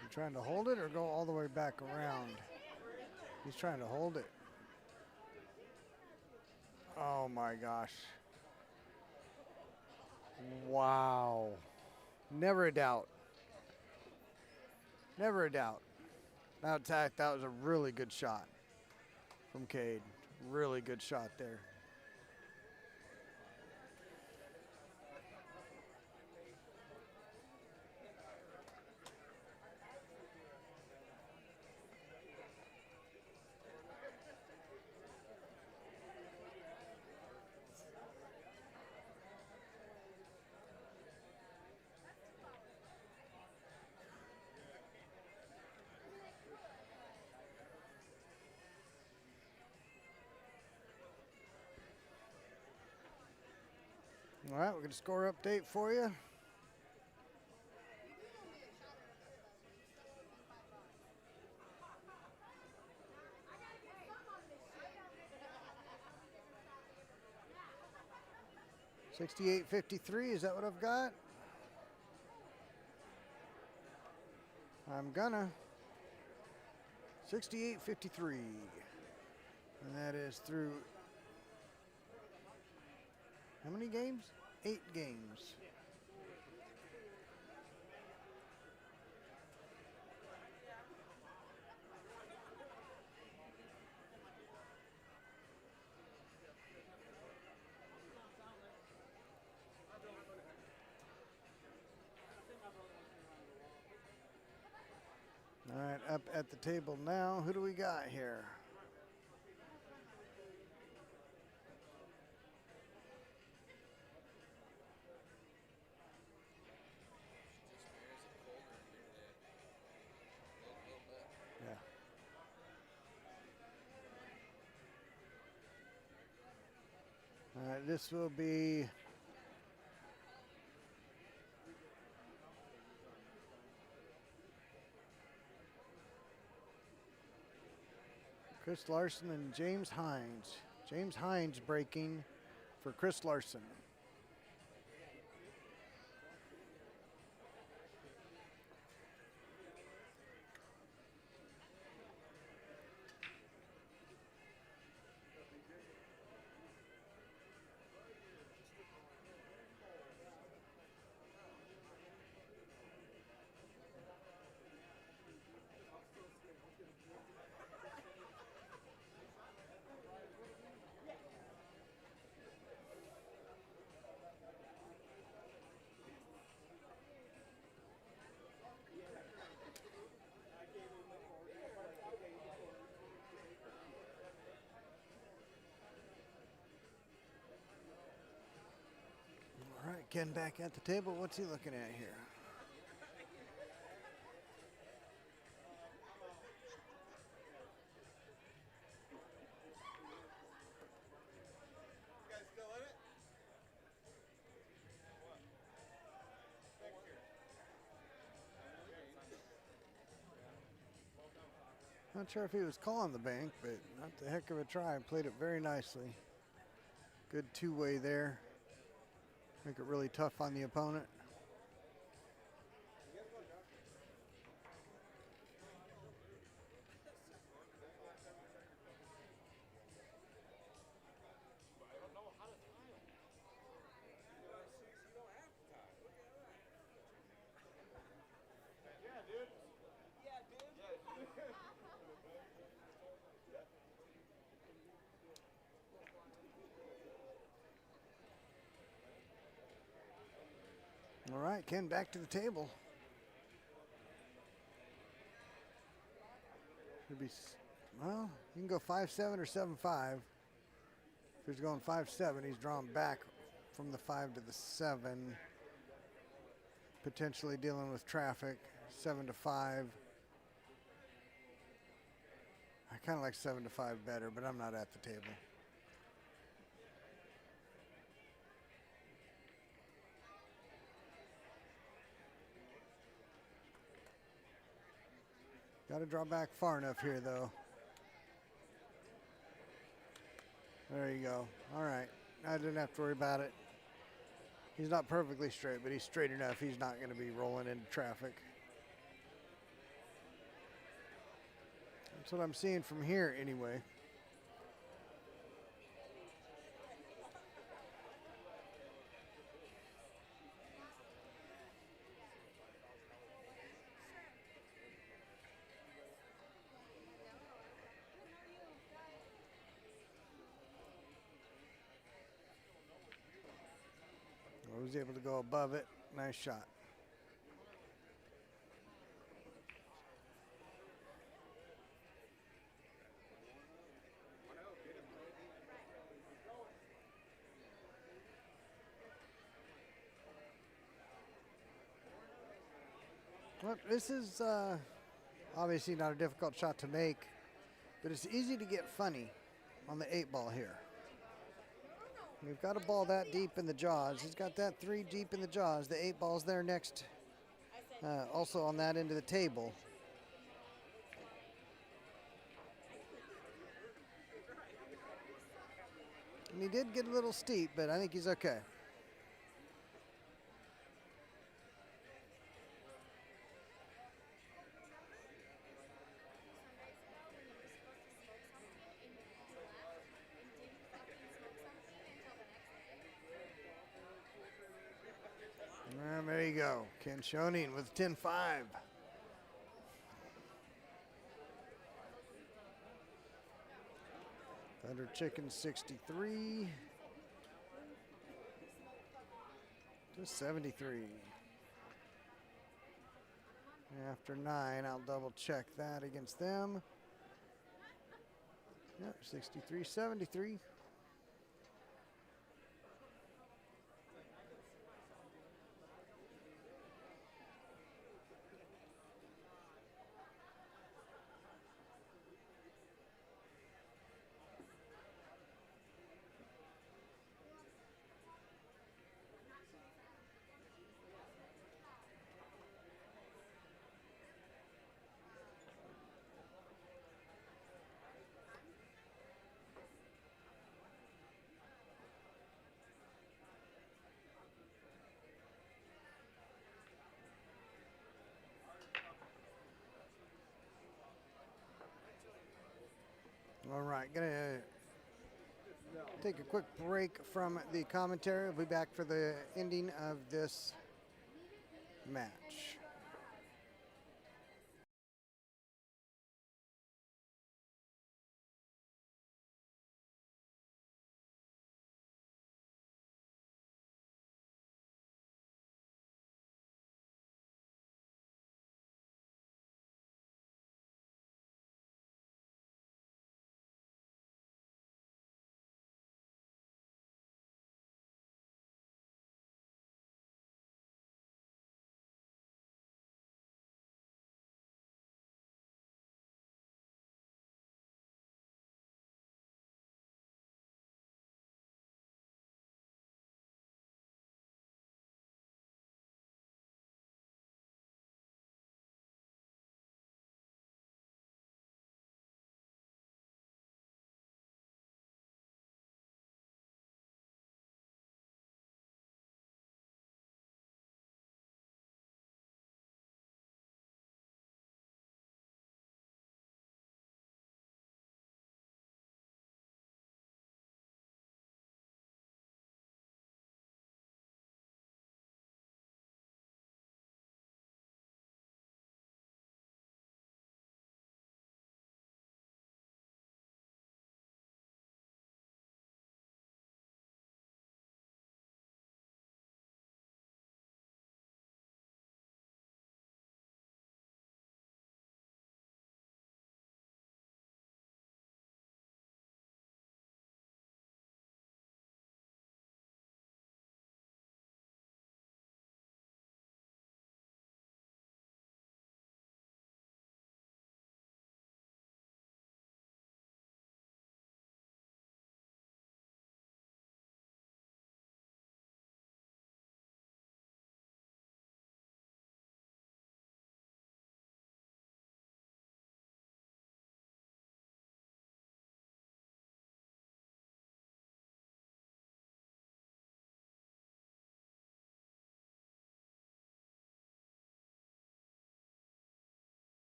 You trying to hold it or go all the way back around? He's trying to hold it. Oh my gosh. Wow. Never a doubt. Never a doubt. Now, attack, that was a really good shot from Cade. Really good shot there. All right, we're going to score update for you. $68.53, is that what I've got? I'm gonna. 68.53. And that is through how many games? 8 games. All right, up at the table now. Who do we got here? Yeah. All right, this will be Chris Larson and James Hines. James Hines breaking for Chris Larson. Ken back at the table. What's he looking at here? Not sure if he was calling the bank, but not the heck of a try. Played it very nicely. Good two-way there. Make it really tough on the opponent. All right, Ken back to the table. Could be, well, you can go 5-7 or 7-5. If he's going 5-7, he's drawn back from the 5 to the 7. Potentially dealing with traffic. 7-5. I kind of like 7-5 better, but I'm not at the table. Got to draw back far enough here, though. There you go. All right. I didn't have to worry about it. He's not perfectly straight, but he's straight enough. He's not going to be rolling into traffic. That's what I'm seeing from here anyway. I was able to go above it. Nice shot. Well, this is obviously not a difficult shot to make, but it's easy to get funny on the 8-ball here. We've got a ball that deep in the jaws. He's got that 3 deep in the jaws. The 8-ball's there next, also on that end of the table. And he did get a little steep, but I think he's okay. And there you go. Ken Schoening with 10-5. Thunder Chicken 63 to 73. After 9, I'll double check that against them. Yep, 63-73. All right, gonna take a quick break from the commentary. We'll be back for the ending of this match.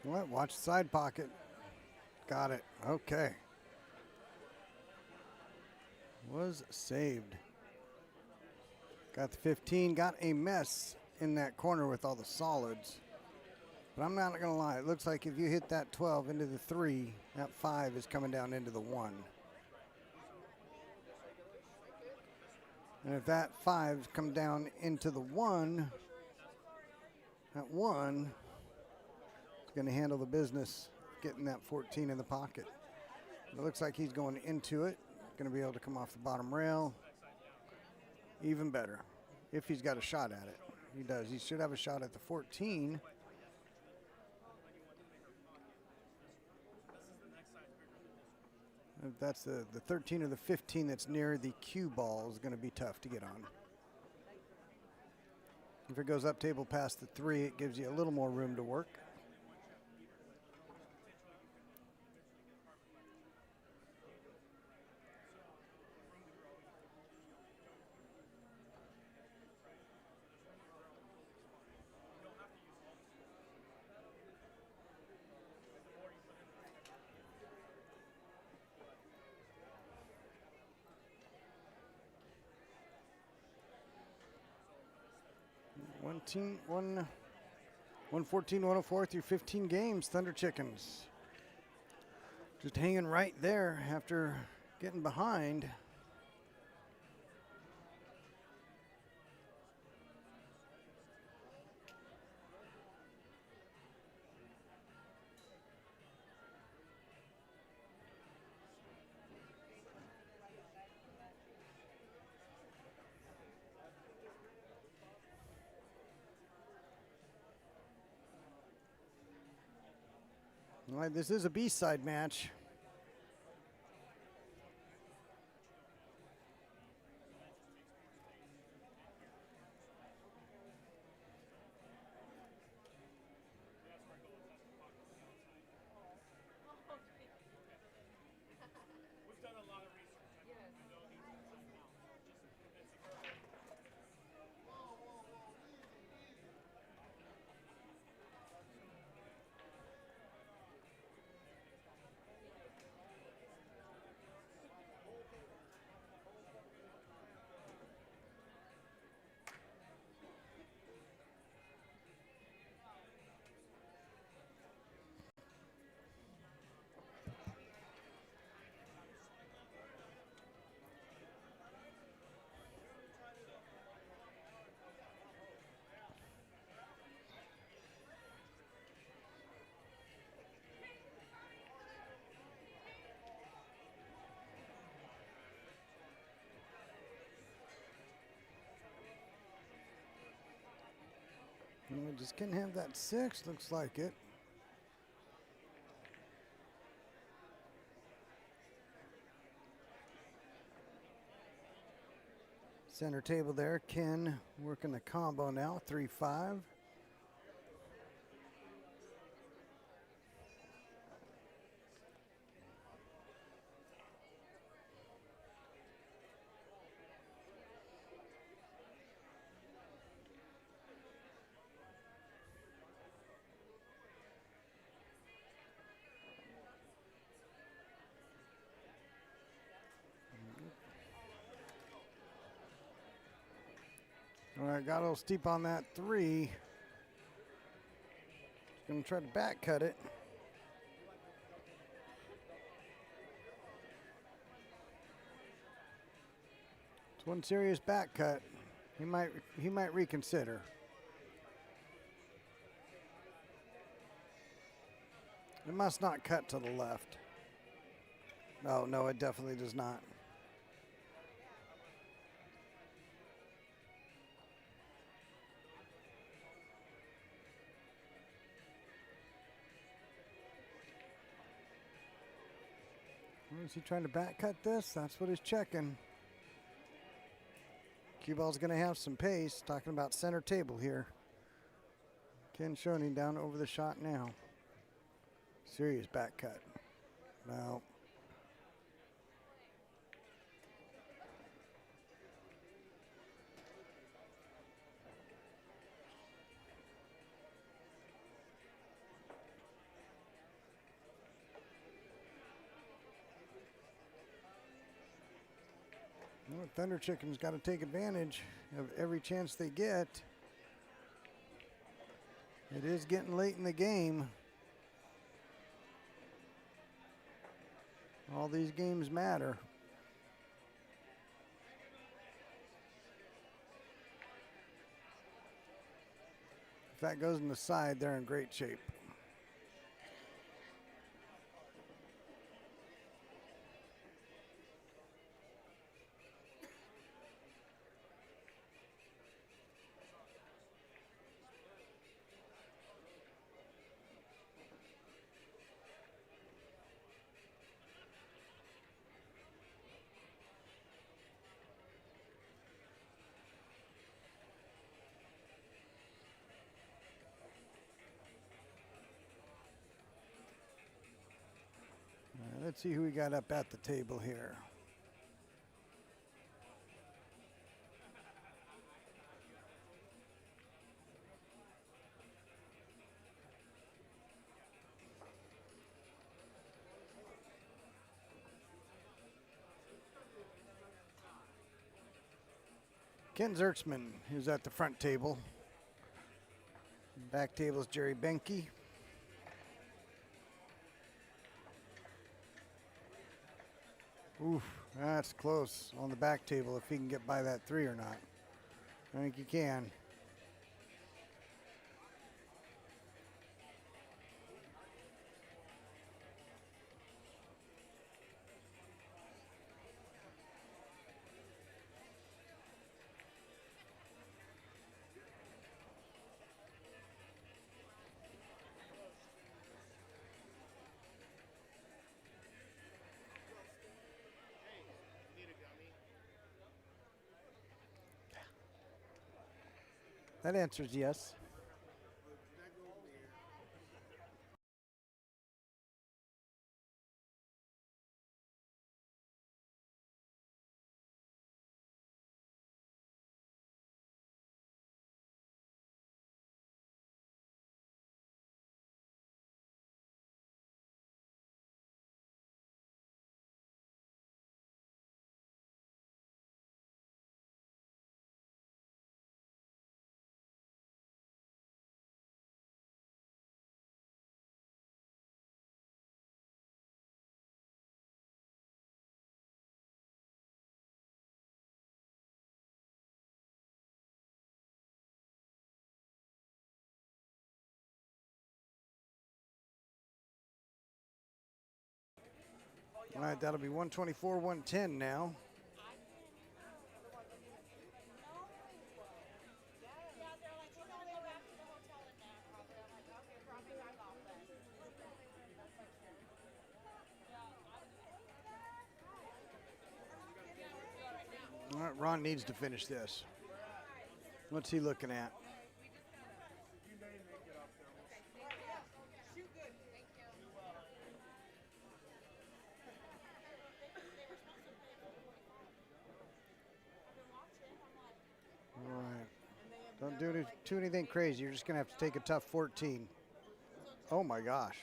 What? Watch the side pocket. Got it. Okay. Was saved. Got the 15. Got a mess in that corner with all the solids. But I'm not going to lie. It looks like if you hit that 12 into the 3, that 5 is coming down into the 1. And if that 5's come down into the 1, that 1 is going to handle the business getting that 14 in the pocket. It looks like he's going into it. Going to be able to come off the bottom rail. Even better if he's got a shot at it. He does. He should have a shot at the 14. If that's the 13 or the 15 that's near the cue ball is going to be tough to get on. If it goes up table past the 3, it gives you a little more room to work. One 114, 104 through 15 games, Thunder Chickens. Just hanging right there after getting behind. All right, this is a B-side match. We just can't have that 6, looks like it. Center table there, Ken working the combo now, 3-5. All right, got a little steep on that 3. Gonna try to back cut it. It's one serious back cut. He might reconsider. It must not cut to the left. No, it definitely does not. Is he trying to back cut this? That's what he's checking. Cue ball's going to have some pace. Talking about center table here. Ken Schoening down over the shot now. Serious back cut. No. Well, Thunder Chicken's got to take advantage of every chance they get. It is getting late in the game. All these games matter. If that goes in the side, they're in great shape. Let's see who we got up at the table here. Ken Zertzman, who's at the front table. Back table is Jerry Benke. Oof, that's close on the back table if he can get by that 3 or not. I think he can. That answers yes. All right, that'll be 124, 110 now. All right, Ron needs to finish this. What's he looking at? All right. Don't do anything crazy. You're just going to have to take a tough 14. Oh, my gosh.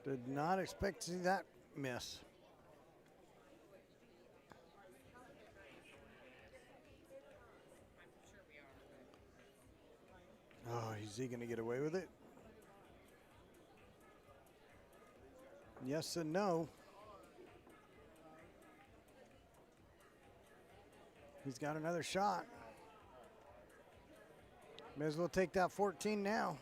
Did not expect to see that miss. Oh, is he going to get away with it? Yes and no. He's got another shot. May as well take that 14 now.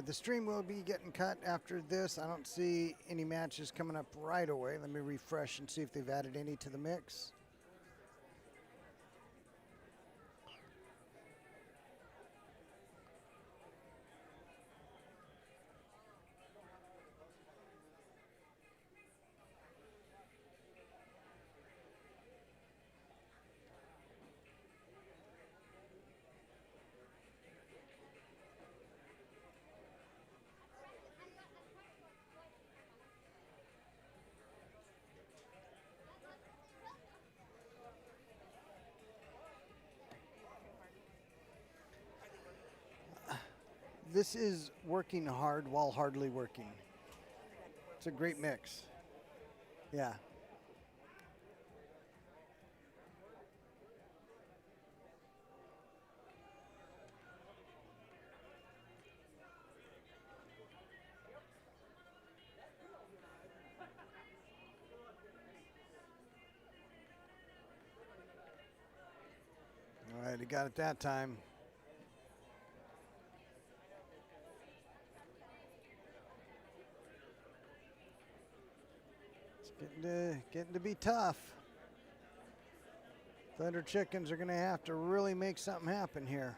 The stream will be getting cut after this. I don't see any matches coming up right away. Let me refresh and see if they've added any to the mix. this is working hard while hardly working. It's a great mix. Yeah. All right, he got it that time. It's getting to be tough. Thunder Chickens are going to have to really make something happen here.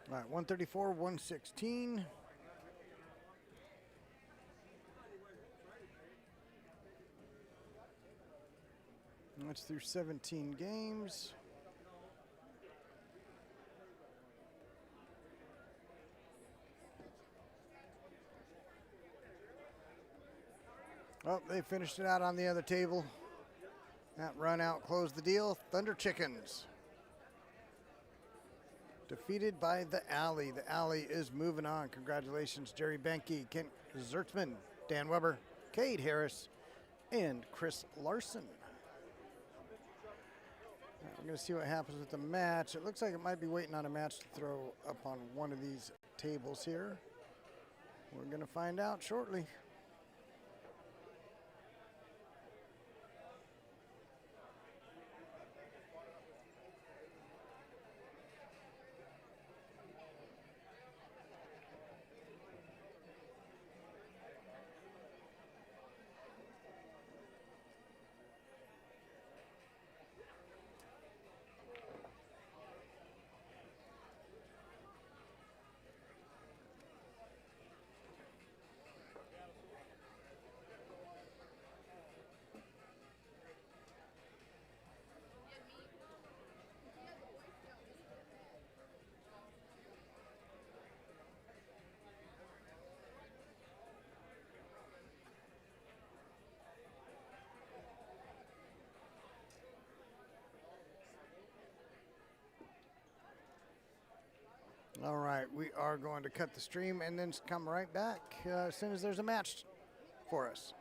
All right, 134, 116. That's through 17 games. Oh, they finished it out on the other table. That run out closed the deal. Thunder Chickens defeated by the Alley. The Alley is moving on. Congratulations, Jerry Benke, Kent Zertzman, Dan Weber, Cade Harris, and Chris Larson. Right, we're going to see what happens with the match. It looks like it might be waiting on a match to throw up on one of these tables here. We're going to find out shortly. All right, we are going to cut the stream and then come right back as soon as there's a match for us.